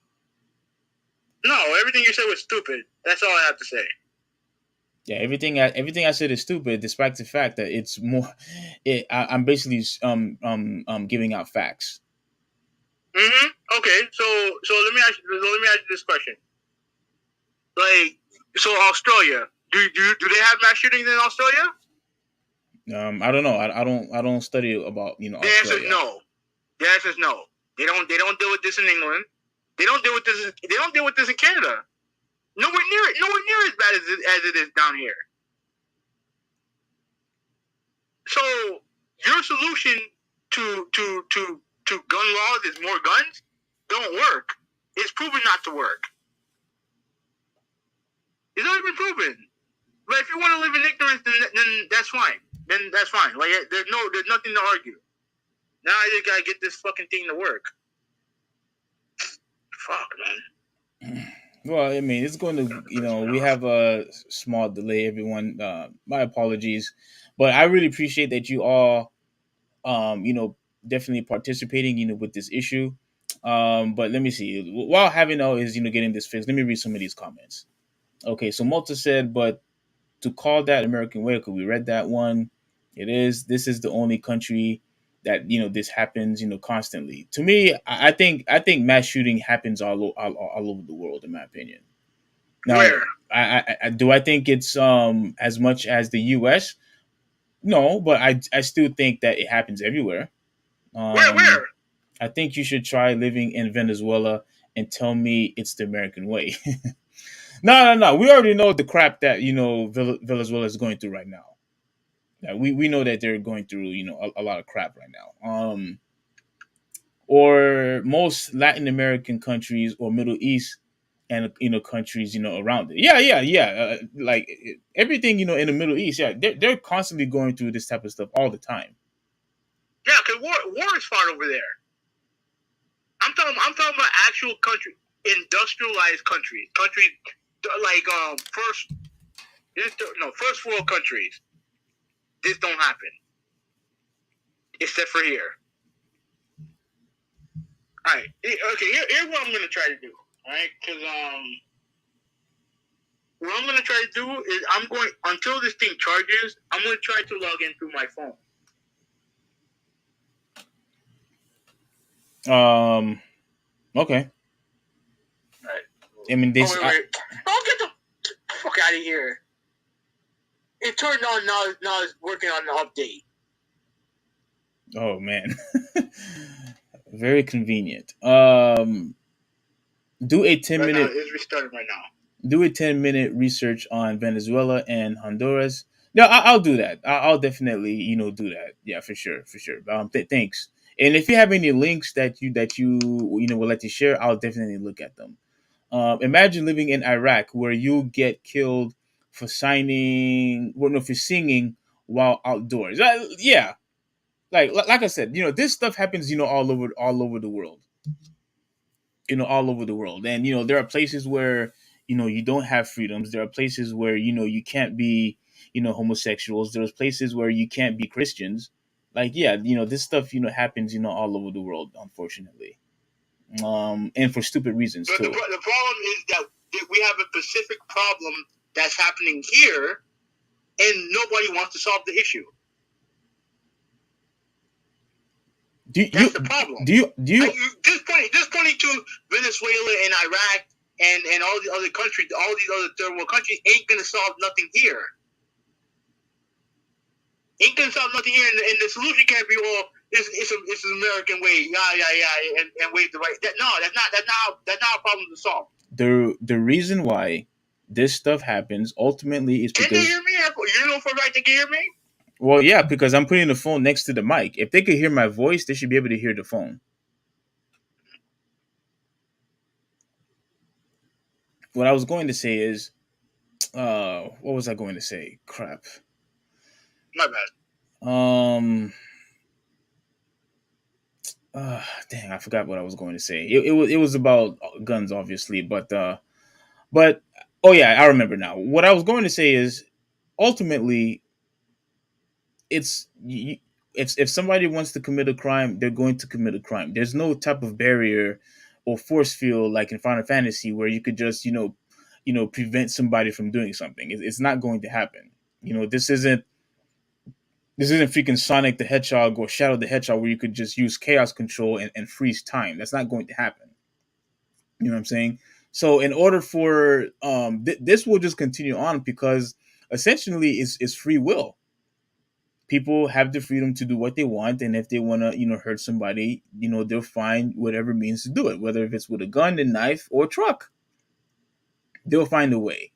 No, everything you said was stupid. That's all I have to say. Yeah, everything I said is stupid, despite the fact that it's more. I'm basically giving out facts. Okay, so let me ask you this question. Like, so Australia, do they have mass shootings in Australia? I don't know. I don't study about The answer is Australia. no. The answer is no. They don't deal with this in England. They don't deal with this. They don't deal with this in Canada. Nowhere near as bad as it is down here. So your solution to gun laws is more guns. Don't work. It's proven not to work. It's already been proven. But if you want to live in ignorance, then that's fine. Then that's fine. Like there's nothing to argue. Now I just gotta get this fucking thing to work. Fuck, man. Well, I mean, it's going to, we have a small delay, everyone. My apologies. But I really appreciate that you all, definitely participating, with this issue. But let me see. While having all is, getting this fixed, let me read some of these comments. Okay, so Malta said, but to call that American way, because we read that one, it is. This is the only country that this happens constantly. To me, I think mass shooting happens all over the world, in my opinion. Now, Where? do I think it's as much as the U.S.? No, but I still think that it happens everywhere. Um, Where? I think you should try living in Venezuela and tell me it's the American way. No. We already know the crap that Venezuela is going through right now. Yeah, we know that they're going through a lot of crap right now. Or most Latin American countries or Middle East and countries around it. Yeah. Like everything in the Middle East. Yeah, they're constantly going through this type of stuff all the time. Yeah, because war is fought over there. I'm talking about actual country, industrialized countries, like first world countries. This don't happen, except for here. All right, okay. Here's what I'm gonna try to do. All right, because what I'm gonna try to do is I'm going until this thing charges. I'm gonna try to log in through my phone. Okay. All right. I mean, Wait. Don't get the fuck out of here. It turned on now. Now it's working on the update. Oh man, very convenient. Do a 10-minute. It's restarting right now. Do a 10-minute research on Venezuela and Honduras. No, I'll do that. I'll definitely do that. Yeah, for sure. Thanks. And if you have any links that you would like to share, I'll definitely look at them. Imagine living in Iraq where you get killed for for singing while outdoors. Yeah, like I said, this stuff happens, all over the world, all over the world, and there are places where you don't have freedoms. There are places where you can't be homosexuals. There's places where you can't be Christians. Like yeah, this stuff happens all over the world, unfortunately, and for stupid reasons But too. the problem is that we have a specific problem that's happening here, and nobody wants to solve the issue. That's the problem. Do you just pointing to Venezuela and Iraq and all the other countries, all these other third world countries ain't gonna solve nothing here. Ain't gonna solve nothing here, and the solution can't be it's an American way, and wait the right. That's not how problems are solved. the reason why this stuff happens ultimately is Can they because, hear me? You know for a right they can hear me. well, yeah, because I'm putting the phone next to the mic. If they could hear my voice, they should be able to hear the phone. What I was going to say is, what was I going to say? Crap. My bad. Dang, I forgot what I was going to say. It was about guns, obviously, but oh yeah, I remember now. What I was going to say is, ultimately, it's if somebody wants to commit a crime, they're going to commit a crime. There's no type of barrier or force field like in Final Fantasy where you could just prevent somebody from doing something. It's not going to happen. This isn't freaking Sonic the Hedgehog or Shadow the Hedgehog where you could just use chaos control and freeze time. That's not going to happen. You know what I'm saying? So in order for this will just continue on because essentially it's free will. People have the freedom to do what they want, and if they want to hurt somebody, they'll find whatever means to do it, whether if it's with a gun, a knife, or a truck. They'll find a way.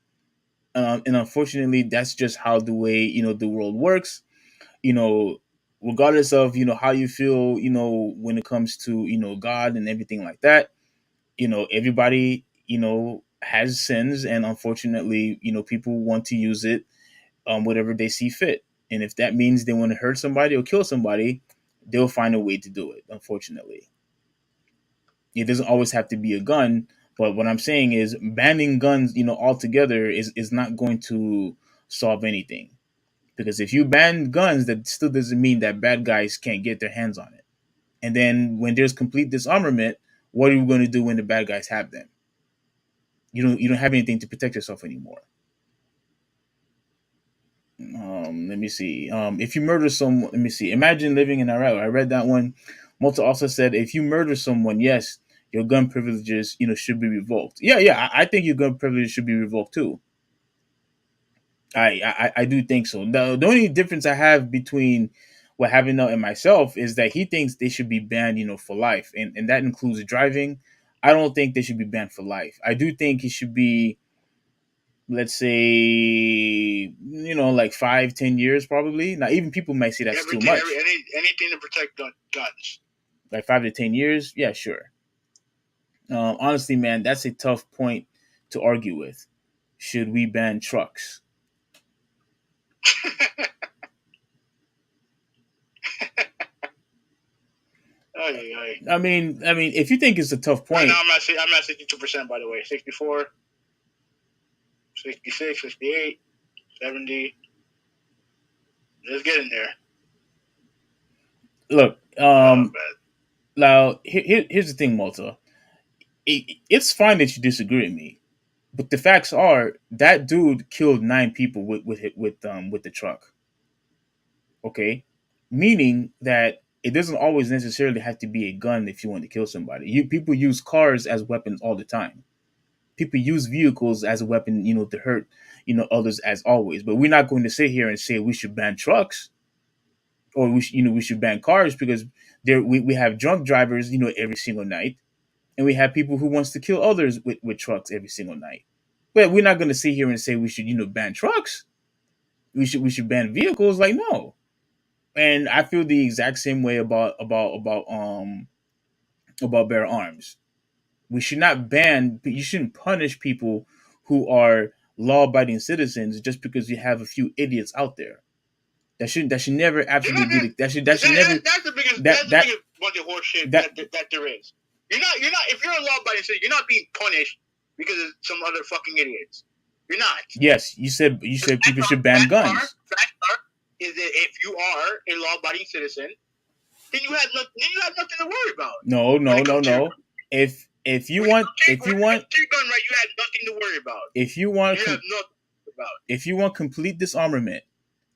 And unfortunately, that's just how the way the world works. you know Regardless of how you feel when it comes to God and everything like that, everybody has sins, and unfortunately people want to use it whatever they see fit. And if that means they want to hurt somebody or kill somebody, they'll find a way to do it. Unfortunately, it doesn't always have to be a gun. But what I'm saying is banning guns altogether is not going to solve anything. Because if you ban guns, that still doesn't mean that bad guys can't get their hands on it. And then when there's complete disarmament, what are you going to do when the bad guys have them? You don't have anything to protect yourself anymore. Let me see. If you murder someone, let me see. Imagine living in Iraq. I read that one. Malta also said, if you murder someone, yes, your gun privileges, should be revoked. Yeah, yeah. I think your gun privileges should be revoked too. I do think so. The only difference I have between what having and myself is that he thinks they should be banned, for life, and that includes driving. I don't think they should be banned for life. I do think it should be, let's say, like 5-10 years probably. Now, even people might say that's too much. Anything to protect guns. Like 5 to 10 years, yeah, sure. Honestly, man, that's a tough point to argue with. Should we ban trucks? I mean, if you think it's a tough point, right now I'm at 62%, by the way. 64, 66, 68, 70. Let's get in there. Look, now here's the thing, Malta. It's fine that you disagree with me, but the facts are that dude killed 9 people with the truck. Okay, meaning that it doesn't always necessarily have to be a gun if you want to kill somebody. People use cars as weapons all the time. People use vehicles as a weapon, to hurt, others as always. But we're not going to sit here and say we should ban trucks or we should ban cars because we have drunk drivers, every single night, and we have people who wants to kill others with trucks every single night. But we're not going to sit here and say we should, ban trucks. We should ban vehicles. Like, no. And I feel the exact same way about bear arms. We should not ban. You shouldn't punish people who are law-abiding citizens just because you have a few idiots out there. That should never absolutely be. That should never. That's the biggest bunch of horse shit that there is. You're not. If you're a law-abiding citizen, you're not being punished because of some other fucking idiots. You're not. Yes, you said people should ban guns. Fact is that if you are a law-abiding citizen, then you have nothing to worry about. No. If you want your gun right, you have nothing to worry about. If you want complete disarmament,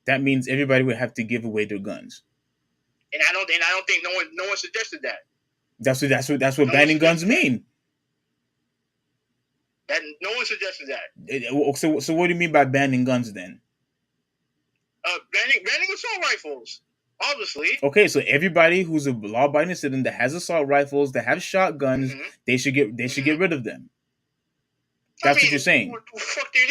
that means everybody would have to give away their guns. And I don't think no one suggested that. That's what banning guns mean. That no one suggested that. So what do you mean by banning guns then? Banning assault rifles, obviously. Okay, so everybody who's a law-abiding citizen that has assault rifles, that have shotguns, they should get rid of them. That's what you're saying. What the fuck do you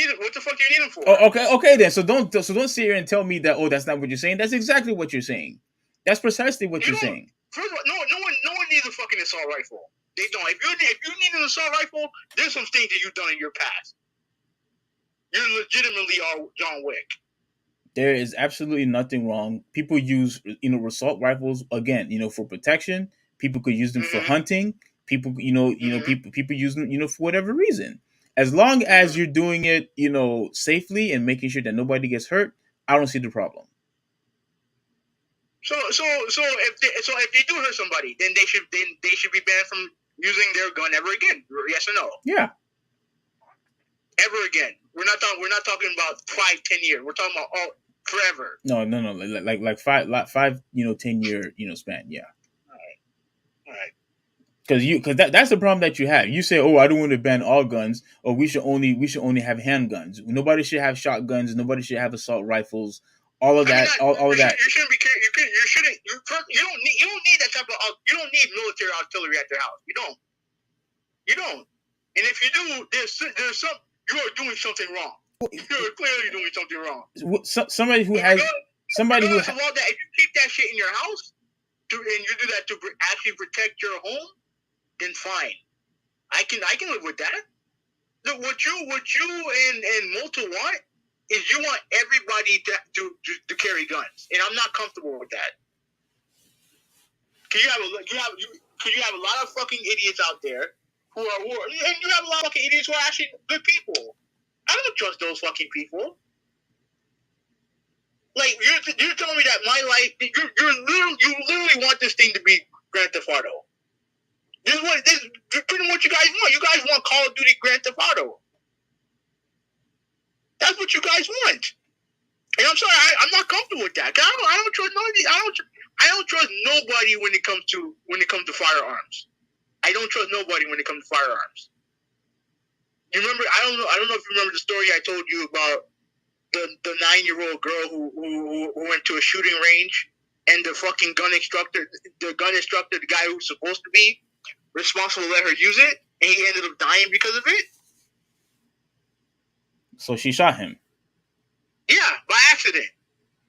need them for? Oh, okay then. So don't sit here and tell me that that's not what you're saying. That's exactly what you're saying. That's precisely what you're saying. First of all, no one needs a fucking assault rifle. They don't. If you need an assault rifle, there's some things that you've done in your past. You legitimately are John Wick. There is absolutely nothing wrong. People use assault rifles again, for protection. People could use them for hunting. People, people use them, for whatever reason. As long as you're doing it, safely and making sure that nobody gets hurt, I don't see the problem. So if they do hurt somebody, then they should be banned from using their gun ever again. Yes or no? Yeah. Ever again. We're not talking about 5-10 years. We're talking about forever. No. Like 5-10 year span. Yeah. All right. Because that's the problem that you have. You say, "Oh, I don't want to ban all guns," or we should only have handguns. Nobody should have shotguns. Nobody should have assault rifles. All of that. All of that. You shouldn't be. You don't need that type of. You don't need military artillery at your house. You don't. And if you do, there's some. You are doing something wrong. You're clearly doing something wrong. Somebody who has. Somebody who. If you keep that shit in your house, and you do that to actually protect your home, then fine. I can live with that. Look, what you and Malta want is you want everybody to carry guns, and I'm not comfortable with that. Cause you have a lot of fucking idiots out there who are, and you have a lot of fucking idiots who are actually good people. I don't trust those fucking people. Like you're telling me that my life, you literally want this thing to be Grand Theft Auto. This is pretty much what you guys want. You guys want Call of Duty Grand Theft Auto. That's what you guys want. And I'm sorry, I'm not comfortable with that. I don't trust nobody. I don't trust nobody when it comes to firearms. I don't trust nobody when it comes to firearms. You remember? I don't know if you remember the story I told you about the 9-year-old girl who went to a shooting range, and the fucking gun instructor, the guy who's supposed to be responsible, let her use it, and he ended up dying because of it. So she shot him. Yeah, by accident,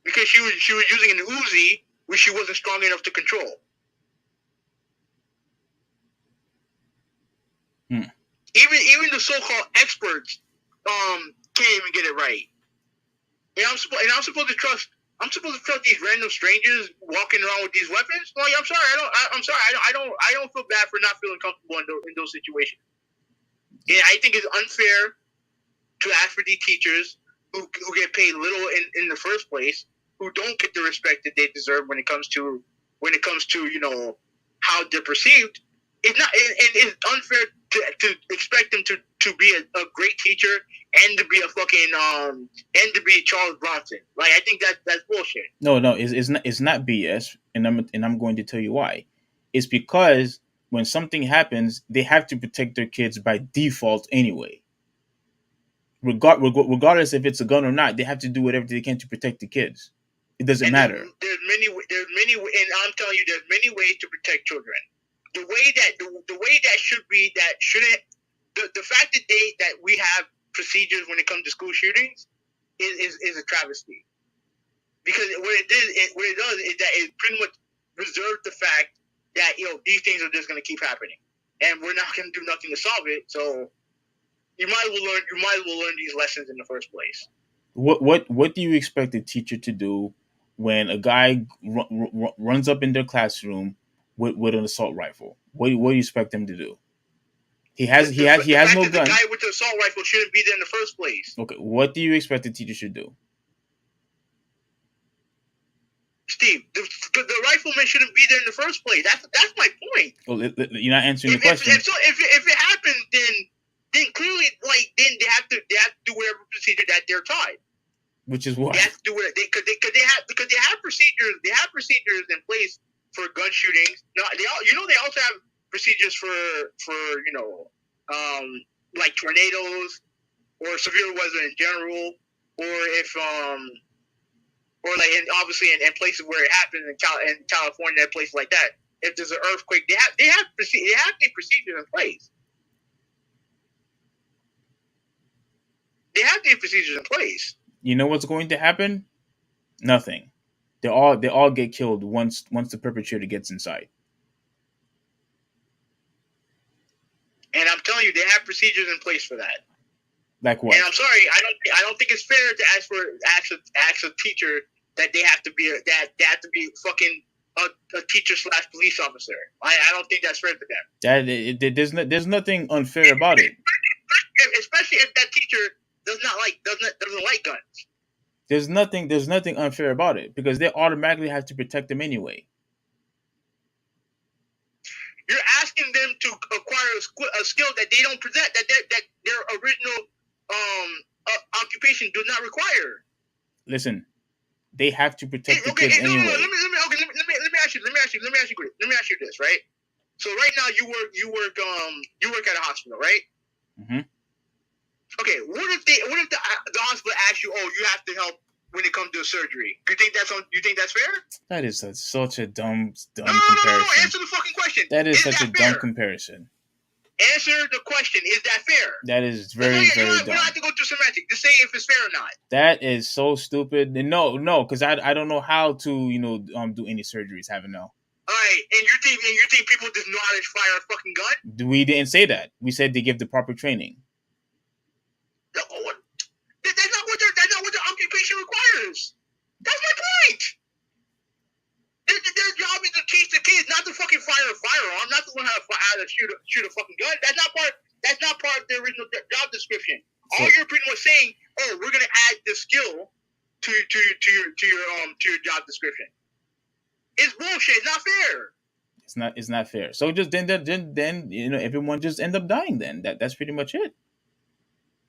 because she was using an Uzi, which she wasn't strong enough to control. Even the so-called experts can't even get it right. And I'm supposed to trust. I'm supposed to trust these random strangers walking around with these weapons. Like, I'm sorry. I don't feel bad for not feeling comfortable in those situations. And I think it's unfair to ask for these teachers who get paid little in the first place, who don't get the respect that they deserve when it comes to how they're perceived. It's not, and it's unfair to expect them to be a great teacher and to be a fucking and to be Charles Bronson. Like, I think that's bullshit. No, it's not BS, and I'm going to tell you why. It's because when something happens, they have to protect their kids by default anyway. Regardless if it's a gun or not, they have to do whatever they can to protect the kids. It doesn't matter. There's many, and I'm telling you, there's many ways to protect children. The way that should be, that shouldn't. The fact that we have procedures when it comes to school shootings is a travesty. Because what it does is that it pretty much reserves the fact that these things are just going to keep happening, and we're not going to do nothing to solve it. So you might as well learn these lessons in the first place. What do you expect a teacher to do when a guy runs up in their classroom with an assault rifle? What do you expect them to do? He has no gun. The guy with the assault rifle shouldn't be there in the first place. Okay, what do you expect the teacher should do? Steve, the rifleman shouldn't be there in the first place. That's my point. Well, you're not answering the question. If it happens, then clearly, then they have to do whatever procedure that they're taught. Which is what they have to do it because they have procedures. They have procedures in place for gun shootings. No, they also have procedures for like tornadoes or severe weather in general, or if obviously in places where it happens in California, places like that. If there's an earthquake, they have these procedures in place. They have these procedures in place. You know what's going to happen? Nothing. They all get killed once the perpetrator gets inside. And I'm telling you, they have procedures in place for that. Like what? And I'm sorry, I don't think it's fair to ask a teacher that they have to be fucking a teacher / police officer. I don't think that's fair to them. There's nothing unfair about it. Especially if that teacher doesn't like guns. There's nothing unfair about it because they automatically have to protect them anyway. You're asking them to acquire a skill that they don't possess, that their original occupation does not require. Listen, they have to protect the kids anyway. Let me ask you this, right? So right now you work at a hospital, right? Mm-hmm. Okay, what if the hospital asks you, you have to help when it comes to a surgery? You think that's fair? That is such a dumb comparison. No. Answer the fucking question. That is such a dumb comparison. Answer the question. Is that fair? That is very dumb. We don't have to go through semantics to say if it's fair or not. That is so stupid. No, because I don't know how to do any surgeries. Haven't know. All right, and you think people just know how to fire a fucking gun? We didn't say that. We said they give the proper training. No, that's not what their occupation requires. That's my point. Their job is to teach the kids not to fucking fire a firearm, not to learn how to shoot a fucking gun. That's not part of the original job description. All you're pretty much saying, we're gonna add the skill to your job description. It's bullshit. It's not fair. It's not fair. So just then everyone just end up dying. Then that's pretty much it.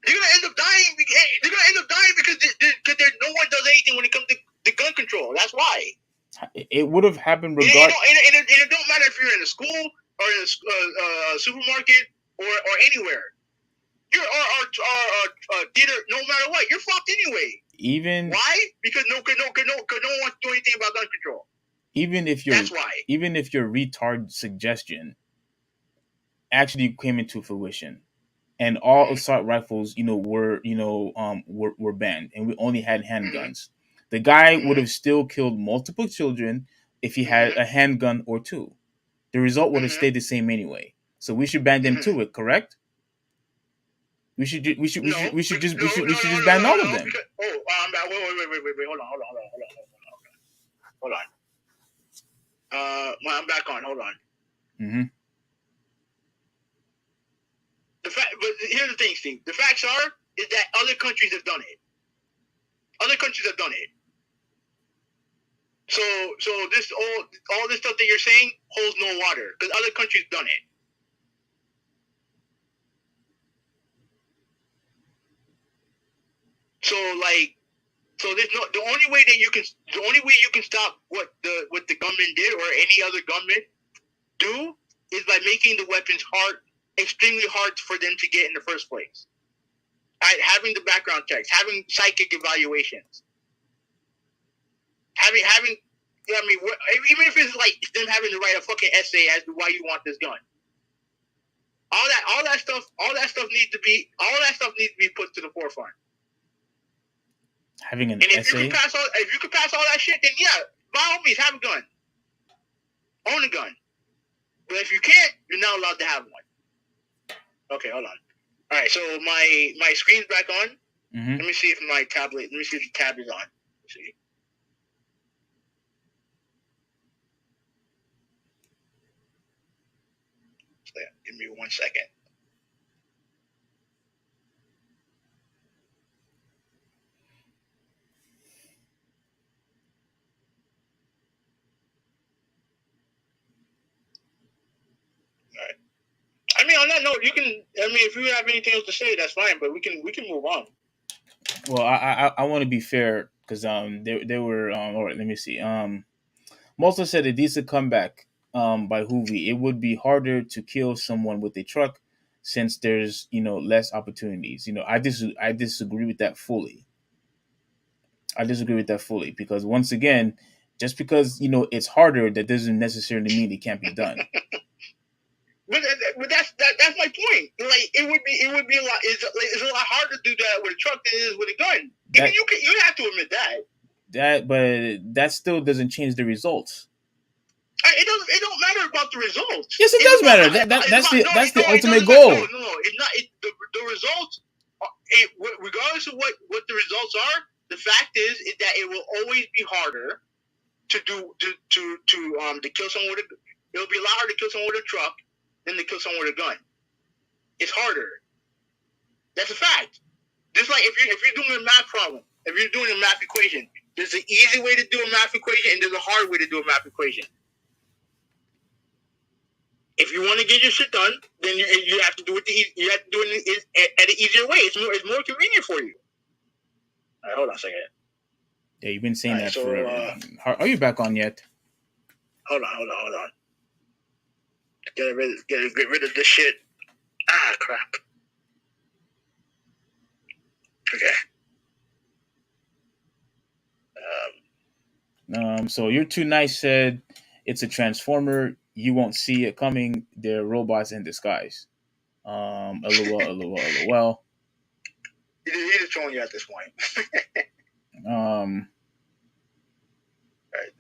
You're gonna end up dying dying. They're gonna end up dying because no one does anything when it comes to gun control. That's why. It would have happened And regardless. it don't matter if you're in a school or in a supermarket or anywhere. You're or theater. No matter what, you're fucked anyway. Even why? Because no one wants to do anything about gun control. That's why. Even if your retard suggestion actually came into fruition, and all assault rifles, were banned, and we only had handguns, the guy would have still killed multiple children if he had a handgun or two. The result would have stayed the same anyway. So we should ban them too. Correct? We should just ban all of them. Wait. Hold on. I'm back on. Hold on. Mm-hmm. But here's the thing, Steve. The facts is that other countries have done it. So this all this stuff that you're saying holds no water because other countries have done it. So the only way you can stop what the gunman did or any other gunman do is by making the weapons extremely hard for them to get in the first place. Having the background checks, having psychic evaluations, having even if it's like them having to write a fucking essay as to why you want this gun. All that stuff needs to be put to the forefront. Having an essay. If you could pass all that shit, then yeah, by all means, have a gun, own a gun. But if you can't, you're not allowed to have one. Okay, hold on. All right, so my screen's back on. Mm-hmm. Let me see if my tablet. Let me see if the tab is on. Let's see. So, give me 1 second. I mean, on that note, if you have anything else to say, that's fine. But we can move on. Well, I want to be fair because they were all right. Let me see. Malta said a decent comeback by Hoovy. It would be harder to kill someone with a truck since there's less opportunities. I disagree with that fully. Because once again, just because it's harder, that doesn't necessarily mean it can't be done. But that's my point. Like it would be a lot. It's a lot harder to do that with a truck than it is with a gun. You have to admit that. But that still doesn't change the results. It don't matter about the results. Yes, it does matter. That's the ultimate goal. No, it's not. The results, regardless of what the results are, the fact is that it will always be harder to kill someone with a. It'll be a lot harder to kill someone with a truck than to kill someone with a gun. It's harder. That's a fact. Just like if you're doing a math problem, if you're doing a math equation, there's an easy way to do a math equation and there's a hard way to do a math equation. If you want to get your shit done, then you have to do it at an easier way. It's more convenient for you. All right, hold on a second. Yeah, you've been saying that forever. Are you back on yet? Hold on. Get rid of this shit. Ah, crap. Okay. So You're Too Nice said it's a transformer. You won't see it coming. They're robots in disguise. LOL. He's just trolling you at this point. All right,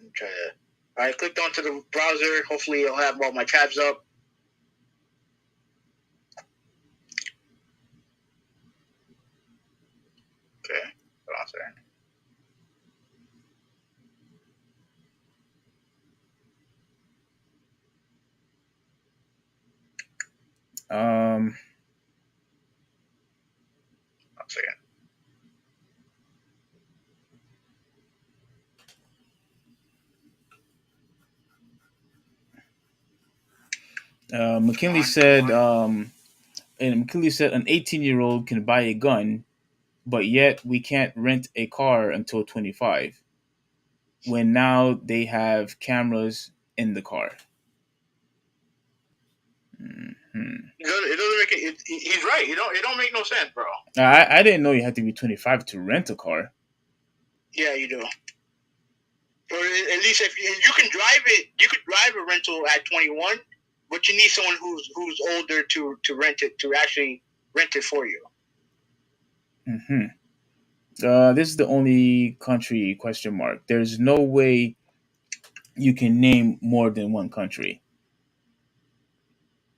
I'm trying to. I clicked onto the browser. Hopefully, it'll have all my tabs up. Okay, hold on a second. One second. McKinley said, an 18-year-old can buy a gun but yet we can't rent a car until 25. When now they have cameras in the car. Mm-hmm. It doesn't make it. He's right. It don't make no sense, bro. I didn't know you had to be 25 to rent a car. Yeah, you do. Or at least if you can drive it, you could drive a rental at 21, but you need someone who's older to rent it, to actually rent it for you. Mm-hmm. This is the only country ? There's no way you can name more than one country.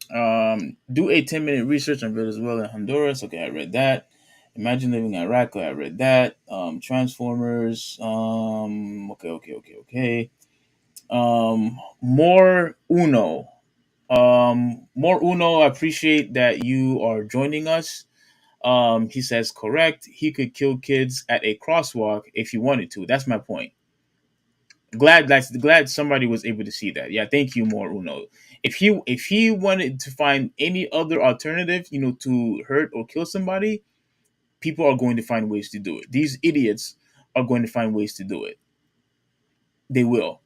Do a 10-minute research on Venezuela and Honduras. Okay, I read that. Imagine living in Iraq. I read that. Transformers. Okay. More Uno. More Uno. I appreciate that you are joining us. He says correct. He could kill kids at a crosswalk if he wanted to. That's my point. Glad somebody was able to see that. Yeah, thank you, more Uno. If he wanted to find any other alternative, to hurt or kill somebody, people are going to find ways to do it. These idiots are going to find ways to do it. They will.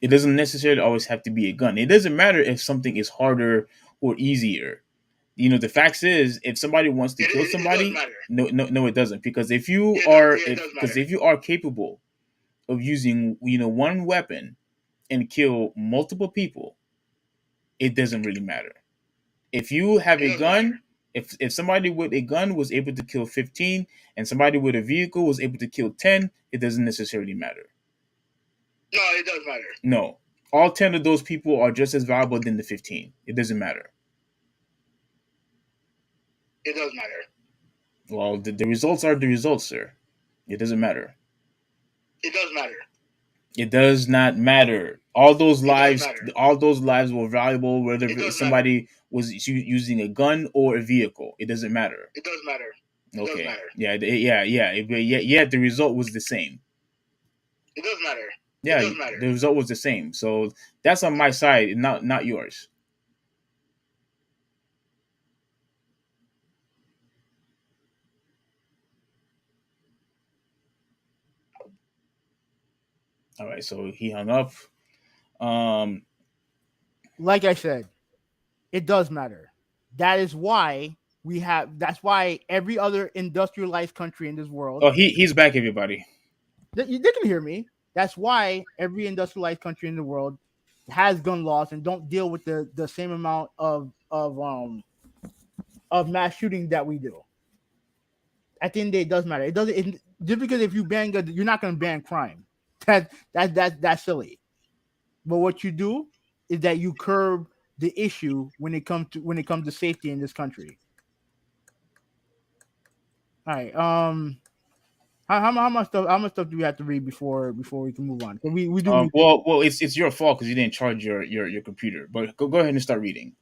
It doesn't necessarily always have to be a gun. It doesn't matter if something is harder or easier. The fact is, if somebody wants to kill somebody, no, it doesn't. Because if you are capable of using, one weapon and kill multiple people, it doesn't really matter. If you have a gun, if somebody with a gun was able to kill 15 and somebody with a vehicle was able to kill 10, it doesn't necessarily matter. No, it does matter. No. All 10 of those people are just as valuable than the 15. It doesn't matter. It does matter. Well, the results are the results, sir. It doesn't matter. It does matter. It does not matter. All those lives were valuable, whether somebody was using a gun or a vehicle. It doesn't matter. It does matter. Okay. Yeah. The result was the same. It does matter. Yeah, the result was the same. So that's on my side, not yours. All right, so he hung up. Like I said, it does matter. That's why every under industrialized country in this world. Oh, he's back, everybody. They can hear me. That's why every industrialized country in the world has gun laws and don't deal with the same amount of mass shooting that we do. At the end of the day, it does matter. It doesn't just because if you ban guns, you're not going to ban crime. That's silly. But what you do is that you curb the issue when it comes to safety in this country. All right. How much stuff do we have to read before we can move on? We do. Well, it's your fault because you didn't charge your computer. But go ahead and start reading.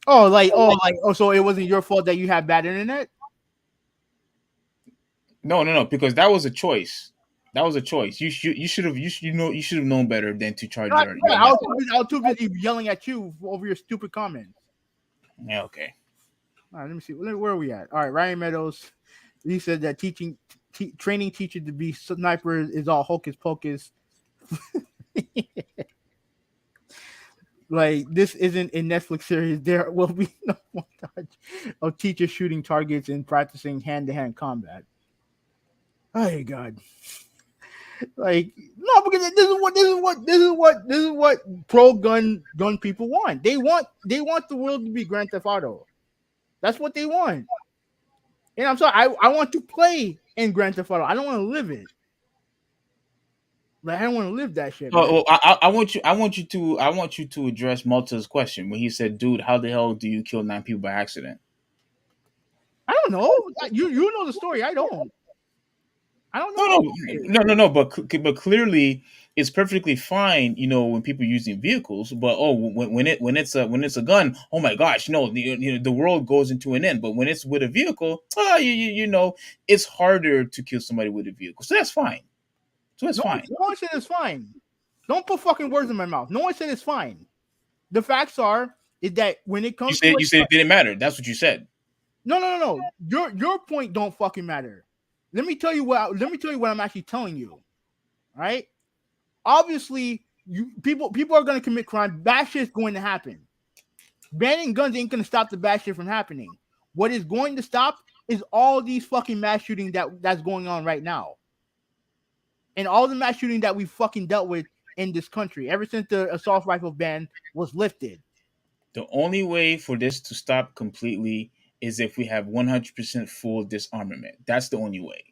So it wasn't your fault that you had bad internet? No, because that was a choice. That was a choice. You should have known better than to charge your. I was too busy yelling at you over your stupid comments. Yeah. Okay. All right. Let me see. Where are we at? All right. Ryan Meadows. He said that training teachers to be snipers is all hocus pocus. Like, this isn't a Netflix series. There will be no montage of teachers shooting targets and practicing hand-to-hand combat. Oh God! Like, no, because this is what pro gun people want. They want the world to be Grand Theft Auto. That's what they want. And I'm sorry, I want to play in Grand Theft Auto. I don't want to live it. Like, I don't want to live that shit. Well, I want you to address Malta's question when he said, "Dude, how the hell do you kill 9 people by accident?" I don't know. You know the story. I don't. I don't know. No. But clearly, it's perfectly fine. When people are using vehicles. But when it's a gun, oh my gosh, no, the world goes into an end. But when it's with a vehicle, it's harder to kill somebody with a vehicle. So that's fine. Fine. No one said it's fine. Don't put fucking words in my mouth. No one said it's fine. The facts is that when it comes you said it didn't matter. That's what you said. No. Your point don't fucking matter. Let me tell you what I'm actually telling you. All right? Obviously, people are going to commit crime. Bad shit's going to happen. Banning guns ain't going to stop the bad shit from happening. What is going to stop is all these fucking mass shootings that's going on right now. And all the mass shooting that we fucking dealt with in this country ever since the assault rifle ban was lifted. The only way for this to stop completely is if we have 100% full disarmament. That's the only way.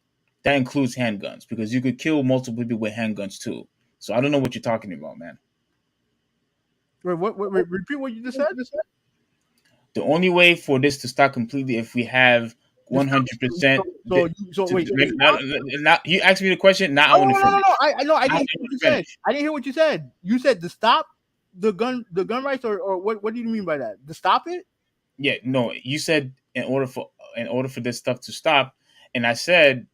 That includes handguns, because you could kill multiple people with handguns too. So I don't know what you're talking about, man. Wait, repeat what you just said? The only way for this to stop completely if we have 100%. So wait. Not you asked me the question. Now I want to finish. No. I didn't hear what you said. I didn't hear what you said. You said to stop the gun rights, or what? What do you mean by that? To stop it? Yeah, no. You said in order for this stuff to stop, and I said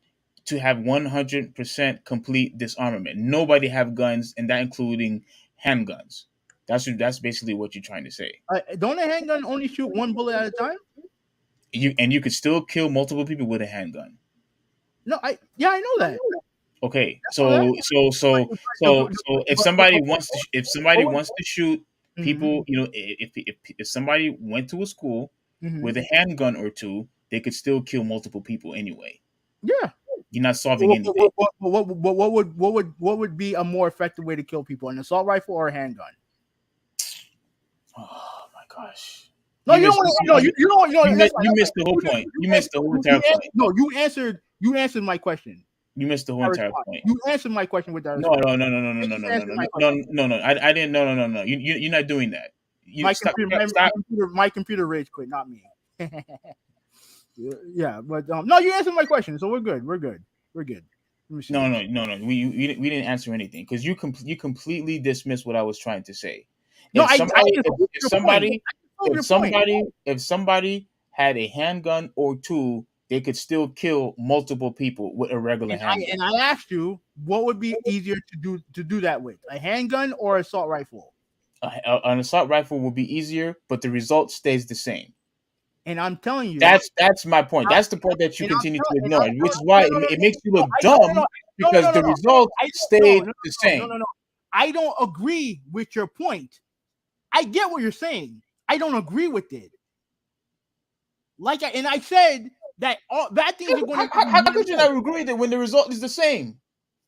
to have 100% complete disarmament. Nobody have guns, and that including handguns. That's basically what you're trying to say. Don't a handgun only shoot one bullet at a time? You could still kill multiple people with a handgun. No, I know that. Okay, so if somebody wants to shoot people, if somebody went to a school with a handgun or two, they could still kill multiple people anyway. Yeah, you're not solving anything. What would be a more effective way to kill people, an assault rifle or a handgun? Oh my gosh! No, you missed the whole point. You missed the whole entire point. No, you answered my question. You missed the whole entire point. You answered my question with that. No. I didn't. No. You're not doing that. My computer rage quit, not me. Yeah, but no, you answered my question, so we're good. No. We didn't answer anything because you completely dismissed what I was trying to say. No, if somebody had a handgun or two, they could still kill multiple people with a regular handgun. And I asked you, what would be easier to do that with, a handgun or assault rifle? An assault rifle would be easier, but the result stays the same. And I'm telling you, that's my point. That's the point that you continue to ignore, which is why it makes you look dumb because the result stayed the same. No. I don't agree with your point. I get what you're saying. I don't agree with it. I said that all bad things are going to. How could you not agree with it when the result is the same?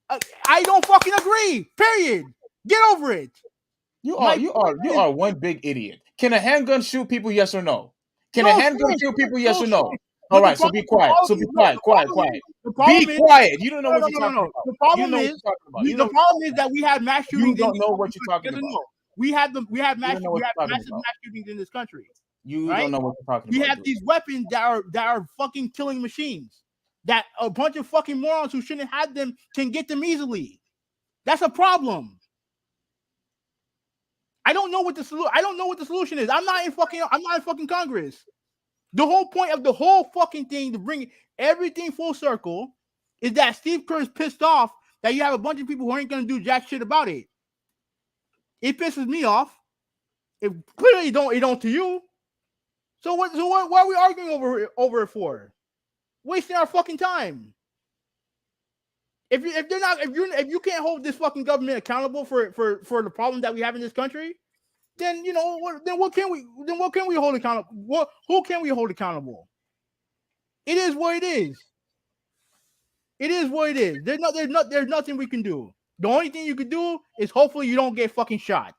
I don't fucking agree. Period. Get over it. You are one big idiot. Can a handgun shoot people? Yes or no? Can a handgun shoot people? Yes or no? All right, so be quiet. Quiet. Be quiet. You don't know what you're talking about. The problem is that we have mass shootings. You don't know what you're talking about. We have massive mass shootings in this country. You don't know what you're talking about. We have these weapons that are fucking killing machines. That a bunch of fucking morons who shouldn't have them can get them easily. That's a problem. I don't know what the solution is. I'm not in fucking Congress. The whole point of the whole fucking thing to bring everything full circle is that Steve Kerr is pissed off that you have a bunch of people who ain't gonna do jack shit about it. It pisses me off. It clearly don't to you. So what are we arguing over it for? Wasting our fucking time. If you can't hold this fucking government accountable for the problem that we have in this country, then what can we hold accountable? Who can we hold accountable? It is what it is. It is what it is. There's nothing we can do. The only thing you can do is hopefully you don't get fucking shot.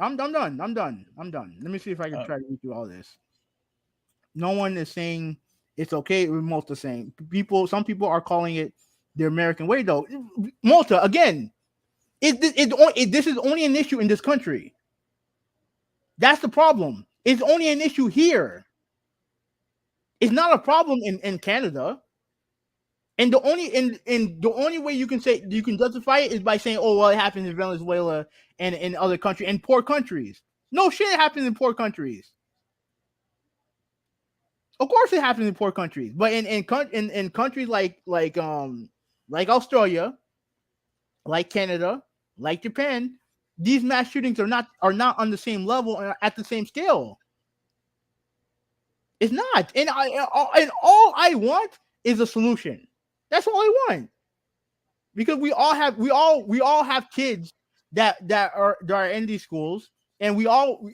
I'm done. Let me see if I can try to get through all this. No one is saying it's okay. Most are saying some people are calling it the American way, though. Malta, again, this is only an issue in this country. That's the problem. It's only an issue here. It's not a problem in Canada. And the only way you can justify it is by saying, oh, well, it happens in Venezuela and in other countries and poor countries. No shit happens in poor countries. Of course it happens in poor countries, but in countries like Australia, like Canada, like Japan, these mass shootings are not on the same level and at the same scale. It's not, and all I want is a solution. That's all I want, because we all have kids that are in these schools, and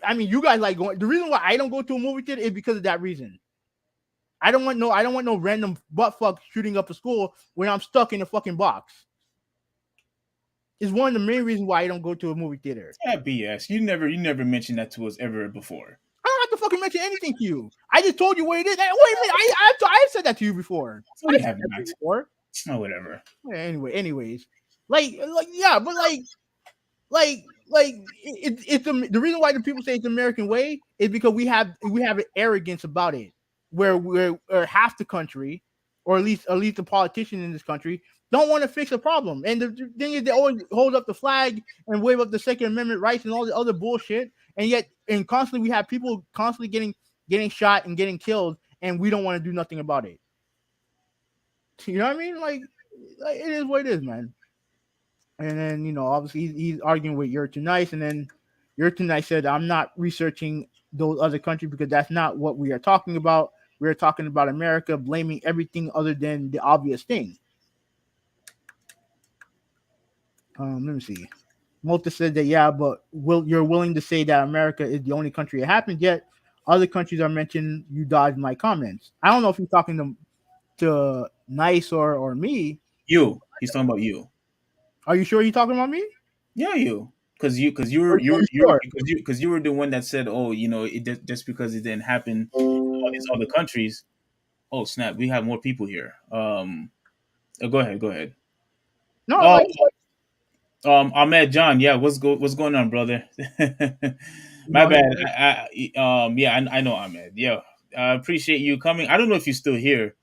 I mean, you guys like going. The reason why I don't go to a movie theater is because of that reason. I don't want no random buttfuck shooting up a school when I'm stuck in a fucking box. Is one of the main reasons why I don't go to a movie theater. Yeah, BS. You never mentioned that to us ever before. I don't have to fucking mention anything to you. I just told you what it is. Wait a minute, I've said that to you before. So you haven't. Before. Oh, whatever. Yeah, anyways, yeah, but it's the reason why the people say it's the American way is because we have an arrogance about it, where half the country, or at least the politicians in this country, don't want to fix a problem. And the thing is, they always hold up the flag and wave up the Second Amendment rights and all the other bullshit. And constantly we have people constantly getting shot and getting killed, and we don't want to do nothing about it. You know what I mean? Like it is what it is, man. And then, obviously he's arguing with You're Too Nice, and then You're Too Nice said, I'm not researching those other countries because that's not what we are talking about. We're talking about America blaming everything other than the obvious thing. Let me see. Malta said that, yeah, but you're willing to say that America is the only country it happened, yet other countries are mentioned. You dodged my comments. I don't know if he's talking to Nice or me. You. He's talking about you. Are you sure he's talking about me? Yeah, you. Because you were the one that said, oh, just because it didn't happen in all these other countries. Oh snap! We have more people here. Go ahead. No. Ahmed John. Yeah, what's going on, brother? My bad. I know Ahmed. Yeah, I appreciate you coming. I don't know if you're still here.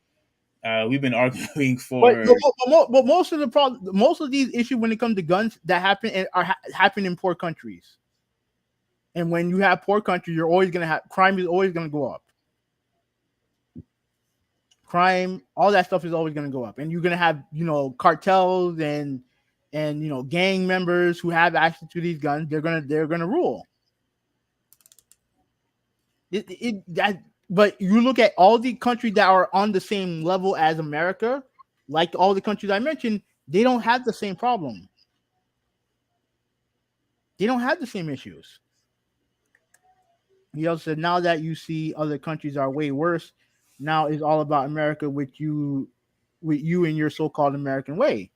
We've been arguing for. But most of the problem, most of these issues when it comes to guns that happen in poor countries. And when you have poor countries, you're always gonna have crime is always gonna go up. Crime, all that stuff is always gonna go up, and you're gonna have cartels and gang members who have access to these guns. They're gonna rule. But you look at all the countries that are on the same level as America, like all the countries I mentioned, they don't have the same problem. They don't have the same issues. He also said, now that you see other countries are way worse, now it's all about America with you and your so-called American way.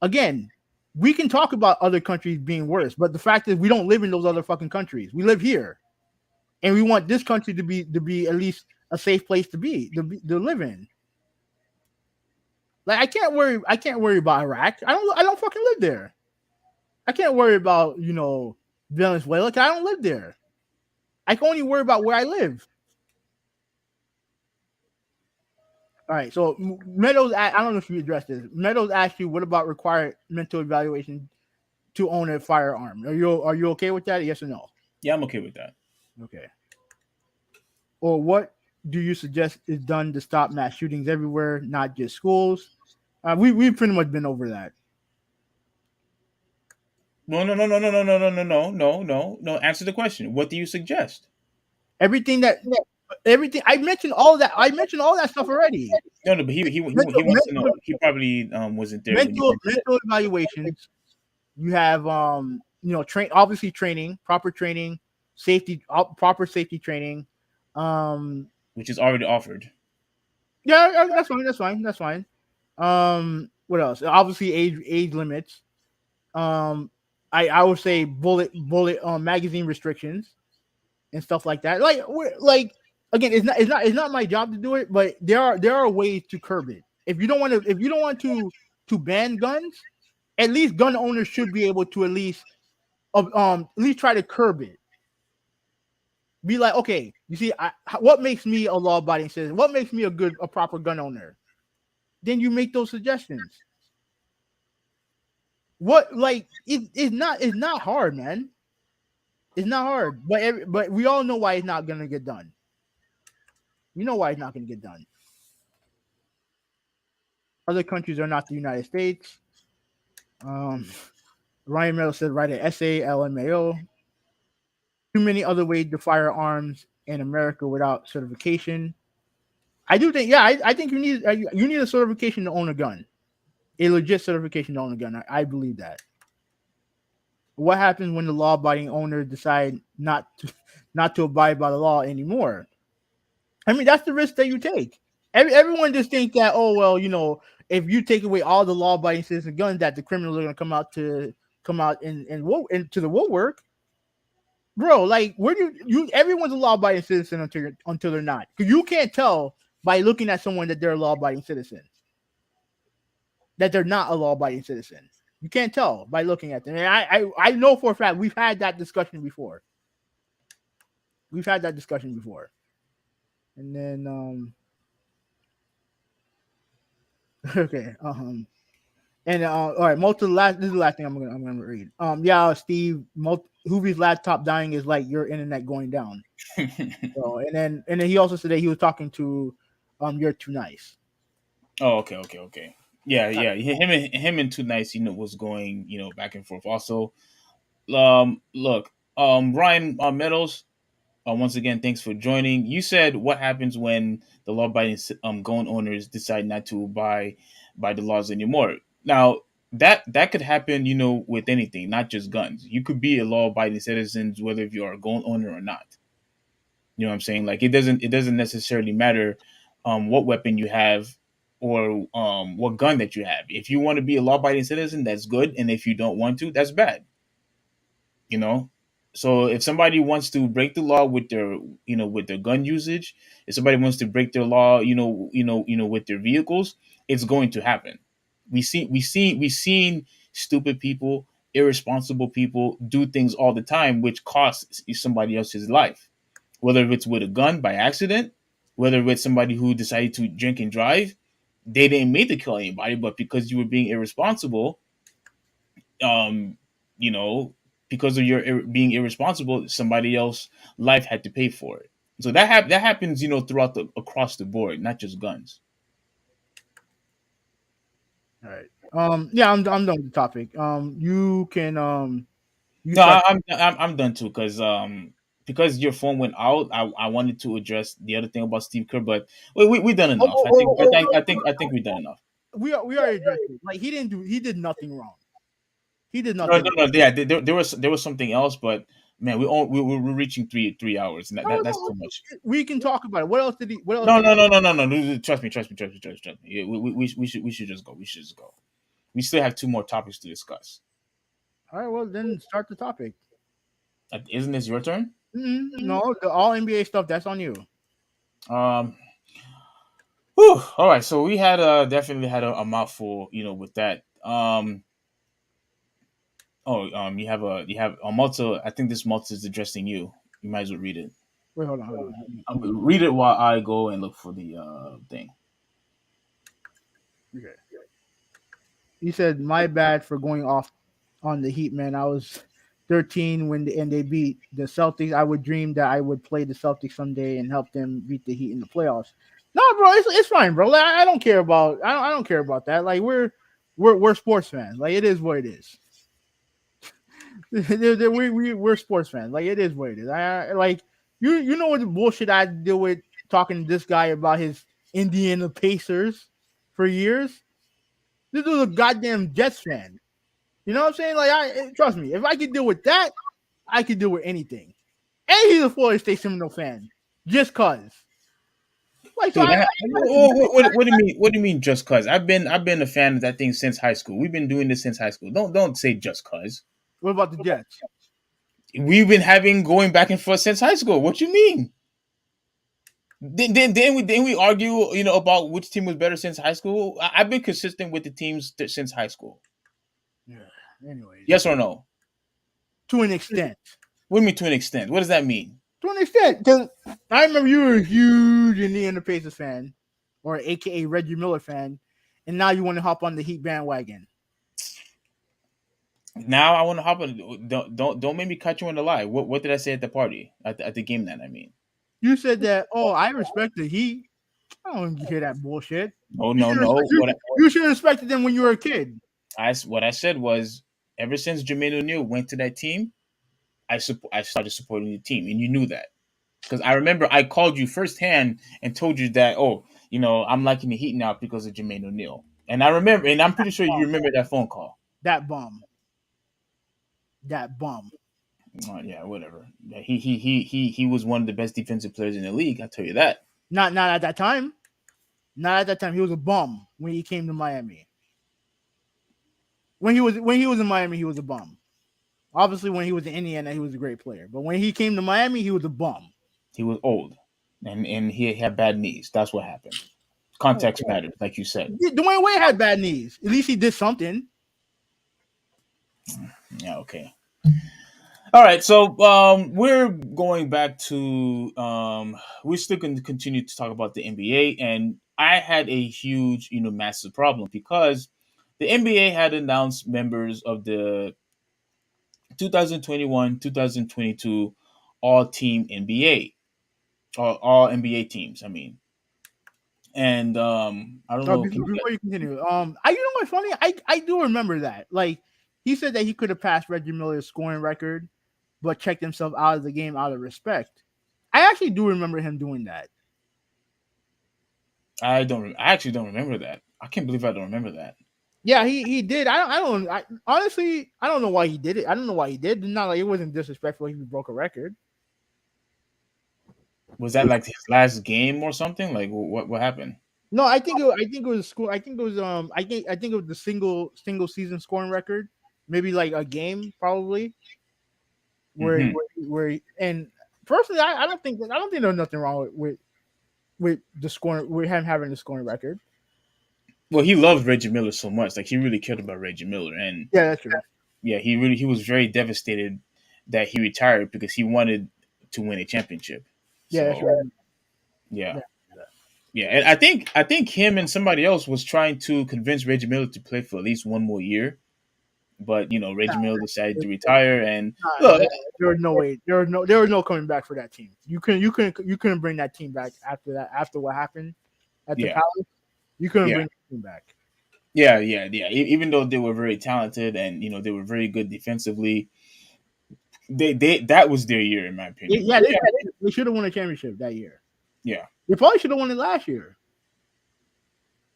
Again, we can talk about other countries being worse, but the fact is we don't live in those other fucking countries. We live here. And we want this country to be at least a safe place to live in. Like I can't worry about Iraq. I don't fucking live there. I can't worry about Venezuela because I don't live there. I can only worry about where I live. All right. So Meadows, I don't know if you addressed this. Meadows asked you, what about required mental evaluation to own a firearm? Are you okay with that? Yes or no? Yeah, I'm okay with that. Okay. Or what do you suggest is done to stop mass shootings everywhere, not just schools? We've pretty much been over that. No. Answer the question. What do you suggest? Everything I mentioned all that. I mentioned all that stuff already. No, but he wants to know. He probably wasn't there. Mental evaluations. You have obviously training, proper training, safety, proper safety training, which is already offered. Yeah, that's fine. What else? Obviously age limits. I would say bullet magazine restrictions and stuff like that. Like again, it's not my job to do it, but there are ways to curb it. If you don't want to ban guns, at least gun owners should be able to at least try to curb it. Be like, okay, you see, what makes me a law-abiding citizen? What makes me a proper gun owner? Then you make those suggestions. It's not hard, man. It's not hard, but we all know why it's not gonna get done. We know why it's not gonna get done. Other countries are not the United States. Ryan Meadows said write an essay, LMAO. Too many other ways to fire arms in America without certification. I do think, yeah, I think you need a certification to own a gun, a legit certification to own a gun. I believe that. What happens when the law-abiding owners decide not to abide by the law anymore? I mean, that's the risk that you take. Everyone just thinks that, oh well, if you take away all the law-abiding citizen guns, that the criminals are going to come out into the woodwork. Bro, like, where do you? Everyone's a law-abiding citizen until they're not. Because you can't tell by looking at someone that they're a law-abiding citizen, that they're not a law-abiding citizen. You can't tell by looking at them. And I know for a fact we've had that discussion before. And then okay, and all right, this is the last thing I'm gonna read. Yeah, Steve, Hoovie's laptop dying is like your internet going down. So, and then he also said that he was talking to You're Too Nice. Oh, okay. Yeah. Him and Too Nice, was going, back and forth. Also, look, Ryan Meadows, once again, thanks for joining. You said what happens when the law-abiding gun owners decide not to abide by the laws anymore. Now, that could happen, with anything, not just guns. You could be a law-abiding citizen whether if you're a gun owner or not. You know what I'm saying? Like, it doesn't necessarily matter what weapon you have or what gun that you have. If you want to be a law-abiding citizen, that's good, and if you don't want to, that's bad. So if somebody wants to break the law with their gun usage, if somebody wants to break their law, with their vehicles, it's going to happen. We've seen stupid people, irresponsible people do things all the time, which costs somebody else's life, whether it's with a gun by accident, whether it's somebody who decided to drink and drive. They didn't mean to kill anybody, but because you were being irresponsible, um, you know, because of your being irresponsible, somebody else life had to pay for it. So that happens, throughout across the board, not just guns. All right. Yeah, I'm done with the topic. You can No, I'm done too because your phone went out. I wanted to address the other thing about Steve Kerr, but we done enough. I think we done enough. We already addressed it. Like, he did nothing wrong. He did No, nothing. no, no. Yeah, there was something else, but man, we're reaching 3 hours. And that's too much. We can talk about it. What else did he? What else? No. Trust me. Yeah, we should just go. We should just go. We still have two more topics to discuss. All right. Well, then start the topic. Isn't this your turn? No, the all NBA stuff. That's on you. Whew, all right. So we had definitely had a mouthful, with that. You have a Malta. I think this Malta is addressing you. You might as well read it. Wait, hold on. Read it while I go and look for the thing. Okay. He said, "My bad for going off on the Heat, man. I was 13 when they beat the Celtics. I would dream that I would play the Celtics someday and help them beat the Heat in the playoffs. No, bro, it's fine, bro. Like, I don't care about that. Like, we're sports fans. Like, it is what it is. we're sports fans. Like, it is what it is. I like you know what the bullshit I deal with talking to this guy about his Indiana Pacers for years. This is a goddamn Jets fan. You know what I'm saying? Like, trust me, if I could deal with that, I could deal with anything. And he's a Florida State Seminole fan, just cause. Like, so dude, what do you mean? What do you mean? Just cause? I've been a fan of that thing since high school. We've been doing this since high school. Don't say just cause. What about the Jets? We've been going back and forth since high school. What you mean? Then we argue, about which team was better since high school. I've been consistent with the teams since high school. Yeah. Anyways. Yes or no? To an extent. What do you mean to an extent? What does that mean? To an extent, because I remember you were a huge Indiana Pacers fan, or AKA Reggie Miller fan, and now you want to hop on the Heat bandwagon. Now I want to hop on. Don't make me cut you on the lie. What did I say at the party at the game? Then I mean, you said that. Oh, I respect the Heat. I don't hear that bullshit. No. You should have respected them when you were a kid. What I said was, Ever since Jermaine O'Neal went to that team, I started supporting the team, and you knew that because I remember I called you firsthand and told you that, oh, I'm liking the Heat now because of Jermaine O'Neal, and I remember, and I'm pretty sure you remember that phone call. That bum. Yeah, whatever. Yeah, he was one of the best defensive players in the league. I'll tell you that. Not at that time. Not at that time. He was a bum when he came to Miami. When he was in Miami, he was a bum. Obviously, when he was in Indiana, he was a great player. But when he came to Miami, he was a bum. He was old, and he had bad knees. That's what happened. Context matters, like you said. Dwayne Wade had bad knees. At least he did something. Yeah, okay. All right, so we're going back to we're still going to continue to talk about the NBA, and I had a huge, massive problem because the NBA had announced members of the 2021-2022 All-Team NBA, or All NBA teams. I mean, and I don't know. Before you continue, what's funny? I do remember that. Like he said that he could have passed Reggie Miller's scoring record, but checked himself out of the game out of respect. I actually do remember him doing that. I actually don't remember that. I can't believe I don't remember that. Yeah, he did. Honestly, I don't know why he did it. I don't know why he did. Not like it wasn't disrespectful. He broke a record. Was that like his last game or something? Like what happened? No, I think it was school. I think it was the single season scoring record. Maybe like a game, probably. Where and personally, I don't think there's nothing wrong with the scoring, with him having the scoring record. Well, he loved Reggie Miller so much. Like he really cared about Reggie Miller, and yeah, that's true. Yeah, he was very devastated that he retired because he wanted to win a championship. Yeah, that's right. Yeah, and I think him and somebody else was trying to convince Reggie Miller to play for at least one more year, but Reggie Miller decided to retire, and look, there was no way, there was no coming back for that team. You couldn't bring that team back after that. After what happened at the Palace, you couldn't bring the team back. Yeah. Even though they were very talented and they were very good defensively, they that was their year in my opinion. Yeah, they should have won a championship that year. Yeah, they probably should have won it last year.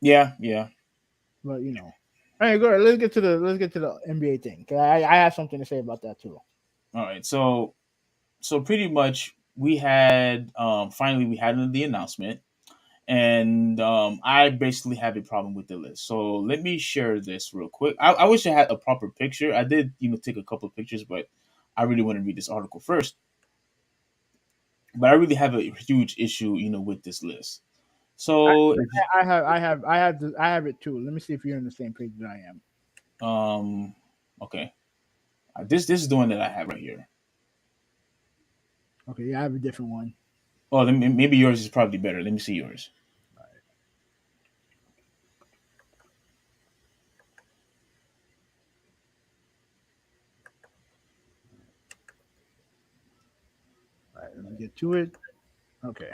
Yeah. But all right, go ahead. Let's get to the NBA thing. I have something to say about that too. All right, so pretty much we had finally we had the announcement, and I basically have a problem with the list. So let me share this real quick. I wish I had a proper picture. I did take a couple of pictures, but I really want to read this article first. But I really have a huge issue, with this list. So I have it too. Let me see if you're on the same page that I am. Okay. This is the one that I have right here. Okay, yeah, I have a different one. Oh, maybe yours is probably better. Let me see yours. All right, let me get to it. Okay.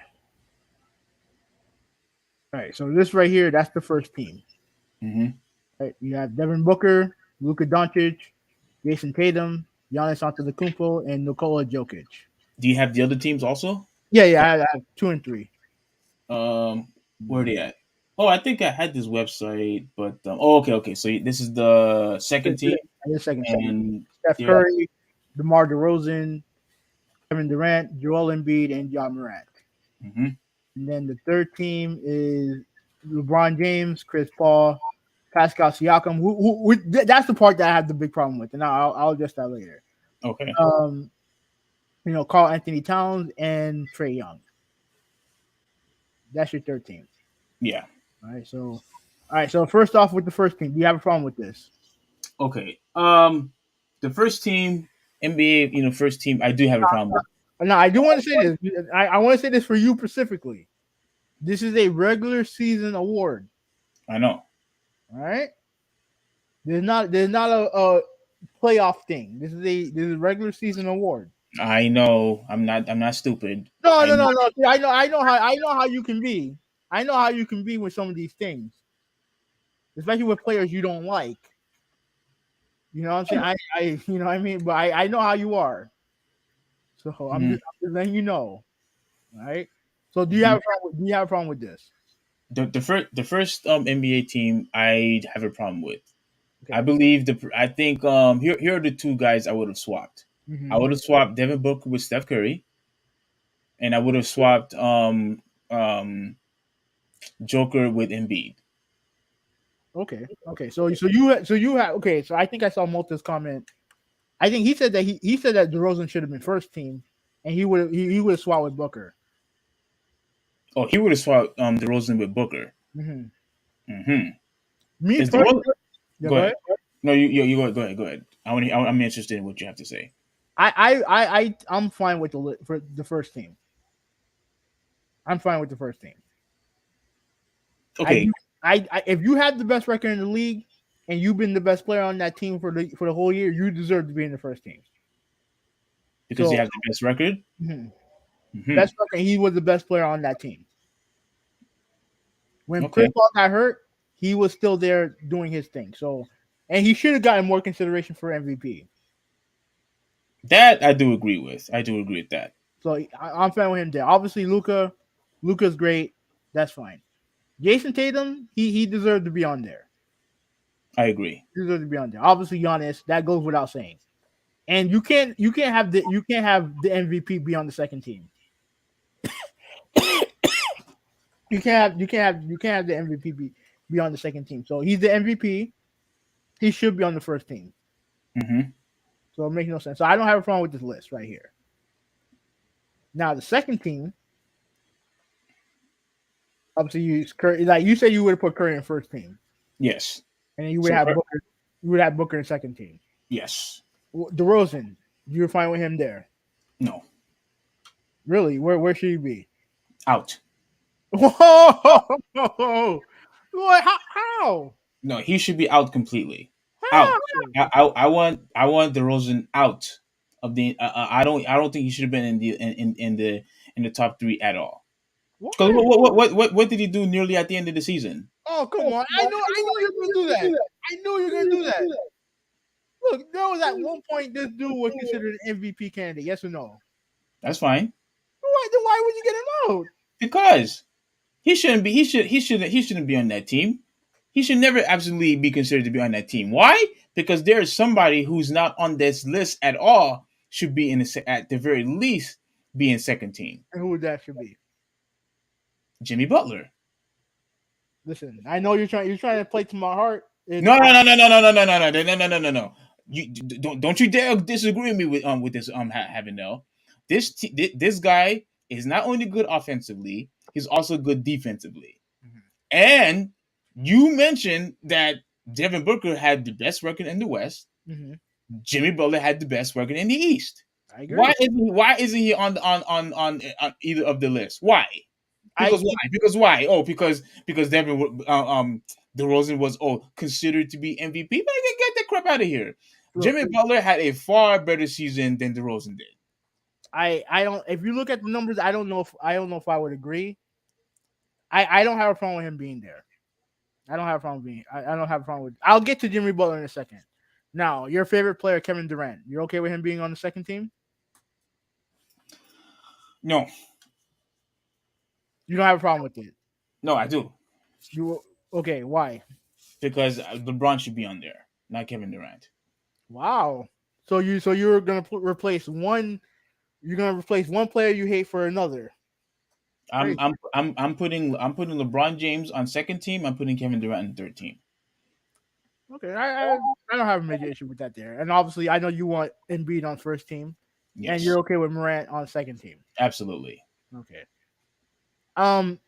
All right, so this right here, that's the first team. Mm-hmm. Right, you have Devin Booker, Luka Doncic, Jason Tatum, Giannis Antetokounmpo, and Nikola Jokic. Do you have the other teams also? Yeah, I have 2 and 3. Where are they at? Oh, I think I had this website, but okay. So this is the second team. The second team. Steph Curry, DeMar DeRozan, Kevin Durant, Joel Embiid, and John Morant. Mm-hmm. And then the third team is LeBron James, Chris Paul, Pascal Siakam. Who that's the part that I have the big problem with, and I'll address that later. Okay. Karl Anthony Towns and Trae Young. That's your third team. Yeah. All right. So first off, with the first team, do you have a problem with this? Okay. The first team, NBA, first team, I do have a problem with. No, I do want to say this. I want to say this for you specifically. This is a regular season award. I know. All right. There's not a playoff thing. This is a regular season award. I know. I'm not stupid. No. I know how you can be. I know how you can be with some of these things, especially with players you don't like. You know what I'm saying? I you know what I mean? But I know how you are. So I'm just letting you know. All right. So do you have a problem with this? The first NBA team I have a problem with. I Okay. believe I think here are the two guys I would have swapped. I Mm-hmm. would have swapped Devin Booker with Steph Curry, and I would have swapped um Joker with Embiid. Okay. Okay. So you have okay. So I think I saw Malta's comment. I think he said that he said that DeRozan should have been first team, and he would have swapped with Booker. Oh, he would have swapped DeRozan with Booker. Mm-hmm. Mm-hmm. Me Is personally, DeRozan? yeah. Go Go ahead. ahead. No, you go ahead. I'm interested in what you have to say. I'm fine with for the first team. I'm fine with the first team. I Okay, do. If you have the best record in the league and you've been the best player on that team for the whole year, you deserve to be in the first team. because you So have the best record. mhm. Mm-hmm. Best record, he was the best player on that team. When Chris Okay, Paul got hurt, he was still there doing his thing. So, and he should have gotten more consideration for MVP. that I do agree with. I do agree with that. So I'm fine with him there. Obviously, Luca's great. That's fine. Jason Tatum, he deserved to be on there. I agree. He deserved to be on there. Obviously, Giannis, that goes without saying. And you can't have the MVP be on the second team. You can't have the MVP be on the second team. So he's the MVP. He should be on the first team. Mm-hmm. So it makes no sense. So I don't have a problem with this list right here. Now the second team, obviously you use Curry. Like you said, you would have put Curry in first team, Yes. and then you would So have Booker. You would have Booker in second team. yes. DeRozan, you're fine with him there. No. Really? Where should he be? Out. Whoa! What? How? No, he should be out completely. Out. How? I want DeRozan out of the. I don't think he should have been in the top three at all. Because Why? what did he do nearly at the end of the season? Oh, come on. I know you're going to do that. I know you're going to do that. Look, there was at one point this dude was considered an MVP candidate. Yes or no? That's fine Why would you get him out? because he shouldn't be. He shouldn't be on that team. He should never absolutely be considered to be on that team. Why? Because there is somebody who's not on this list at all should be at the very least be in second team. And who that should be? Jimmy Butler. Listen, I know you're trying to play to my heart. No, no, no, no, no, no, no, no, no, no, no, no, no, no, no. Don't you dare disagree with me with this Havinel. This guy is not only good offensively, he's also good defensively. And you mentioned that Devin Booker had the best record in the West. Mm-hmm. Jimmy Butler had the best record in the East. I agree. Why isn't he on either of the lists? Why? Because why? Because why? Oh, because Devin DeRozan was considered to be MVP. But get that crap out of here. Look, Jimmy Butler had a far better season than DeRozan did. I don't. If you look at the numbers, I don't know if I would agree. I don't have a problem with him being there. I don't have a problem being. I don't have a problem with. I'll get to Jimmy Butler in a second. Now, your favorite player, Kevin Durant. You're okay with him being on the second team? No, You don't have a problem with it. no, I do You okay? Why? because LeBron should be on there, not Kevin Durant. Wow. So you're gonna replace one. You're gonna replace one player you hate for another. I'm putting LeBron James on second team. I'm putting Kevin Durant on third team. Okay, I don't have a major issue with that there. And obviously, I know you want Embiid on first team, Yes, and you're okay with Morant on second team. absolutely. Okay. On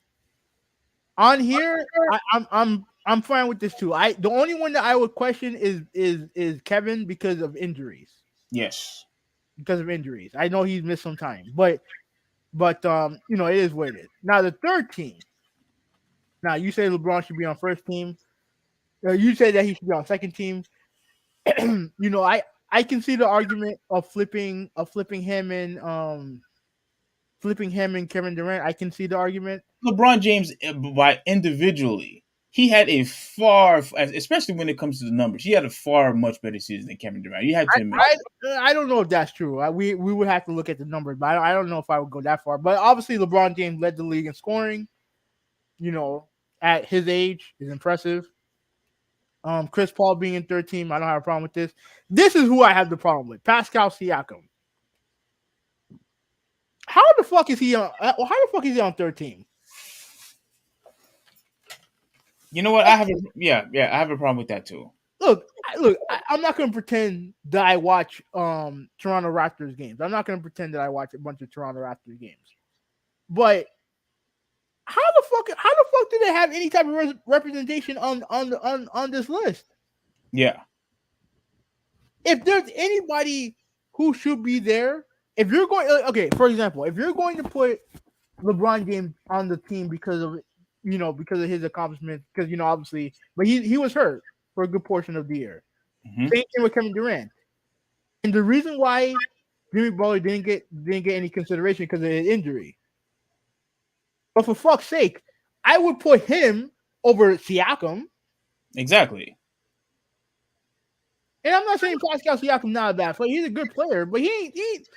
here, I'm fine with this too. The only one that I would question is Kevin because of injuries. Yes, Because of injuries, I know he's missed some time, but it is what it is. Now the third team. Now you say LeBron should be on first team. You say that he should be on second team. I can see the argument of flipping him and Kevin Durant. I can see the argument. LeBron James by individually he had a far, especially when it comes to the numbers, he had a far much better season than Kevin Durant. You have to admit. I don't know if that's true. We would have to look at the numbers, but I don't know if I would go that far. But obviously, LeBron James led the league in scoring. At his age is impressive. Chris Paul being in third team, I don't have a problem with this. This is who I have the problem with: Pascal Siakam. How the fuck is he on? How the fuck is he on third team? You know what? I have a problem with that too. Look, I'm not going to pretend that I watch Toronto Raptors games. I'm not going to pretend that I watch a bunch of Toronto Raptors games. But how the fuck do they have any type of representation on this list? Yeah. If there's anybody who should be there, if you're going, okay, for example, if you're going to put LeBron James on the team because of his accomplishments, because obviously, but he was hurt for a good portion of the year. Mm-hmm. Same thing with Kevin Durant, and the reason why Jimmy Butler didn't get any consideration because of his injury. But for fuck's sake, I would put him over Siakam. Exactly. And I'm not saying Pascal Siakam not a bad player. He's a good player, but he ain't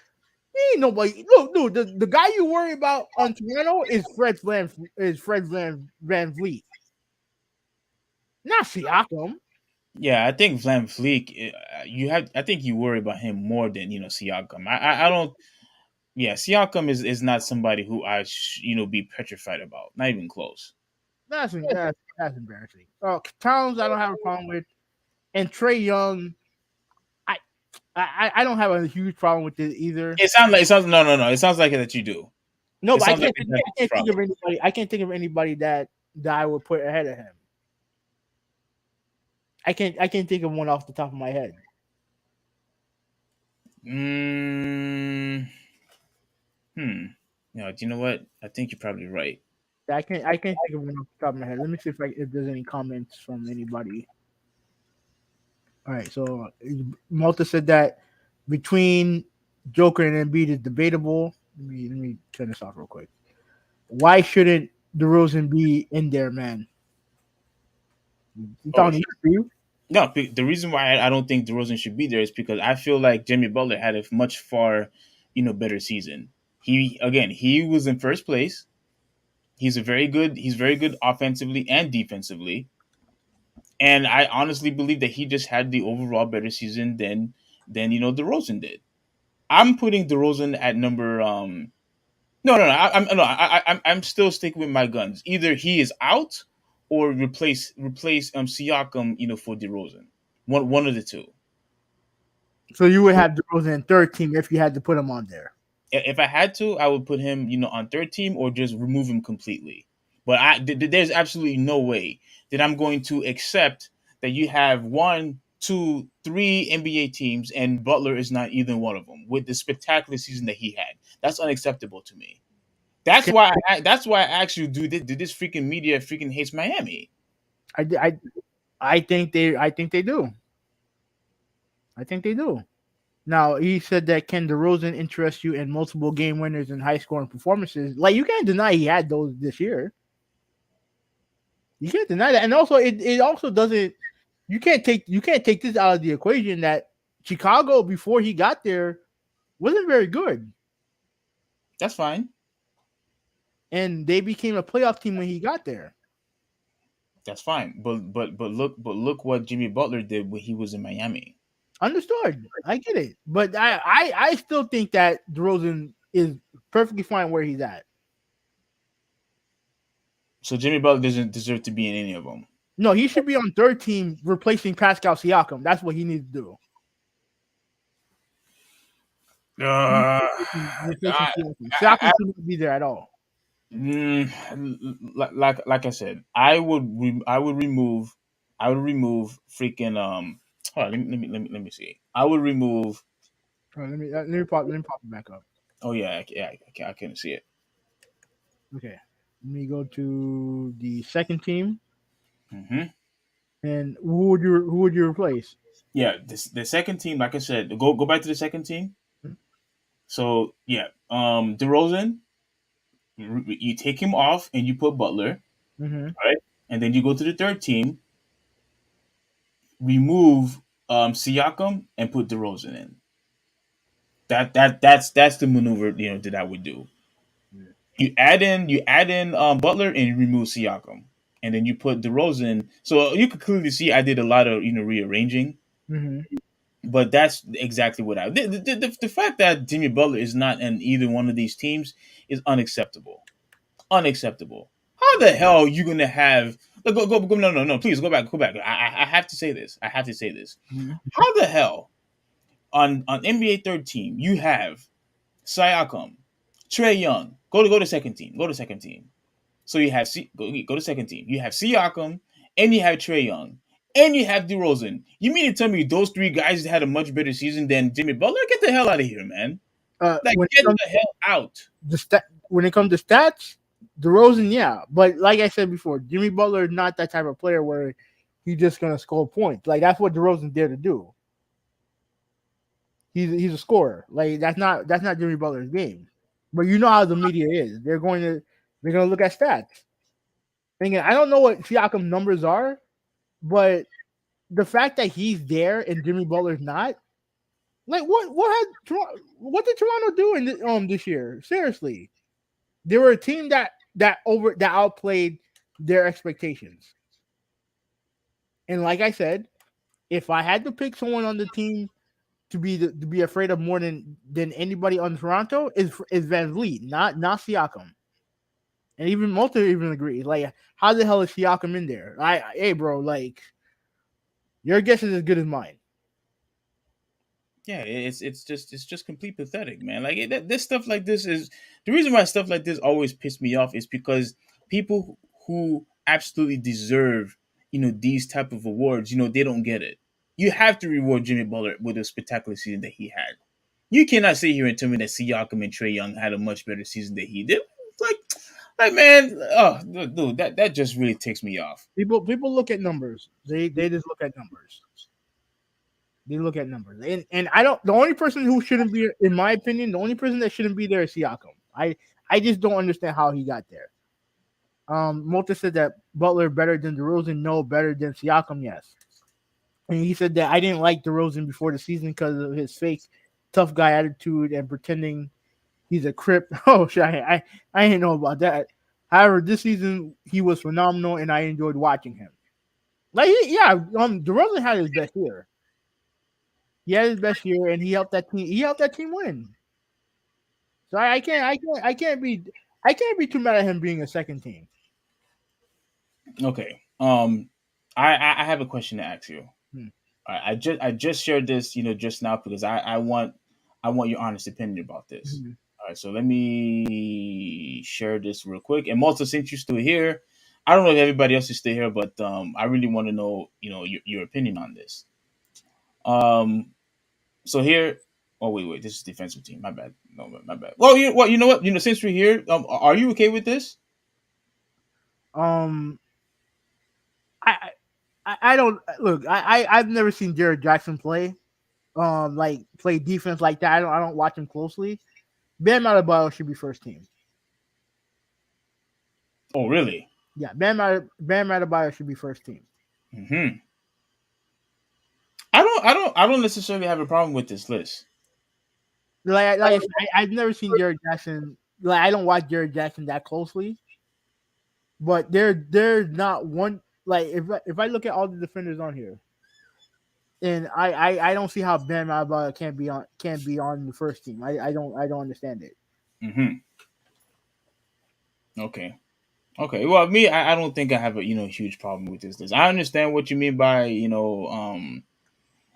nobody. Look, dude, the guy you worry about on Toronto is Fred Van Vliet, not Siakam. Yeah, I think Van Vliet. I think you worry about him more than Siakam. I don't. Yeah, Siakam is not somebody who I be petrified about. Not even close. That's embarrassing. Towns, I don't have a problem with, and Trae Young, I don't have a huge problem with this either. It sounds no. It sounds like that you do. No, but I can't think of anybody. I can't think of anybody that I would put ahead of him. I can't think of one off the top of my head. No, do you know what? I think you're probably right. I can't think of one off the top of my head. Let me see if there's any comments from anybody. All right, so Malta said that between Joker and Embiid is debatable. Let me turn this off real quick. Why shouldn't DeRozan be in there, man? You talking to you? No, the reason why I don't think DeRozan should be there is because I feel like Jimmy Butler had a much far, better season. He was in first place. He's very good offensively and defensively. And I honestly believe that he just had the overall better season than DeRozan did. I'm putting DeRozan at number I'm still sticking with my guns. Either he is out or replace Siakam, for DeRozan. One of the two. So you would have DeRozan in third team if you had to put him on there. If I had to, I would put him, on third team or just remove him completely. But there's absolutely no way that I'm going to accept that you have 1, 2, 3 NBA teams and Butler is not either one of them with the spectacular season that he had. That's unacceptable to me. That's why I actually do this freaking media freaking hates Miami. I think they do. I think they do. Now, he said that can DeRozan interest you in multiple game winners and high scoring performances? Like, you can't deny he had those this year. You can't deny that. And also, it also doesn't. You can't take this out of the equation that Chicago before he got there wasn't very good. That's fine. And they became a playoff team when he got there. That's fine. But look what Jimmy Butler did when he was in Miami. Understood. I get it. But I still think that DeRozan is perfectly fine where he's at. So Jimmy Butler doesn't deserve to be in any of them. No, he should be on third team replacing Pascal Siakam. That's what he needs to do. Siakam shouldn't be there at all. Like I said, I would remove freaking hold on, let me see. I would remove. Right, let me pop it back up. Oh yeah, I can't see it. Okay, let me go to the second team. Mm-hmm. And who would you replace? Yeah, the second team, like I said, go back to the second team. Mm-hmm. So yeah, DeRozan, you take him off and you put Butler, mm-hmm. right? and then you go to the third team, remove Siakam and put DeRozan in. That's the maneuver that I would do. You add in Butler and you remove Siakam, and then you put DeRozan. So you could clearly see I did a lot of rearranging, Mm-hmm. but that's exactly what I did. The fact that Jimmy Butler is not in either one of these teams is unacceptable. Unacceptable. How the hell are you gonna have? Go, no, please go back. I have to say this. I have to say this. Mm-hmm. How the hell on NBA third team you have Siakam, Trey Young? Go to second team. Go to second team. So you have go to second team. You have Siakam and you have Trey Young and you have DeRozan. You mean to tell me those three guys had a much better season than Jimmy Butler? Get the hell out of here, man! Like When it get comes the hell out. when it comes to stats, DeRozan, yeah, but like I said before, Jimmy Butler is not that type of player where he's just gonna score points. Like that's what DeRozan's there to do. He's a scorer. Like that's not Jimmy Butler's game. But you know how the media is. They're gonna look at stats. And again, I don't know what Siakam's numbers are, but the fact that he's there and Jimmy Butler's not, like what did Toronto do this year? Seriously, they were a team that outplayed their expectations. And like I said, if I had to pick someone on the team to be afraid of more than anybody on Toronto is Van Vliet, not Siakam. And even Malta even agrees. Like, how the hell is Siakam in there? Hey, bro, like, your guess is as good as mine. Yeah, it's just complete pathetic, man. Like this stuff like this is the reason why stuff like this always piss me off is because people who absolutely deserve these type of awards, they don't get it. You have to reward Jimmy Butler with a spectacular season that he had. You cannot sit here and tell me that Siakam and Trey Young had a much better season than he did. Like man, oh dude, that just really takes me off. People look at numbers. They just look at numbers. They look at numbers. And I don't. The only person who shouldn't be, in my opinion, the only person that shouldn't be there is Siakam. I just don't understand how he got there. Malta said that Butler better than DeRozan. No, better than Siakam. Yes. And he said that I didn't like DeRozan before the season because of his fake tough guy attitude and pretending he's a crip. Oh shit, I didn't know about that. However, this season he was phenomenal and I enjoyed watching him. Like DeRozan had his best year. He had his best year and he helped that team. He helped that team win. So I can't be too mad at him being a second team. Okay. I have a question to ask you. Hmm. I just shared this, just now because I want your honest opinion about this. Mm-hmm. All right, so let me share this real quick. And Malta, since you're still here, I don't know if everybody else is still here, but I really want to know, your opinion on this. So here, oh wait, this is defensive team. My bad. No, my bad. Well, you know what? Since we're here, are you okay with this? I don't look. I've never seen Jared Jackson play. Like play defense like that. I don't watch him closely. Bam Adebayo should be first team. Oh, really? Yeah, Bam Adebayo should be first team. Hmm. I don't necessarily have a problem with this list. Like I've never seen Jared Jackson. Like I don't watch Jared Jackson that closely. But there's not one, like if I look at all the defenders on here, and I don't see how Bam Adebayo can't be on the first team. I don't understand it. Hmm. Okay. Well, me, I don't think I have a huge problem with this list. I understand what you mean by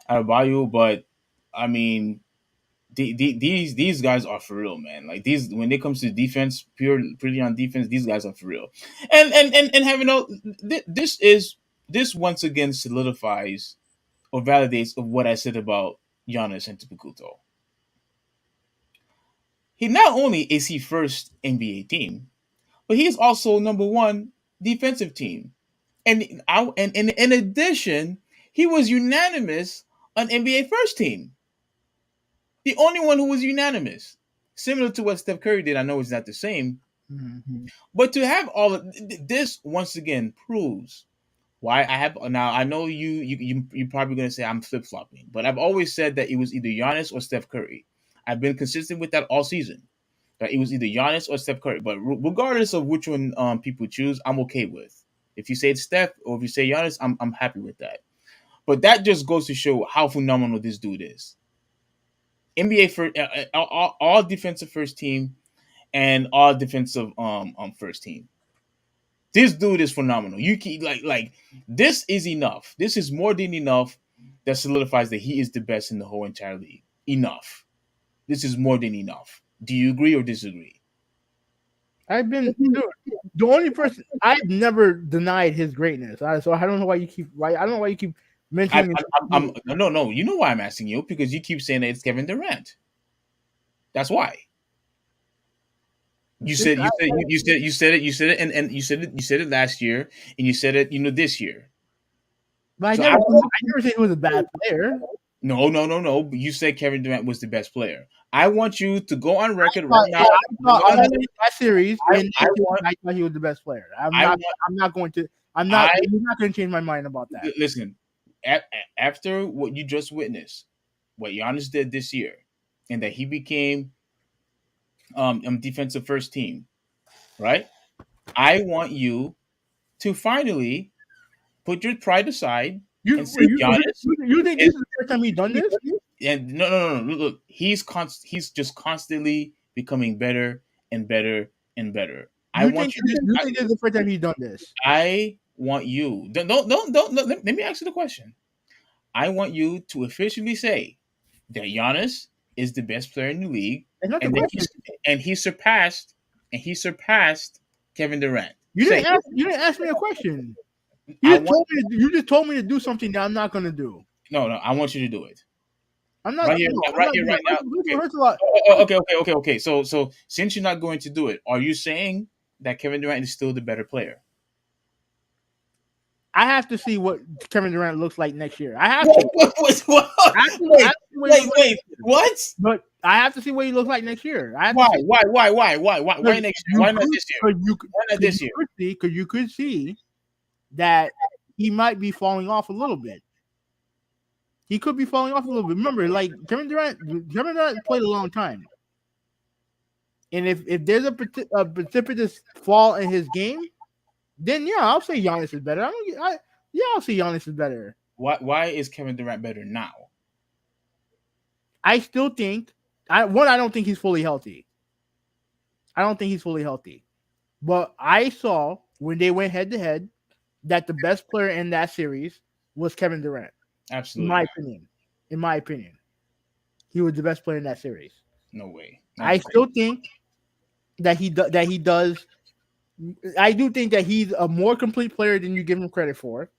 Adebayo, but I mean these guys are for real, man. Like these when it comes to defense, purely on defense, these guys are for real. And having all this once again solidifies or validates of what I said about Giannis Antetokounmpo. He not only is he first NBA team, but he is also number one defensive team. And in addition, he was unanimous on NBA first team. The only one who was unanimous. Similar to what Steph Curry did. I know it's not the same, Mm-hmm. But to have all of this once again proves why I have now. I know you're probably gonna say I'm flip flopping, but I've always said that it was either Giannis or Steph Curry. I've been consistent with that all season. That it was either Giannis or Steph Curry. But regardless of which one people choose, I'm okay with. If you say it's Steph or if you say Giannis, I'm happy with that. But that just goes to show how phenomenal this dude is. NBA for all defensive first team and all defensive first team. This dude is phenomenal. You keep like this is enough. This is more than enough that solidifies that he is the best in the whole entire league. Enough. This is more than enough. Do you agree or disagree? Dude, the only person I've never denied his greatness. So I don't know why you keep I don't know why you keep mentioning. No. You know why I'm asking you? Because you keep saying that it's Kevin Durant. That's why. You said it, and you said it last year, and you said it this year. But So I never said he was a bad player. No. But you said Kevin Durant was the best player. I want you to go on record right now. That series, I thought he was the best player. I'm not going to change my mind about that. Listen, after what you just witnessed, what Giannis did this year, and that he became defensive first team, right? I want you to finally put your pride aside and say Giannis. You think this is the first time he's done this? And no. Look, he's just constantly becoming better and better and better. You think this is the first time he's done this? I want you. Don't. Let me ask you the question. I want you to officially say that Giannis is the best player in the league, and he surpassed Kevin Durant. You didn't ask me a question. You just told me to do something that I'm not going to do. No, I want you to do it. I'm not right now. Okay. So since you're not going to do it, are you saying that Kevin Durant is still the better player? I have to see what Kevin Durant looks like next year. I have to. Wait. What? But I have to see what he looks like next year. Why next year? Why not this year? Why not this year? Because you could see that he might be falling off a little bit. He could be falling off a little bit. Remember, like Kevin Durant played a long time, and if there's a precipitous fall in his game, then yeah, I'll say Giannis is better. I'll say Giannis is better. Why is Kevin Durant better now? I still think I don't think he's fully healthy. But I saw when they went head to head that the best player in that series was Kevin Durant. Absolutely. In my opinion, he was the best player in that series. No way. I still think that he does. I do think that he's a more complete player than you give him credit for,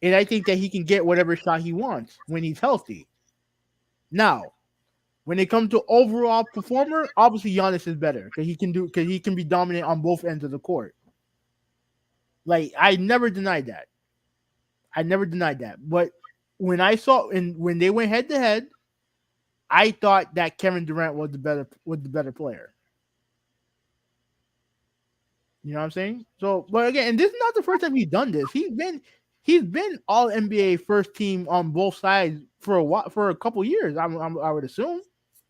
and I think that he can get whatever shot he wants when he's healthy. Now, when it comes to overall performer, obviously Giannis is better because he can be dominant on both ends of the court. Like I never denied that. But when I saw when they went head to head, I thought that Kevin Durant was the better player. You know what I'm saying? So, but again, and this is not the first time he's done this. He's been all NBA first team on both sides for a couple years. I would assume.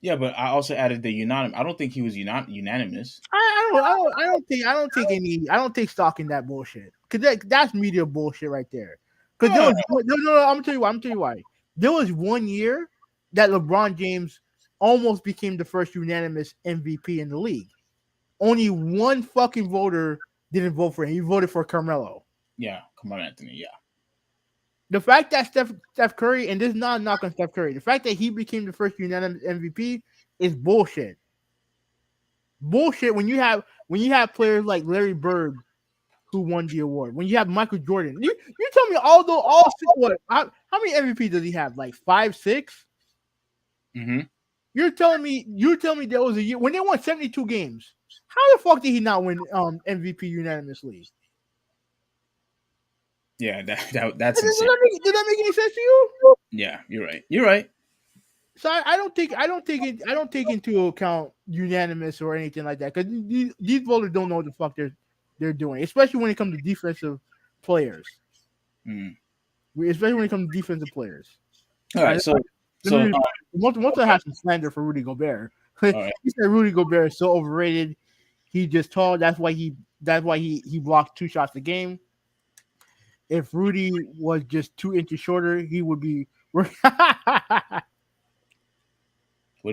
Yeah, but I also added the unanimous. I don't think he was unanimous. I don't take stock in that bullshit because that's media bullshit right there. Because no, I'm gonna tell you why. There was 1 year that LeBron James almost became the first unanimous MVP in the league. Only one fucking voter didn't vote for him. He voted for Carmelo. Yeah, come on, Anthony. Yeah. The fact that Steph Curry, and this is not a knock on Steph Curry, the fact that he became the first unanimous MVP is bullshit. Bullshit when you have players like Larry Bird who won the award. When you have Michael Jordan, you tell me how many MVP does he have? Like 5, 6? Mm-hmm. You're telling me there was a year when they won 72 games. How the fuck did he not win MVP unanimously? Yeah, that's insane. Did that make any sense to you? Yeah, you're right. So I don't take into account unanimous or anything like that because these voters don't know what the fuck they're doing, especially when it comes to defensive players. Mm. Especially when it comes to defensive players. All right, so Let me so most I have some slander for Rudy Gobert. all right. He said Rudy Gobert is so overrated. He just tall. That's why he blocked 2 shots a game. If Rudy was just 2 inches shorter, he would be. What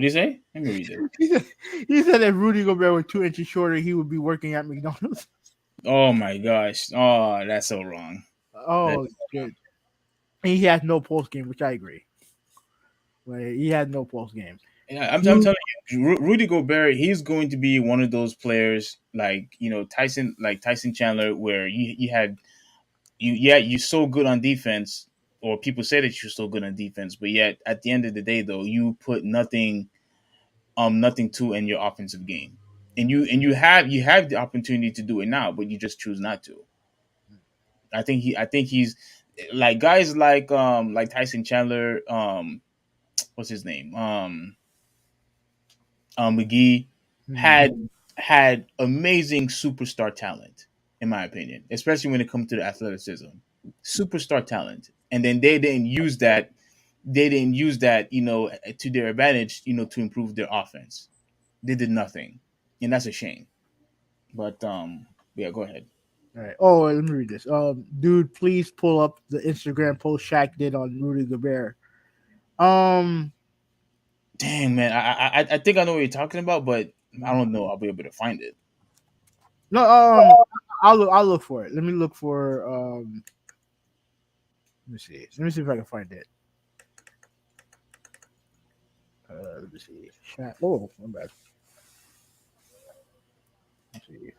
do you say? Let me read it. he said if Rudy Gobert was 2 inches shorter, he would be working at McDonald's. Oh my gosh. Oh, that's so wrong. Oh, good. He has no post game, which I agree. Like, he had no post game. Yeah, I'm telling you, Rudy Gobert, he's going to be one of those players like Tyson Chandler, where you had you're so good on defense, or people say that you're so good on defense, but yet at the end of the day, though, you put nothing to in your offensive game, and you have the opportunity to do it now, but you just choose not to. I think he's like guys like Tyson Chandler, what's his name, McGee had amazing superstar talent, in my opinion, especially when it comes to the athleticism, superstar talent, and then they didn't use that. They didn't use that, to their advantage, to improve their offense. They did nothing, and that's a shame. But yeah, go ahead. All right. Oh, let me read this. Dude, please pull up the Instagram post Shaq did on Rudy Gobert. Um, Dang man, I think I know what you're talking about, but I don't know. I'll be able to find it. no, I'll look for it. Let me look for let me see. Let me see if I can find it. Let me see. Shaq. Oh, my bad. Let's see.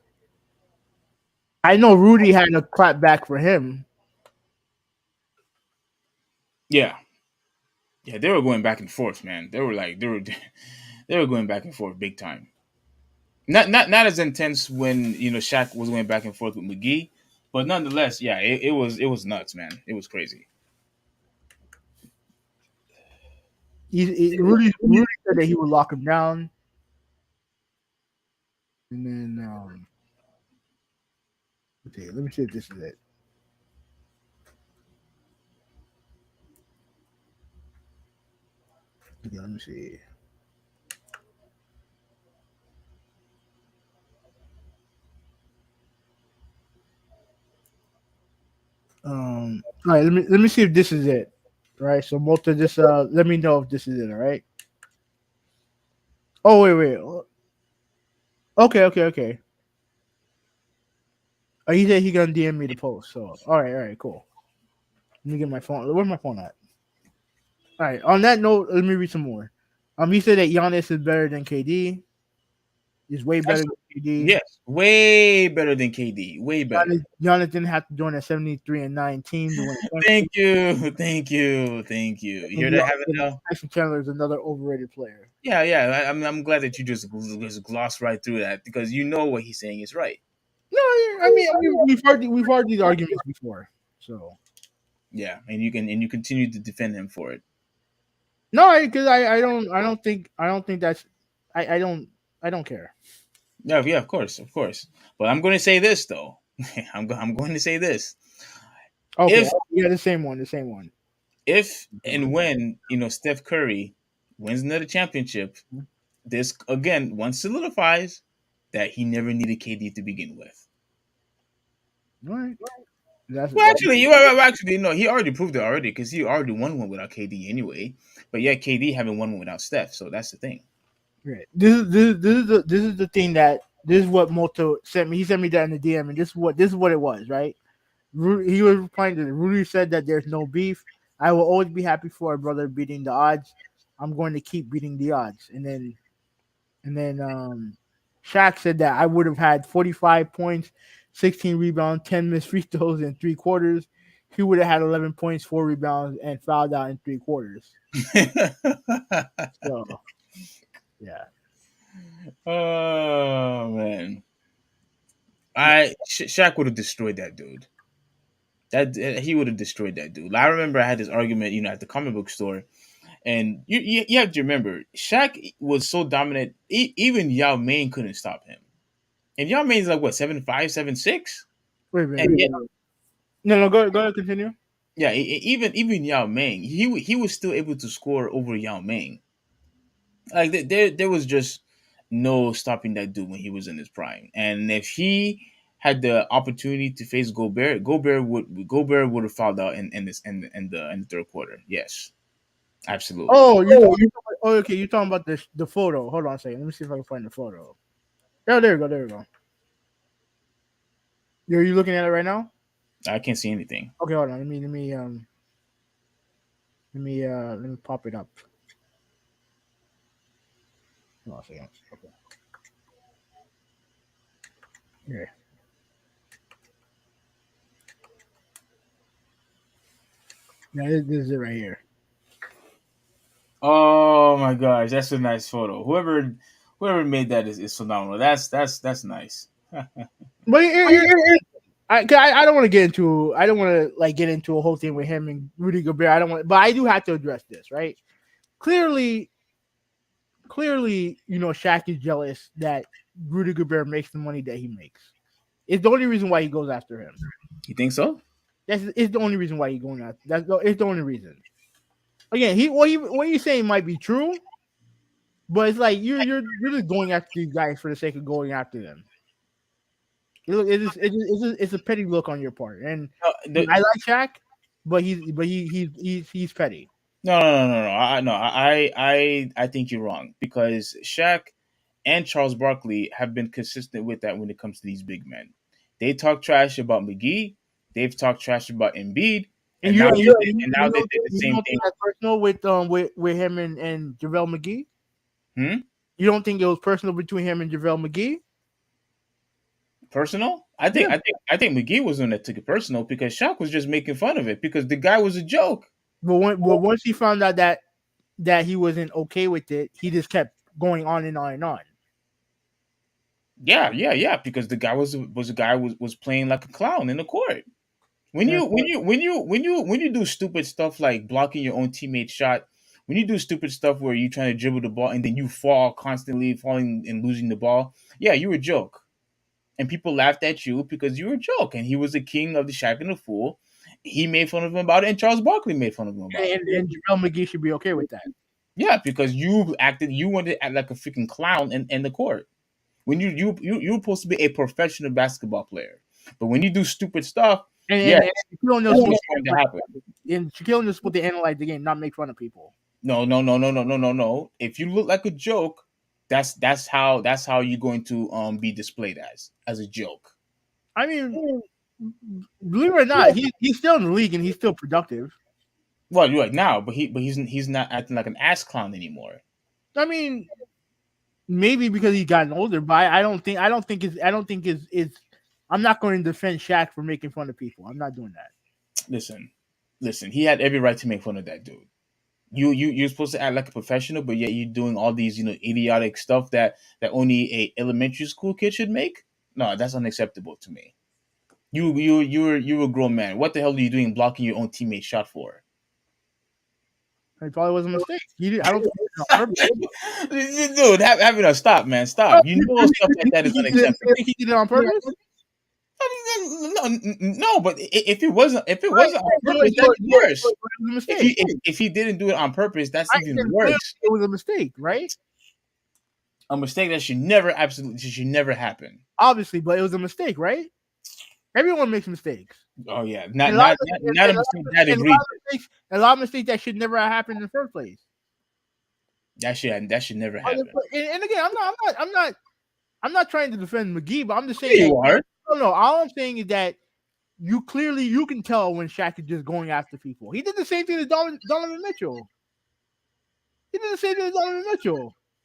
I know Rudy had a clap back for him. Yeah, yeah, they were going back and forth, man. They were going back and forth big time. Not as intense when Shaq was going back and forth with McGee, but nonetheless, yeah, it was nuts, man. It was crazy. Rudy said that he would lock him down, and then okay, let me see if this is it. Okay, let me see. All right, let me see if this is it. All right, so Malta, just let me know if this is it. All right. Oh wait. Okay. He said he gonna DM me the post. So all right, cool. Let me get my phone. Where's my phone at? All right. On that note, let me read some more. He said that Giannis is better than KD. He's way better than KD. Yes, way better than KD. Way better. Giannis didn't have to join a 73-9 team to win a Thank you, thank you, thank you. You hear that, Heaven? Now? Tyson Chandler is another overrated player. Yeah. I'm glad that you just glossed right through that because you know what he's saying is right. No, I mean we've heard these arguments before. So Yeah, and you continue to defend him for it. no, because I don't think that's I don't care. Yeah, of course, of course. But I'm going to say this though. I'm going to say this. Okay, If yeah, the same one. if and when Steph Curry wins another championship, this again once solidifies that he never needed KD to begin with. All right. That's Well, actually, no, he already proved it already because he already won one without KD anyway. But yeah, KD haven't won one without Steph, so that's the thing. right. This is the thing that this is what Moto sent me. He sent me that in the DM, and this is what it was, right? He was replying to it. Rudy said that there's no beef. I will always be happy for a brother beating the odds. I'm going to keep beating the odds. And then Shaq said that I would have had 45 points, 16 rebounds, 10 missed free throws in 3 quarters. He would have had 11 points, 4 rebounds, and fouled out in 3 quarters. So, yeah. Oh man, Shaq would have destroyed that dude. That he would have destroyed that dude. I remember I had this argument, at the comic book store, And you have to remember, Shaq was so dominant, even Yao Ming couldn't stop him. And Yao Ming's like what 7'5", 7'6", Wait a minute. and yet, No, go ahead, continue. yeah, even Yao Ming, he was still able to score over Yao Ming. Like there was just no stopping that dude when he was in his prime. And if he had the opportunity to face Gobert would have fouled out in the third quarter. Yes, absolutely. Okay. You're talking about the photo. Hold on a second. Let me see if I can find the photo. Oh, there we go. There we go. Are you looking at it right now? I can't see anything. Okay, hold on. Let me pop it up. Hold on a second. Okay. Here. Yeah, this is it right here. Oh my gosh, that's a nice photo. Whoever made that is phenomenal. That's nice. But I don't want to get into a whole thing with him and Rudy Gobert. I don't want, but I do have to address this, right? Clearly, Shaq is jealous that Rudy Gobert makes the money that he makes. It's the only reason why he goes after him. You think so? It's the only reason why he's going after. It's the only reason. Again, what he's saying might be true, but it's like you're just going after these guys for the sake of going after them. It's a petty look on your part, and I like Shaq, but he's petty. No. I think you're wrong because Shaq and Charles Barkley have been consistent with that when it comes to these big men. They talk trash about McGee. They've talked trash about Embiid. And now they did the same thing. That's personal with him and JaVale McGee. You don't think it was personal between him and JaVale McGee? Personal? I think McGee was the one that took it personal because Shaq was just making fun of it because the guy was a joke. But once he found out that he wasn't okay with it, he just kept going on and on and on. Yeah. Because the guy was playing like a clown in the court. When you do stupid stuff like blocking your own teammate's shot, when you do stupid stuff where you're trying to dribble the ball and then you fall constantly, falling and losing the ball, yeah, you're a joke. And people laughed at you because you were a joke. And he was the king of the Shaq and the Fool. He made fun of him about it, and Charles Barkley made fun of him about it. And JaVale McGee should be okay with that. Yeah, because you wanted to act like a freaking clown in the court. When you're supposed to be a professional basketball player. But when you do stupid stuff, and Shaquille O'Neal's supposed to happen. And Shaquille O'Neal's supposed to analyze the game, not make fun of people. No. If you look like a joke, that's how you're going to be displayed as a joke. I mean, believe it or not, he's still in the league and he's still productive. Well, you're right now, but he's not acting like an ass clown anymore. I mean, maybe because he's gotten older, but I don't think it's. I'm not going to defend Shaq for making fun of people. I'm not doing that. Listen. He had every right to make fun of that dude. You're supposed to act like a professional, but yet you're doing all these idiotic stuff that only a elementary school kid should make. No, that's unacceptable to me. You're a grown man. What the hell are you doing blocking your own teammate's shot for? It probably was a mistake. I don't think it was dude, have it stop, man. Stop. You know stuff like that is unacceptable. He did it on purpose? No, but if it wasn't on purpose, that's worse. If he didn't do it on purpose, that's even worse. It was a mistake, right? A mistake that should never happen. Obviously, but it was a mistake, right? Everyone makes mistakes. Oh yeah, not a mistake that egregious. A lot of mistakes that should never have happened in the first place. That should never happen. And again, I'm not trying to defend McGee, but I'm just saying you are. No. All I'm saying is that you can tell when Shaq is just going after people. He did the same thing to Donovan Mitchell.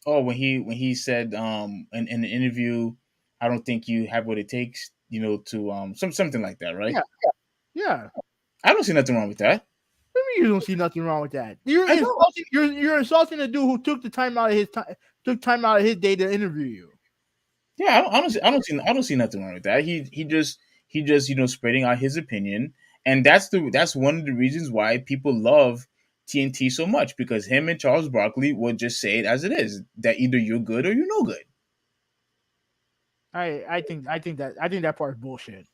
Oh, when he said in an interview, I don't think you have what it takes, to something like that, right? Yeah. I don't see nothing wrong with that. What do you mean you don't see nothing wrong with that? You're insulting a dude who took time out of his day to interview you. Yeah, I don't see nothing wrong with that. He just spreading out his opinion, and that's one of the reasons why people love TNT so much because him and Charles Barkley would just say it as it is, that either you're good or you're no good. I think that part is bullshit.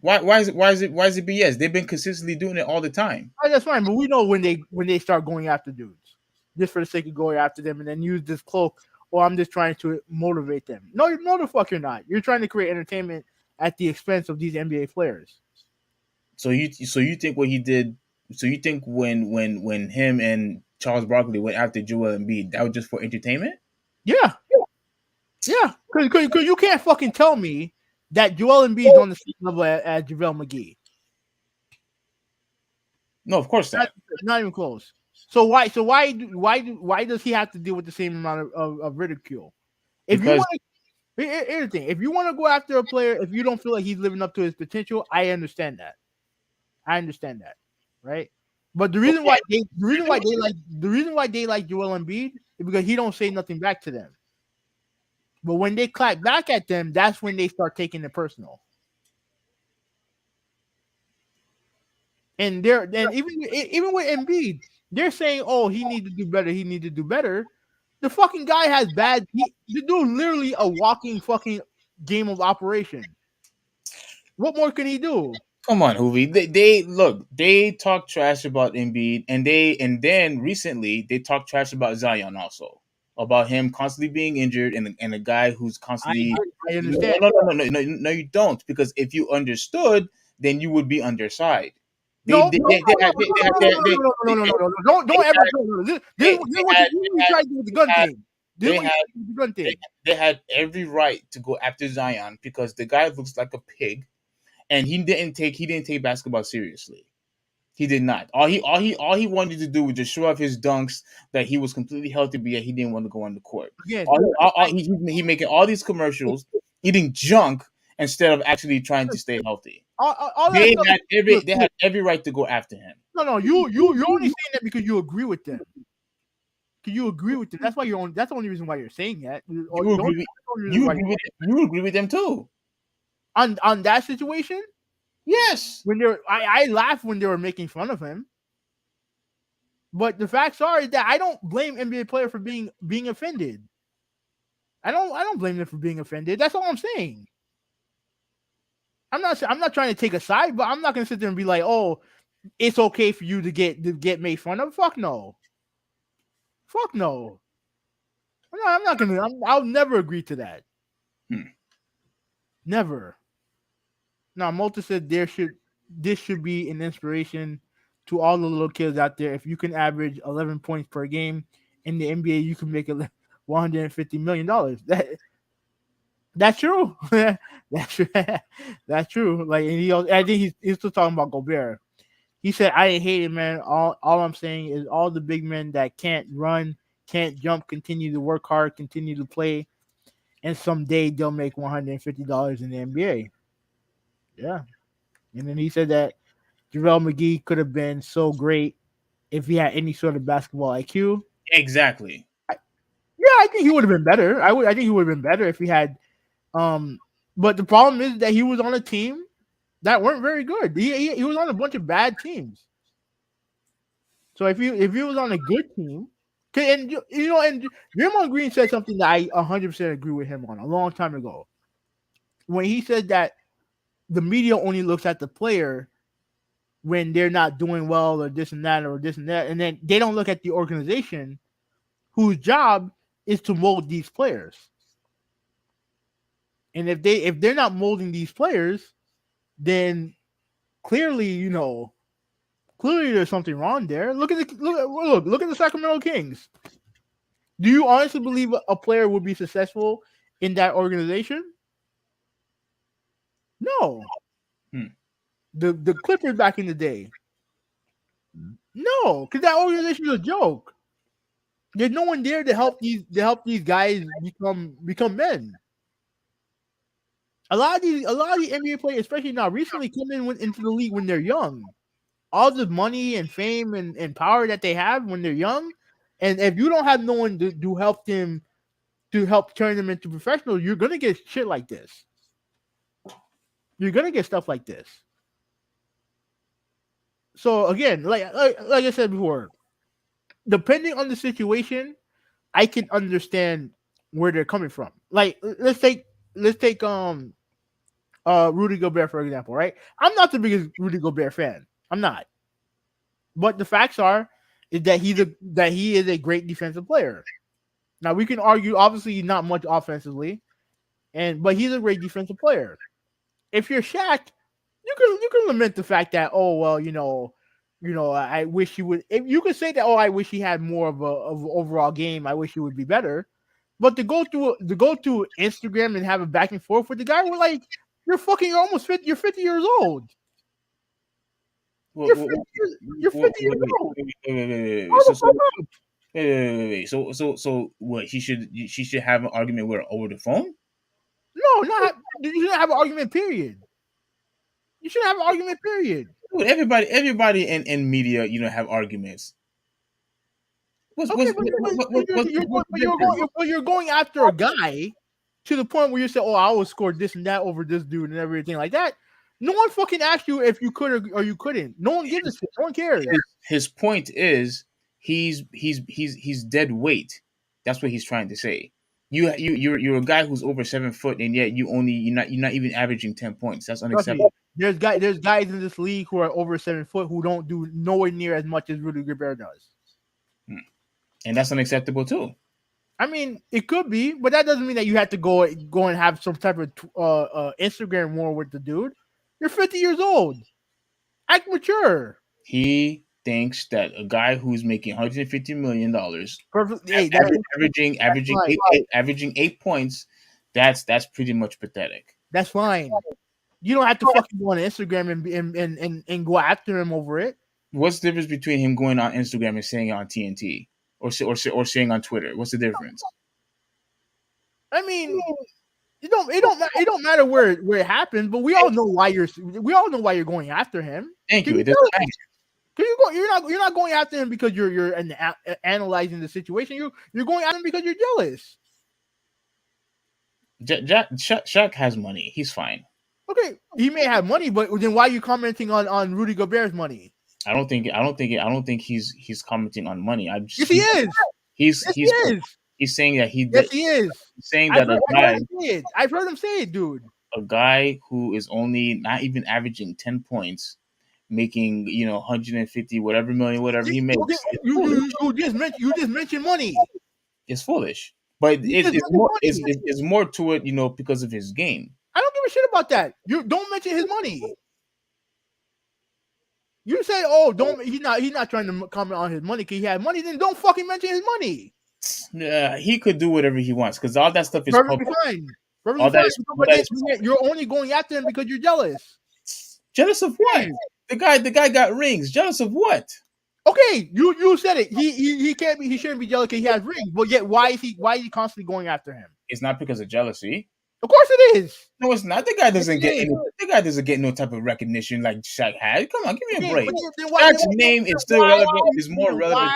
Why is it BS? They've been consistently doing it all the time. That's fine, but we know when they start going after dudes just for the sake of going after them, and then use this cloak. Or I'm just trying to motivate them. No, the fuck you're not. You're trying to create entertainment at the expense of these NBA players. So you think what he did? So you think when him and Charles Barkley went after Joel Embiid, that was just for entertainment? Yeah. Because you can't fucking tell me that Joel Embiid is on the same level as JaVale McGee. No, of course not. Not even close. So why does he have to deal with the same amount of ridicule? If you want, here's the thing: if you want to go after a player, if you don't feel like he's living up to his potential, I understand that. Right? But the reason why they like Joel Embiid is because he don't say nothing back to them. But when they clap back at them, that's when they start taking it personal. And even with Embiid, they're saying, "Oh, he needs to do better. He needs to do better." The fucking guy has bad. The dude literally a walking fucking game of operation. What more can he do? Come on, Hoovy. They talk trash about Embiid, and then recently they talk trash about Zion also, about him constantly being injured and a guy who's constantly. I understand. No, you don't, because if you understood, then you would be on their side. No. Don't ever do. This is what you try to do with the gun thing. They had every right to go after Zion because the guy looks like a pig, and he didn't take basketball seriously. He did not. All he wanted to do was just show off his dunks, that he was completely healthy, but yet he didn't want to go on the court. Again, he making all these commercials, eating junk instead of actually trying to stay healthy. They had every right to go after him. No, you're only saying that because you agree with them. You agree with them. That's why that's the only reason why you're saying that. You agree with them too. On that situation? Yes. When I laughed when they were making fun of him. But the facts are that I don't blame NBA player for being offended. I don't blame them for being offended. That's all I'm saying. I'm not trying to take a side, but I'm not gonna sit there and be like, "Oh, it's okay for you to get made fun of." Fuck no. No, I'm not gonna. I'll never agree to that. Never. Now, Malta said this should be an inspiration to all the little kids out there. If you can average 11 points per game in the NBA, you can make $150 million. That's true. That's true. Like, and I think he's still talking about Gobert. He said, "I ain't hate it, man. All I'm saying is all the big men that can't run, can't jump, continue to work hard, continue to play, and someday they'll make $150 in the NBA." Yeah. And then he said that JaVale McGee could have been so great if he had any sort of basketball IQ. Exactly. I think he would have been better. I think he would have been better if he had. But the problem is that he was on a team that weren't very good. He was on a bunch of bad teams. So if he was on a good team, and Draymond Green said something that I 100% agree with him on a long time ago, when he said that the media only looks at the player when they're not doing well or this and that, and then they don't look at the organization whose job is to mold these players. And if they're not molding these players, then clearly there's something wrong there. Look at the Sacramento Kings. Do you honestly believe a player would be successful in that organization? No. The Clippers back in the day. No, because that organization is a joke. There's no one there to help these guys become men. A lot of the NBA players, especially now, recently come into the league when they're young. All the money and fame and power that they have when they're young, and if you don't have no one to help them, to help turn them into professionals, you're gonna get shit like this. You're gonna get stuff like this. So again, like I said before, depending on the situation, I can understand where they're coming from. Like, let's take Rudy Gobert, for example, right? I'm not the biggest Rudy Gobert fan. I'm not. But the facts is that he is a great defensive player. Now we can argue, obviously, not much offensively, but he's a great defensive player. If you're Shaq, you can lament the fact that, oh well, I wish he would. If you could say that, oh, I wish he had more of an overall game. I wish he would be better. But to go through Instagram and have a back and forth with the guy, we're like, you're almost 50. You're 50 years old. You're 50 years old. Wait. So what? She should have an argument with her over the phone? No, you shouldn't have an argument. Period. You shouldn't have an argument. Period. Dude, everybody in media, have arguments. You're going after a guy to the point where you say, "Oh, I will score this and that over this dude and everything like that." No one fucking asked you if you could or you couldn't. No one gives a shit. No one cares. His point is he's dead weight. That's what he's trying to say. You're a guy who's over 7 foot, and yet you're not even averaging 10 points. That's unacceptable. There's guys in this league who are over 7 foot who don't do nowhere near as much as Rudy Gobert does. And that's unacceptable too. I mean, it could be, but that doesn't mean that you have to go and have some type of Instagram war with the dude. You're 50 years old. Act mature. He thinks that a guy who's making $150 million, averaging 8 points, that's pretty much pathetic. That's fine. You don't have to fucking go on Instagram and go after him over it. What's the difference between him going on Instagram and saying it on TNT or saying on Twitter? What's the difference? I mean, it don't matter where it happened, but we all know why you're going after him. Thank you. You're not going after him because you're analyzing the situation. You're going after him because you're jealous. Shaq has money. He's fine. Okay, he may have money, but then why are you commenting on Rudy Gobert's money? I don't think he's commenting on money. Yes, he is. He's saying that he. Yes, he is. He's saying that I've heard him say it, dude. A guy who is only not even averaging 10 points, making 150 whatever he makes. You just mentioned money. It's foolish, but it's more to it, because of his game. I don't give a shit about that. You don't mention his money. You say, "Oh, he's not trying to comment on his money because he had money." Then don't fucking mention his money. He could do whatever he wants because all that stuff is perfectly fine. But you're only going after him because you're jealous. Jealous of what? The guy got rings. Jealous of what? Okay, you said it. He can't be. He shouldn't be jealous because he has rings. But yet, why is he constantly going after him? It's not because of jealousy. Of course it is. No, it's not. The guy doesn't get no type of recognition like Shaq had. Come on, give me a break. Shaq's name is still relevant. Is more relevant.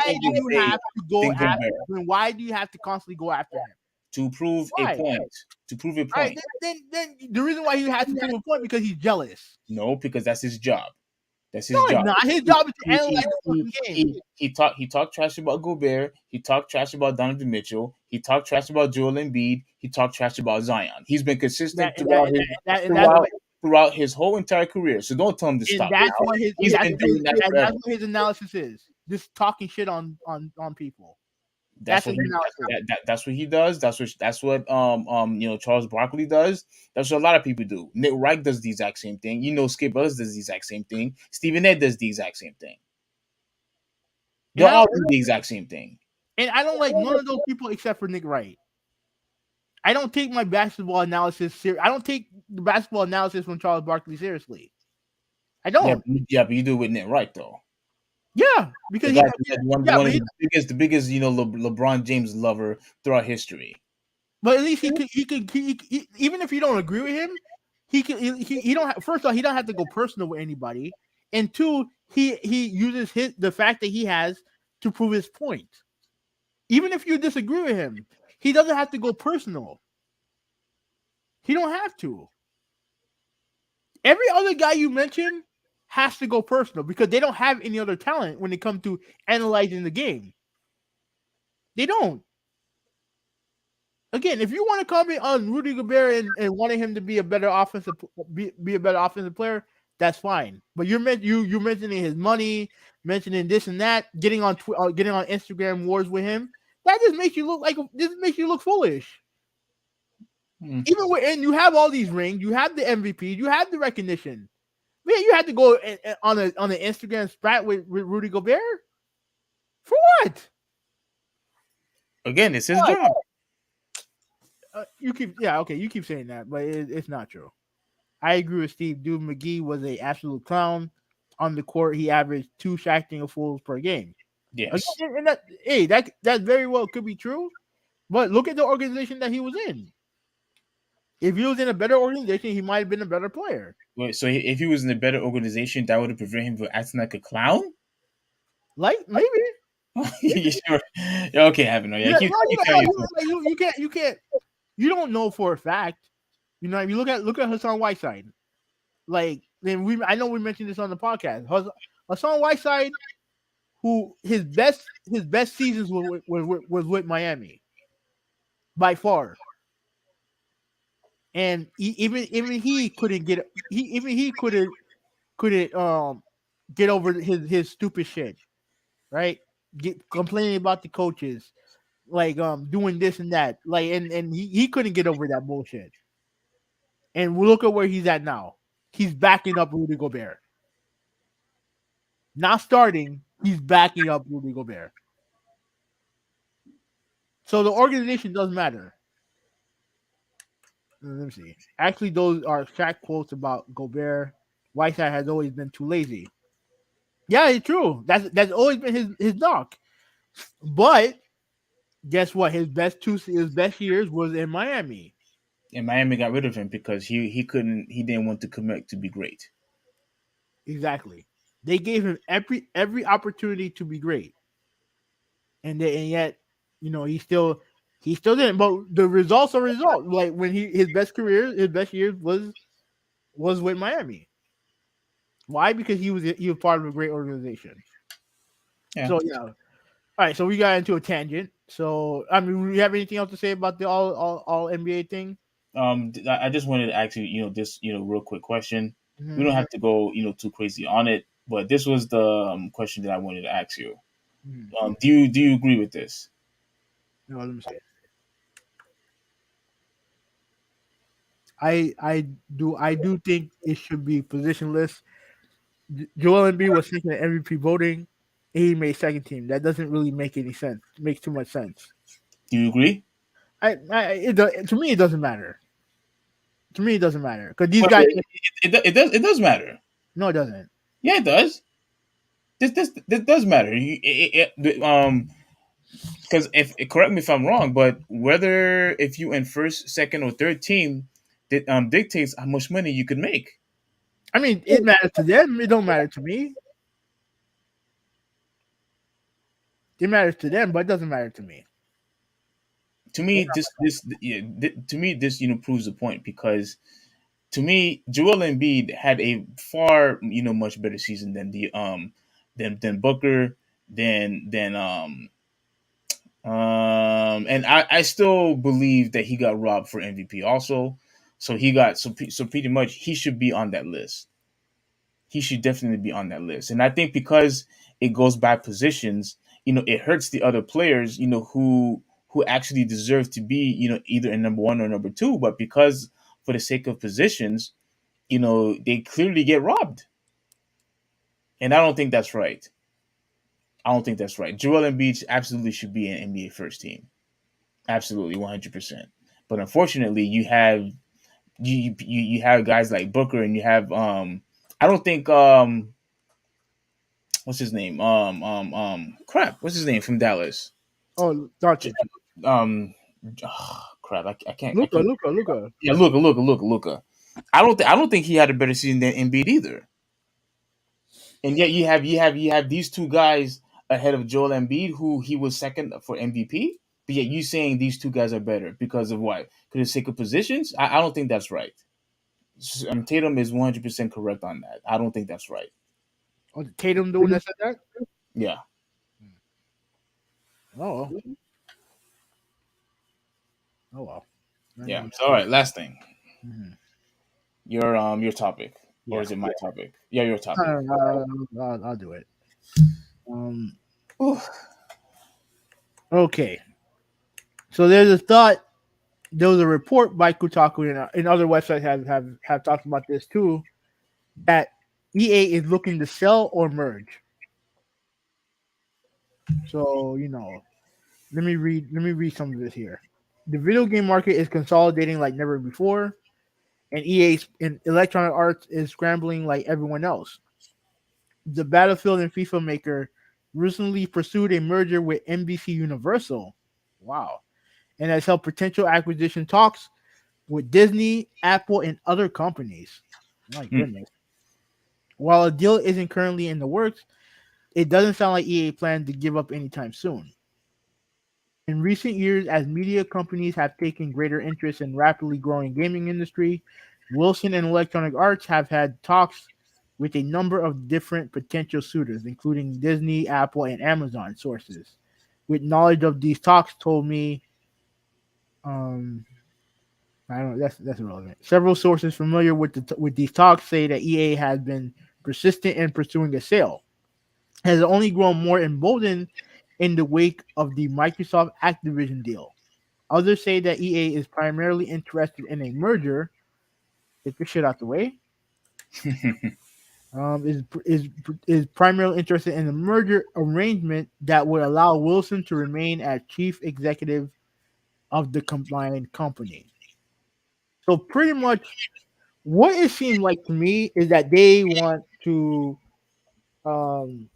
Why do you have to constantly go after him? To prove a point. To prove a point. Right, then the reason why he has to prove a point because he's jealous. No, because that's his job. That's his job. Not. His job is to analyze the game. He talked trash about Gobert. He talked trash about Donovan Mitchell. He talked trash about Joel Embiid. He talked trash about Zion. He's been consistent throughout his whole entire career. So don't tell him to stop. That's what his analysis is. Just talking shit on people. That's what he does. That's what Charles Barkley does. That's what a lot of people do. Nick Wright does the exact same thing. Skip Bayless does the exact same thing. Stephen A. does the exact same thing. They all do the exact same thing. And I don't like none of those people except for Nick Wright. I don't take my basketball analysis I don't take the basketball analysis from Charles Barkley seriously. I don't. Yeah, but you do it with Nick Wright though. Yeah, because the biggest, LeBron James lover throughout history. But at least he could even if you don't agree with him, he don't. First of all, he don't have to go personal with anybody, and two, he uses the fact that he has to prove his point. Even if you disagree with him, he doesn't have to go personal. He don't have to. Every other guy you mentioned has to go personal because they don't have any other talent when it comes to analyzing the game. They don't. Again, if you want to comment on Rudy Gobert and wanting him to be a better be a better offensive player, that's fine. But you're mentioning his money, mentioning this and that, getting on Instagram wars with him. That just makes you look foolish. Hmm. Even and you have all these rings, you have the MVP, you have the recognition. Man, you had to go on an Instagram spat with Rudy Gobert for what? Again, it's his job. You keep saying that, but it's not true. I agree with Steve. Dude, McGee was an absolute clown on the court. He averaged 2 shacking of fools per game. Yes. And that very well could be true. But look at the organization that he was in. If he was in a better organization, he might have been a better player. Wait, so if he was in a better organization, that would have prevented him from acting like a clown? Like maybe. You sure? Yeah, okay, Evan. Yeah, You can't. You don't know for a fact. You know, if you look at Hassan Whiteside, like I know we mentioned this on the podcast. Hassan Whiteside, who his best seasons was with Miami, by far. And even he couldn't get couldn't get over his stupid shit, right? Complaining about the coaches, like doing this and that, like and he couldn't get over that bullshit. And we look at where he's at now. He's backing up Rudy Gobert. Not starting, he's backing up Rudy Gobert. So the organization does matter. Let me see. Actually, those are Shaq quotes about Gobert. Whiteside has always been too lazy. Yeah, it's true. That's always been his knock. But guess what? His best years was in Miami. And Miami got rid of him because he didn't want to commit to be great. Exactly. They gave him every opportunity to be great. And yet, you know, he still didn't. But the results are results. Like when his best years was with Miami. Why? Because he was part of a great organization. Yeah. So yeah. All right. So we got into a tangent. So I mean, we have anything else to say about the all NBA thing? I just wanted to ask you, this, real quick question. Mm-hmm. We don't have to go, too crazy on it, but this was the question that I wanted to ask you. Mm-hmm. Do you agree with this? No, let me see. I do think it should be positionless. Joel Embiid was second in MVP voting. And he made second team. That doesn't really make any sense. It makes too much sense. Do you agree? To me, it doesn't matter. To me, it doesn't matter because these guys. It does matter. No, it doesn't. Yeah, it does. This does matter. Because if correct me if I'm wrong, but whether if you in first, second, or third team, that dictates how much money you could make. I mean, it matters to them. It don't matter to me. It matters to them, but it doesn't matter to me. To me, to me this proves the point because to me, Joel Embiid had a far much better season than than Booker and I still believe that he got robbed for MVP also. So so pretty much he should be on that list. He should definitely be on that list. And I think because it goes by positions, it hurts the other players, who actually deserve to be, either in number one or number two, but because for the sake of positions, they clearly get robbed. And I don't think that's right. I don't think that's right. Joel Embiid absolutely should be an NBA first team. Absolutely, 100%. But unfortunately, you have guys like Booker, and you have I don't think what's his name what's his name from Dallas? Oh, Doncic. Crap, I can't. Luka. Yeah, Luka. I don't think he had a better season than Embiid either. And yet you have these two guys ahead of Joel Embiid, who he was second for MVP. But yet you saying these two guys are better because of what? Because of sake of positions? I don't think that's right. Tatum is 100% correct on that. I don't think that's right. Oh, Tatum the one that said that? Yeah. Oh. Oh well. Yeah. So all right, last thing. Mhm. Your topic, or Yeah. is it my topic? Yeah, your topic. I'll do it. Um. Whew. Okay. So there's a thought. There was a report by Kotaku and other websites have talked about this too. That EA is looking to sell or merge. So let me read some of this here. The video game market is consolidating like never before, and EA and Electronic Arts is scrambling like everyone else. The Battlefield and FIFA maker recently pursued a merger with NBC Universal. Wow. And has held potential acquisition talks with Disney, Apple, and other companies. My Hmm. goodness. While a deal isn't currently in the works, it doesn't sound like EA plans to give up anytime soon. In recent years, as media companies have taken greater interest in rapidly growing gaming industry, Wilson and Electronic Arts have had talks with a number of different potential suitors, including Disney, Apple, and Amazon sources. With knowledge of these talks, told me, um, I don't know, that's irrelevant. Several sources familiar with with these talks say that EA has been persistent in pursuing a sale, has only grown more emboldened in the wake of the Microsoft Activision deal. Others say that EA is primarily interested in a merger. Get your shit out the way. Is is primarily interested in a merger arrangement that would allow Wilson to remain as chief executive of the combined company. So pretty much, what it seemed like to me is that they want to um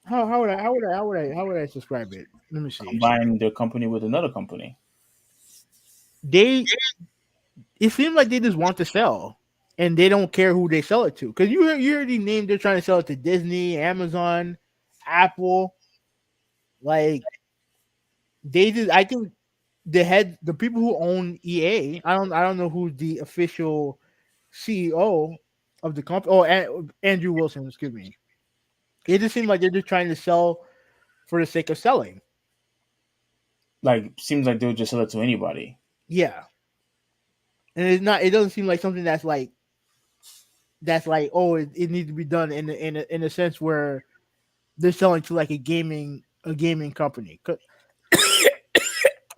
how would I describe it? Let me see. Combine their company with another company. They it seems like they just want to sell and they don't care who they sell it to. Because you already named they're trying to sell it to Disney, Amazon, Apple. Like they just I think the people who own EA, I don't know who's the official CEO of the company. Oh, Andrew Wilson, excuse me. It just seems like they're just trying to sell for the sake of selling. Like, seems like they'll just sell it to anybody. Yeah. And it's not it doesn't seem like something that's like oh it needs to be done in a sense where they're selling to like a gaming company, at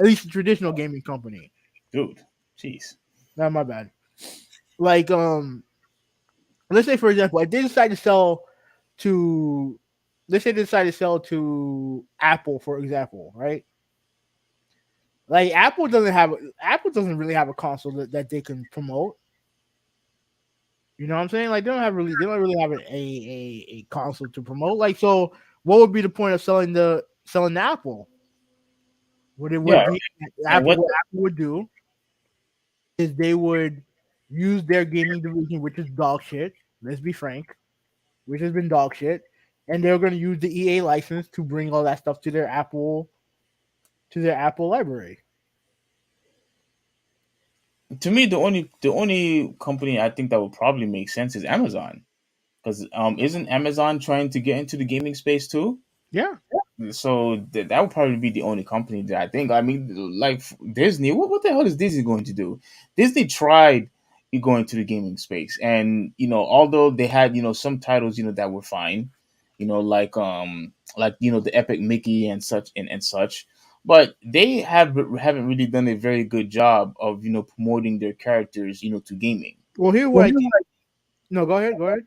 least a traditional gaming company. Dude, jeez. Not my bad. Like let's say for example, if they decide to sell to, let's say they decide to sell to Apple, for example, right? Like Apple doesn't really have a console that they can promote. You know what I'm saying? Like they don't really have a console to promote. Like so, what would be the point of selling the Apple? What it would Yeah, be and Apple what? what Apple would do is they would use their gaming division, which is dog shit. Let's be frank, which has been dog shit, and they're going to use the EA license to bring all that stuff to their Apple library. To me, the only company I think that would probably make sense is Amazon, because isn't Amazon trying to get into the gaming space too? Yeah, So that would probably be the only company that I think. I mean, like Disney. What the hell is Disney going to do? Disney tried going to the gaming space, and although they had some titles that were fine, like the Epic Mickey and such and such, but they haven't really done a very good job of promoting their characters to gaming. Well, here's what I think. No, go ahead. Go ahead.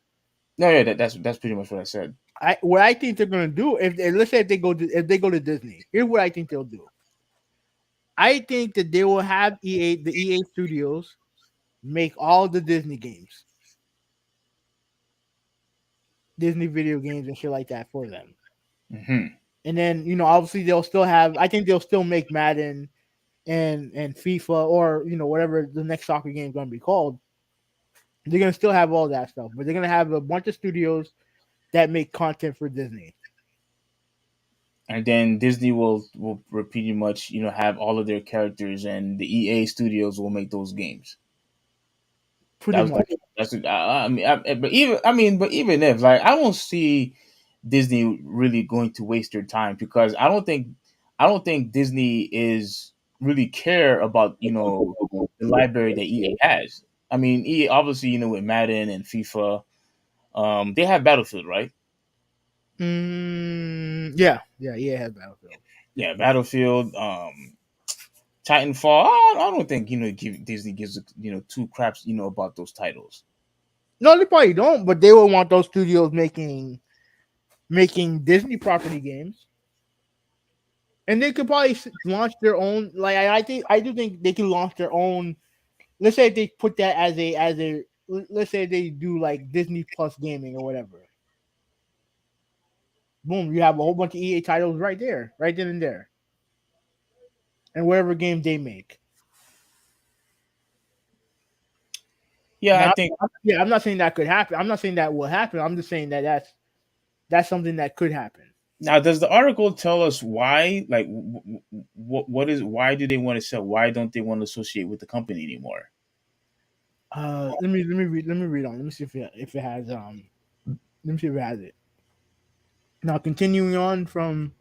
No, yeah, that's pretty much what I said. What I think they're gonna do if let's say if they go to Disney, here's what I think they'll do. I think that they will have the EA studios make all the Disney games, Disney video games and shit like that for them. Hmm. And then obviously they'll still have. I think they'll still make Madden and FIFA or whatever the next soccer game is gonna be called. They're gonna still have all that stuff, but they're gonna have a bunch of studios that make content for Disney. And then Disney will pretty much have all of their characters, and the EA studios will make those games. Pretty much. I mean, but even if, like, I don't see Disney really going to waste their time, because I don't think Disney is. really care about the library that EA has. I mean, EA obviously with Madden and FIFA, they have Battlefield, right? Yeah, has Battlefield. Yeah, Battlefield, Titanfall. I don't think Disney gives two craps about those titles. No, they probably don't, but they would want those studios making Disney property games, and they could probably launch their own. Like I do think they can launch their own. Let's say if they put that as a let's say they do like Disney Plus gaming or whatever. Boom, you have a whole bunch of EA titles right there, right then and there, and whatever game they make. Yeah, I Now, think. I'm not saying that could happen. I'm not saying that will happen. I'm just saying that that's something that could happen. Now, does the article tell us why? Like, what is why do they want to sell? Why don't they want to associate with the company anymore? Let me read on. Let me see if it has let me see if it has it. Now continuing on from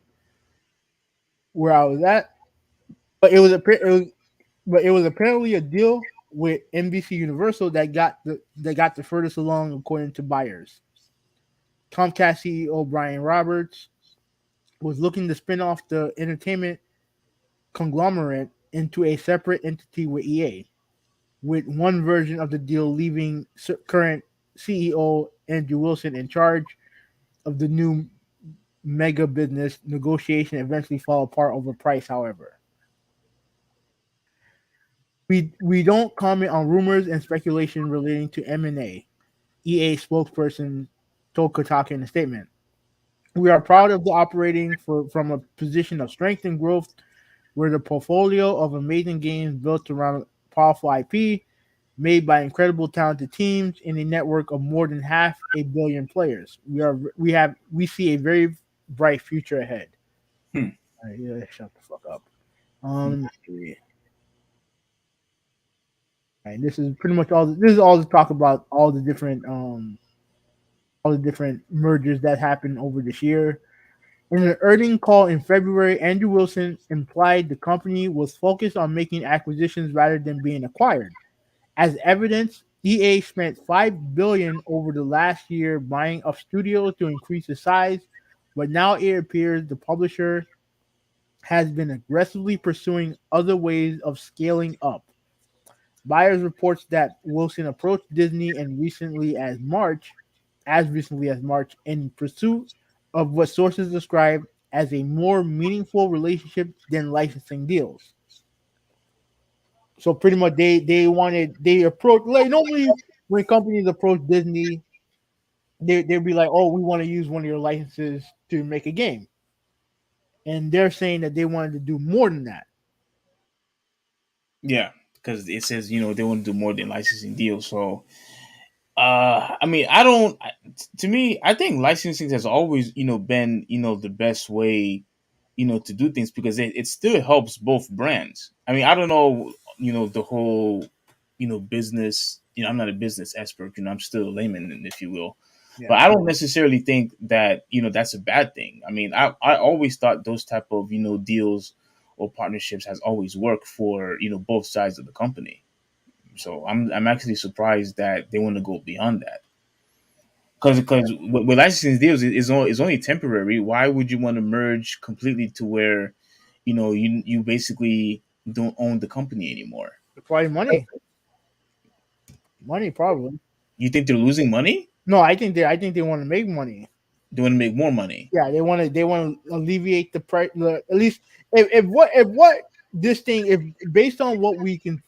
where I was at, but it was apparently a deal with NBC Universal that got the furthest along according to buyers. Comcast CEO Brian Roberts was looking to spin off the entertainment conglomerate into a separate entity with EA, with one version of the deal leaving current CEO Andrew Wilson in charge of the new mega business. Negotiation eventually fall apart over price, however. We don't comment on rumors and speculation relating to M&A, EA spokesperson told Kotaku in a statement. We are proud of the operating from a position of strength and growth where the portfolio of amazing games built around powerful IP made by incredible talented teams in a network of more than half a billion players. We see a very bright future ahead. Hmm. Yeah, shut the fuck up. Let me see. Right, this is pretty much all. This is all to talk about all the different mergers that happened over this year. In an earnings call in February, Andrew Wilson implied the company was focused on making acquisitions rather than being acquired. As evidence, EA spent $5 billion over the last year buying up studios to increase the size, but now it appears the publisher has been aggressively pursuing other ways of scaling up. Buyers reports that Wilson approached Disney as recently as March, in pursuit of what sources describe as a more meaningful relationship than licensing deals. So pretty much they approach like normally when companies approach Disney, they'd be like, oh, we want to use one of your licenses to make a game. And they're saying that they wanted to do more than that. Yeah, because it says they want to do more than licensing deals. So, I mean, I don't. To me, I think licensing has always been the best way to do things because it still helps both brands. I mean, I don't know the whole business. I'm not a business expert. I'm still a layman, if you will. Yeah. But I don't necessarily think that that's a bad thing. I mean, I always thought those type of deals or partnerships has always worked for both sides of the company. So I'm actually surprised that they want to go beyond that. Because with licensing deals, it's only temporary. Why would you want to merge completely to where you basically don't own the company anymore? Probably money. Money probably. You think they're losing money? No, I think they want to make money. They want to make more money. Yeah, they want to alleviate the price. At least if what this thing if based on what we can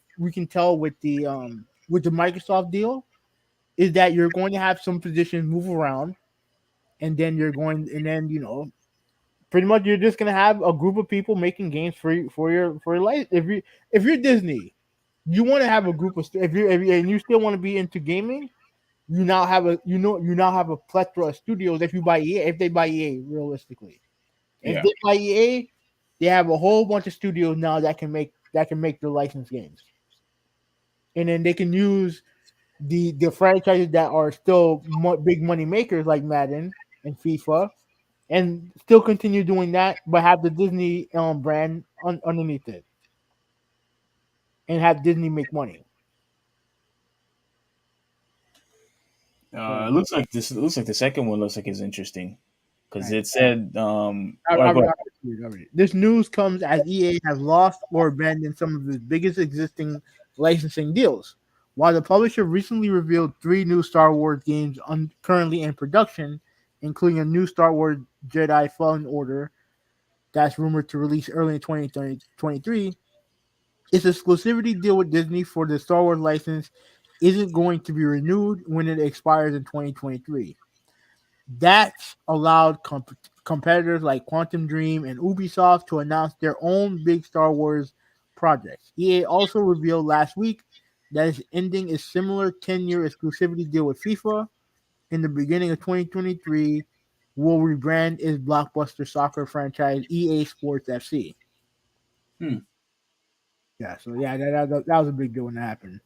tell with the Microsoft deal is that you're going to have some positions move around, and then pretty much you're just gonna have a group of people making games for your life. If you're Disney, you want to have a group of if you and you still want to be into gaming, you now have a plethora of studios. If they buy EA realistically, if Yeah. they buy EA, they have a whole bunch of studios now that can make their licensed games, and then they can use the franchises that are still big money makers like Madden and FIFA, and still continue doing that, but have the Disney brand underneath it. and have Disney make money. It looks like this. It looks like the second one looks like it's interesting because Right. it said. I, Well, go I ahead. read it. This news comes as EA has lost or abandoned some of its biggest existing licensing deals. While the publisher recently revealed 3 new Star Wars games currently in production, including a new Star Wars Jedi Fallen Order that's rumored to release early in 2023, its exclusivity deal with Disney for the Star Wars license isn't going to be renewed when it expires in 2023. That's allowed competitors like Quantum Dream and Ubisoft to announce their own big Star Wars projects. EA also revealed last week that it's ending a similar 10-year exclusivity deal with FIFA in the beginning of 2023. Will rebrand its blockbuster soccer franchise EA Sports FC. Hmm. Yeah, so yeah, that was a big deal when that happened.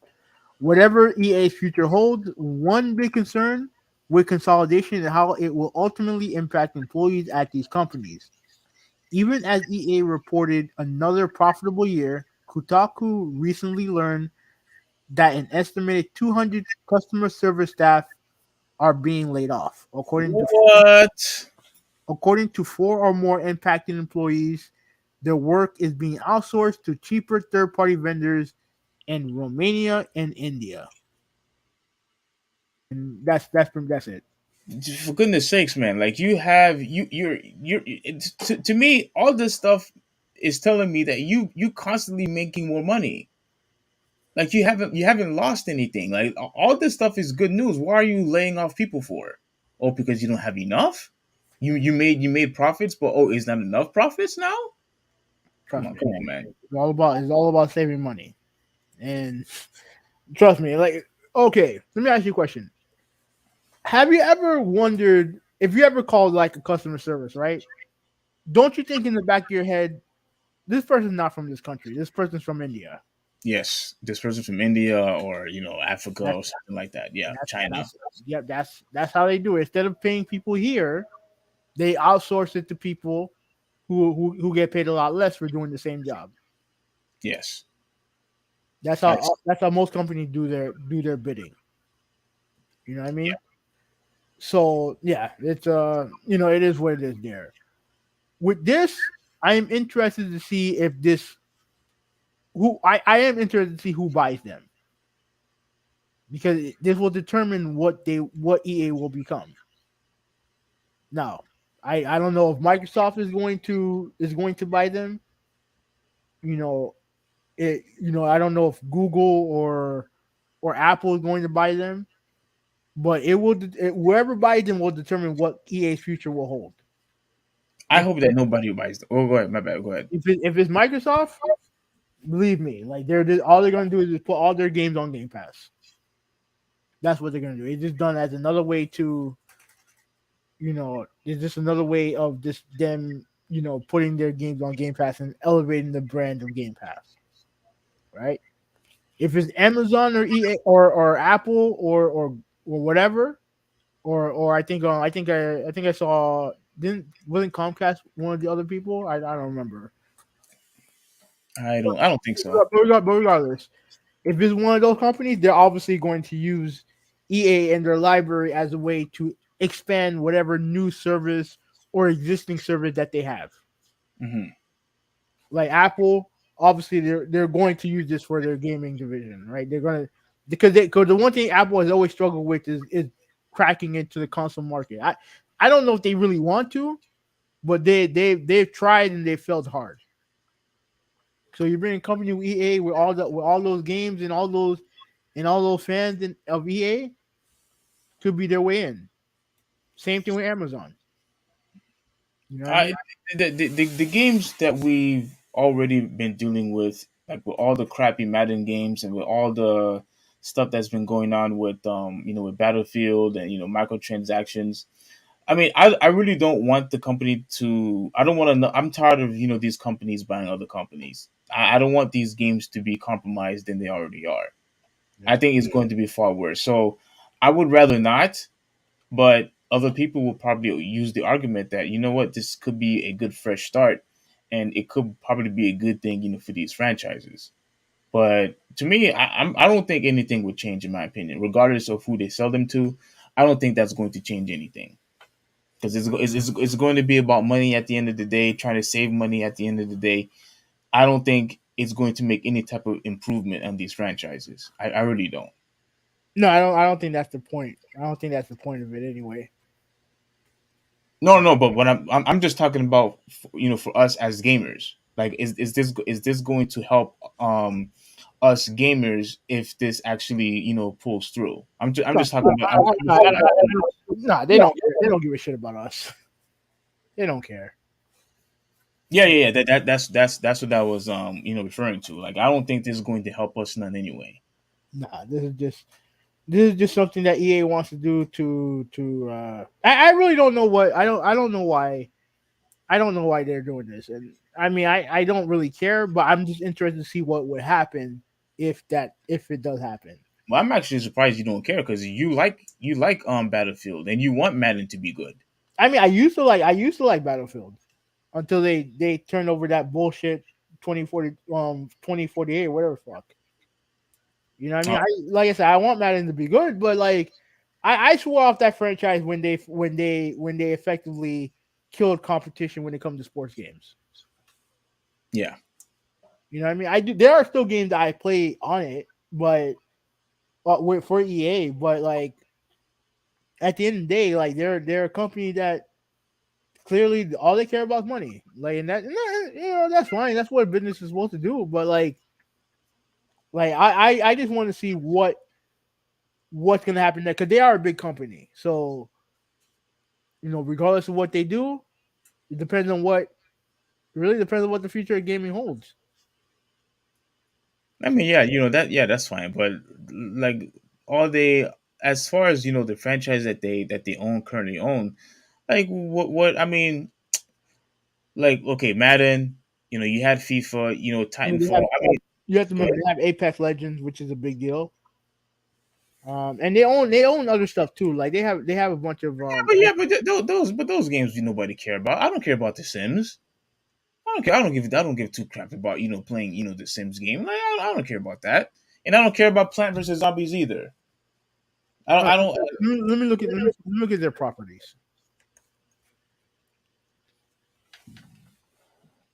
Whatever EA's future holds, one big concern with consolidation is how it will ultimately impact employees at these companies. Even as EA reported another profitable year, Kotaku recently learned that an estimated 200 customer service staff are being laid off. What? According to 4 or more impacted employees, their work is being outsourced to cheaper third-party vendors in Romania and India. And that's it. For goodness sakes, man! Like you have you're to me, all this stuff is telling me that you constantly making more money. Like you haven't lost anything. Like all this stuff is good news. Why are you laying off people for? Oh, because you don't have enough. You made profits, but oh, is not enough profits now? Trust me. Come on, man. It's all about saving money. And trust me, like okay, let me ask you a question. Have you ever wondered if you ever called like a customer service, right? Don't you think in the back of your head, this person's not from this country. This person's from India. Yes, this person from India or Africa That's or something like that. Yeah, that's China. that's yeah, that's how they do it. Instead of paying people here, they outsource it to people who get paid a lot less for doing the same job. Yes, That's how that's that's how most companies do their bidding. You know what I yeah. mean? So yeah, it's it is what it is there. With this, I am interested to see if I am interested to see who buys them because this will determine what EA will become. Now, I don't know if Microsoft is going to buy them. You know, I don't know if Google or Apple is going to buy them, but whoever buys them will determine what EA's future will hold. I If hope that nobody buys them. Oh, go ahead. My bad. Go ahead. if it's Microsoft, believe me, like all they're going to do is just put all their games on Game Pass. That's what they're going to do. It's just done as another way to, it's just another way of just them, putting their games on Game Pass and elevating the brand of Game Pass, right? If it's Amazon or EA or Apple or whatever, or I think I saw didn't wasn't Comcast one of the other people? I don't remember. I don't think so. But regardless, if it's one of those companies, they're obviously going to use EA and their library as a way to expand whatever new service or existing service that they have. Hmm. Like Apple, obviously they're going to use this for their gaming division, right? They're gonna because the one thing Apple has always struggled with is cracking into the console market. I don't know if they really want to, but they've tried and they failed hard. So you bring a company with EA with all those games and all those fans of EA could be their way in. Same thing with Amazon. You know what I I mean? the games that we've already been dealing with, like with all the crappy Madden games and with all the stuff that's been going on with with Battlefield and microtransactions. I mean, I really don't want the company to. I don't want to know. I'm tired of these companies buying other companies. I don't want these games to be compromised than they already are. I Yeah. think it's going to be far worse. So I would rather not. But other people will probably use the argument that what, this could be a good fresh start, and it could probably be a good thing for these franchises. But to me, I don't think anything would change in my opinion, regardless of who they sell them to. I don't think that's going to change anything because it's going to be about money at the end of the day, trying to save money at the end of the day. I don't think it's going to make any type of improvement on these franchises. I really don't. No, I don't. I don't think that's the point. I don't think that's the point of it anyway. No, no, but what I'm just talking about, for us as gamers. Like, is this going to help us gamers if this actually pulls through? I'm No, just talking about. no, they don't. They don't give a shit about us. They don't care. Yeah, yeah, yeah. That's what I was referring to. Like, I don't think this is going to help us none anyway. Nah, this is just something that EA wants to do to. I really don't know what I don't know why. I don't know why they're doing this, and I mean I don't really care, but I'm just interested to see what would happen if it does happen. Well, I'm actually surprised you don't care because you like Battlefield and you want Madden to be good. I mean I used to like Battlefield until they turned over that bullshit 2048 whatever the fuck. You know what I mean? Oh, Like I said, I want Madden to be good, but like I swore off that franchise when they effectively killed competition when it comes to sports games. yeah. You know what I mean? I do. There are still games that I play on it, but for EA. But like at the end of the day, like they're a company that clearly all they care about is money. Like and that's fine. That's what a business is supposed to do. But like I just want to see what's gonna happen there because they are a big company. So regardless of what they do, it depends on what really depends on what the future of gaming holds. I mean, yeah, that's fine. But like, all they, as far as the franchise that they currently own, like what I mean, like, okay, Madden, you had FIFA, I mean, Titanfall. I mean, you have to go remember ahead. they have Apex Legends, which is a big deal. And they own other stuff too. Like they have a bunch of But those games nobody care about. I don't care about The Sims. I don't care. I don't give two craps about playing the Sims game. Like, I don't care about that, and I don't care about Plant vs Zombies either. I don't. All right, I don't. let me look at their properties.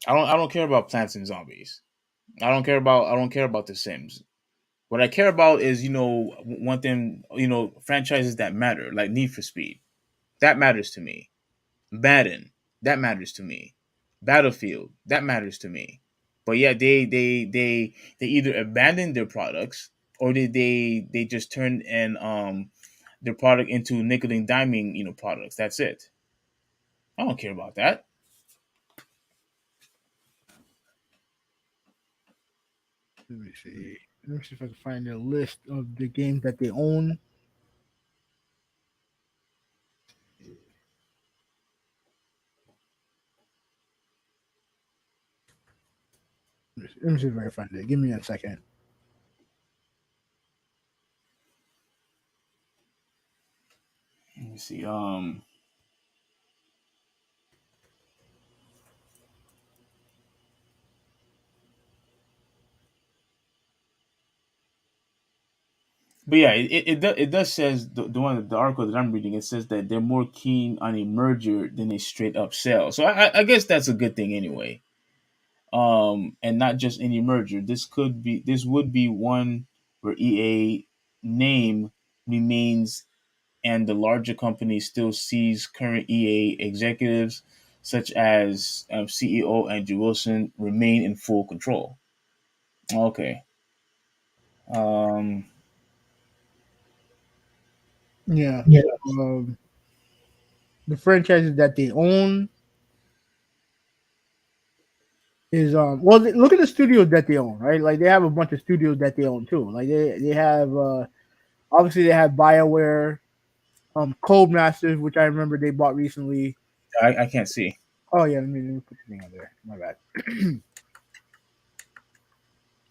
I don't care about Plants and Zombies. I don't care about The Sims. What I care about is want them franchises that matter, like Need for Speed. That matters to me. Madden, that matters to me. Battlefield, that matters to me. But yeah, they either abandon their products or they just turn and their product into nickel and diming products. That's it. I don't care about that. Let me see. Let me see if I can find a list of the games that they own. Let me see if I can find it. Give me a second. Let me see. But yeah, it does says the article that I'm reading. It says that they're more keen on a merger than a straight up sale. So I guess that's a good thing anyway. And not just any merger. This would be one where EA name remains, and the larger company still sees current EA executives, such as CEO Andrew Wilson, remain in full control. Okay. Um, Yeah. Um, the franchises that they own is well look at the studios that they own, right? Like they have a bunch of studios that they own too. Like they have obviously they have BioWare, Codemasters, which I remember they bought recently. I can't see. Oh yeah, let me put the thing on there. My bad.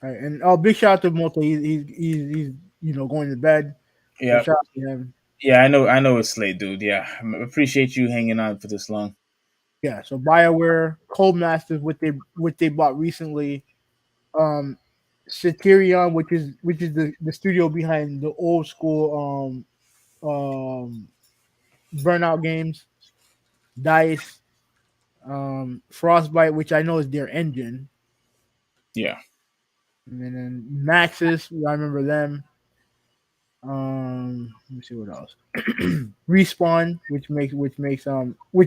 All right, and big shout out to Moto. He's going to bed. So Yeah, shout out to him. yeah. I know it's late, dude. Yeah, I appreciate you hanging on for this long. Yeah, so BioWare, Codemasters, what they bought recently. Criterion, which is the studio behind the old school Burnout games, Dice, Frostbite, which I know is their engine, Yeah. and then Maxis, I remember them. Let me see what else. Respawn, which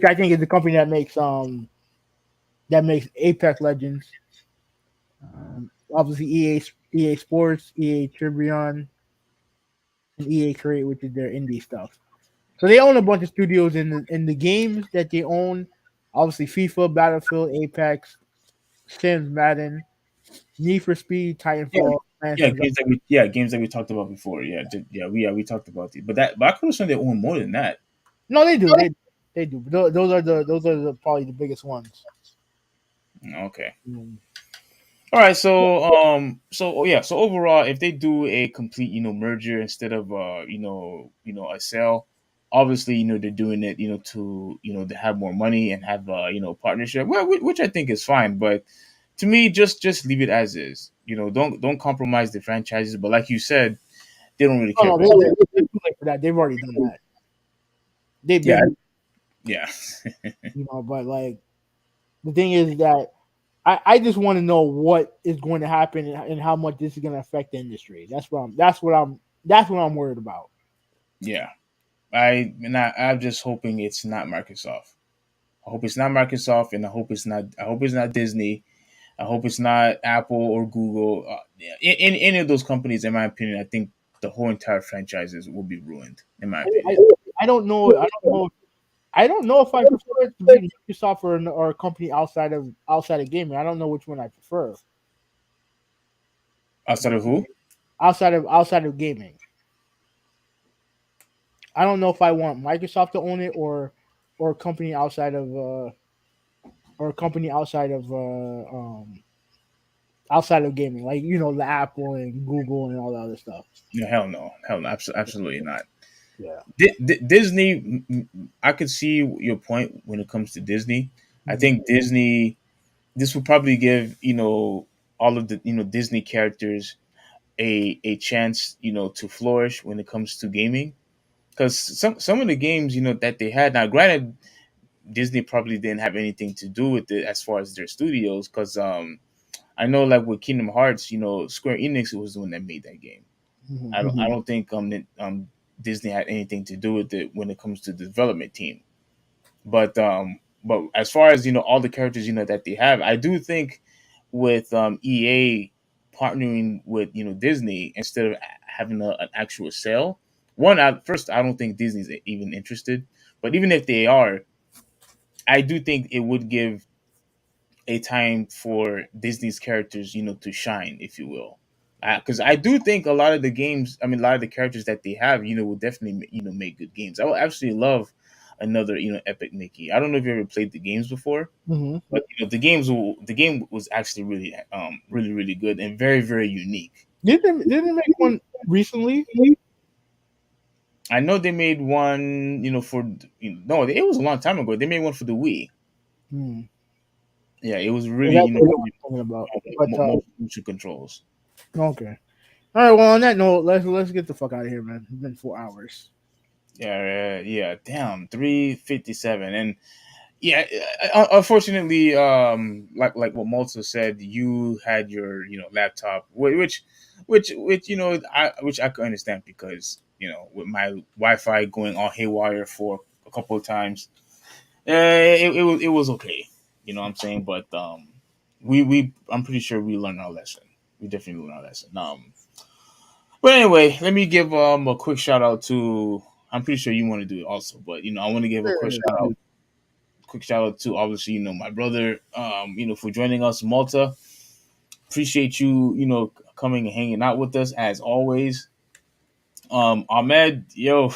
I think is the company that makes Apex Legends. Obviously EA Sports, EA Tribune, and EA Create, which is their indie stuff. So they own a bunch of studios in the games that they own. Obviously, FIFA, Battlefield, Apex, Sims, Madden, Need for Speed, Yeah. Titanfall, Plants Yeah, vs. games that we talked about before. Yeah, we talked about it. But I could have sworn they own more than that. No, they do. They do. Those are probably the biggest ones. Okay. Mm. All right, so overall, if they do a complete, merger instead of a sale, obviously, they're doing it, to to have more money and have partnership, well, which I think is fine. But to me, just leave it as is. Don't compromise the franchises. But like you said, they don't really Oh care no, about. they're too late for that. They've already done that. They've Yeah, been, yeah, but like the thing is that I just want to know what is going to happen and how much this is going to affect the industry. That's what I'm worried about. yeah. I'm just hoping it's not Microsoft. I hope it's not Microsoft, and I hope it's not Disney. I hope it's not Apple or Google. In any of those companies, in my opinion, I think the whole entire franchises will be ruined. In my I, opinion, I don't know. I don't know if I prefer it to be Microsoft or a company outside of gaming. I don't know which one I prefer outside of who? outside of gaming. I don't know if I want Microsoft to own it or a company outside of gaming, like the Apple and Google and all the other stuff. No, hell no, absolutely not. Yeah. Disney, I could see your point when it comes to Disney. I Mhm. think Disney, this would probably give all of the Disney characters a chance to flourish when it comes to gaming, because some of the games that they had, now granted Disney probably didn't have anything to do with it as far as their studios, because I know, like with Kingdom Hearts, Square Enix was the one that made that game. Mhm. I don't think Disney had anything to do with it when it comes to the development team. But as far as all the characters that they have, I do think with EA partnering with Disney instead of having an actual sale. One, first, I don't think Disney's even interested. But even if they are, I do think it would give a time for Disney's characters, to shine, if you will. Because I do think a lot of the games, I mean, a lot of the characters that they have, will definitely, make good games. I would absolutely love another, Epic Mickey. I don't know if you ever played the games before, Mhm. but the game was actually really, really, really good and very, very unique. Didn't they make one recently? I know they made one, no, it was a long time ago. They made one for the Wii. Hmm. Yeah, it was Yeah, really, that's what I'm talking about. But motion controls. okay. All right. Well, on that note, let's get the fuck out of here, man. It's been 4 hours. Yeah. Damn, 3:57, and yeah, unfortunately, like what Malta said, you had your laptop, which I could understand, because with my Wi-Fi going all haywire for a couple of times, it was okay. You know what I'm saying? But we I'm pretty sure we learned our lesson. We definitely learned our lesson. But anyway, let me give a quick shout out to. I'm pretty sure you want to do it also, but I want to give a quick shout out to, obviously, my brother, for joining us, Malta. Appreciate you, coming and hanging out with us as always. Ahmed, yo,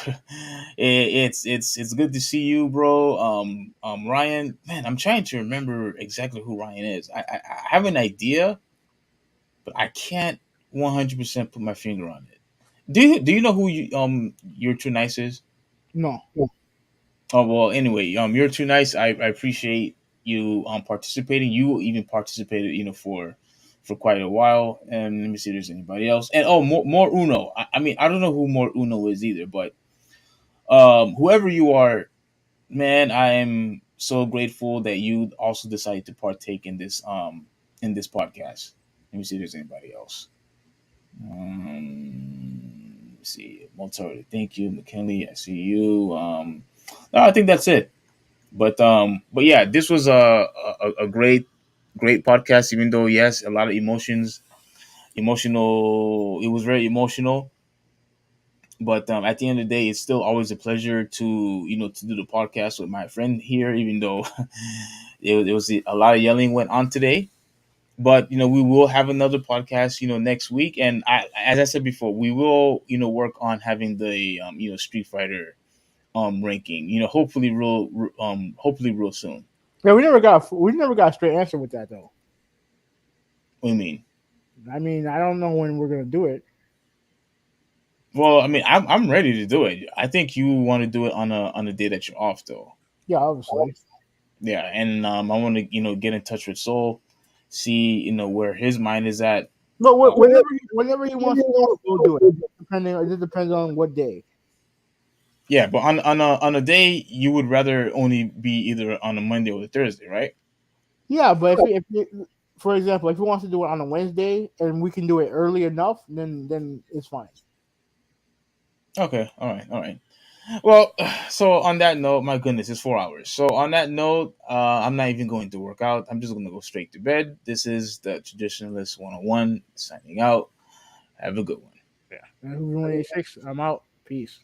it's good to see you, bro. Ryan, man, I'm trying to remember exactly who Ryan is. I have an idea, but I can't 100% put my finger on it. Do you know who you're too nice is? No. Oh, well, anyway, you're too nice. I appreciate you participating. You even participated, for for quite a while. And let me see if there's anybody else. And more Uno. I mean, I don't know who more Uno is either, but whoever you are, man, I am so grateful that you also decided to partake in this podcast. Let me see if there's anybody else. Let me see, Mozart, thank you, McKinley, I see you. No, I think that's it. But yeah, this was a great podcast. Even though yes, a lot of emotional. It was very emotional. But at the end of the day, it's still always a pleasure to to do the podcast with my friend here. Even though it was a lot of yelling went on today, but we will have another podcast next week. And as I said before, we will work on having the Street Fighter ranking. Hopefully real soon. Yeah, we never got a straight answer with that though. What do you mean? I mean, I don't know when we're gonna do it. Well, I mean, I'm ready to do it. I think you want to do it on a day that you're off, though. Yeah, obviously. Yeah, and I want to get in touch with Soul, see where his mind is at. But whenever he wants to do it, we'll do it. It just depends on what day. Yeah, but on a day you would rather only be either on a Monday or a Thursday, right? Yeah, but for example, if he wants to do it on a Wednesday and we can do it early enough, then it's fine. Okay, all right. Well, so on that note, my goodness, it's 4 hours. So on that note, I'm not even going to work out. I'm just going to go straight to bed. This is the Traditionalist 101 signing out. Have a good one. Yeah. 186. I'm out. Peace.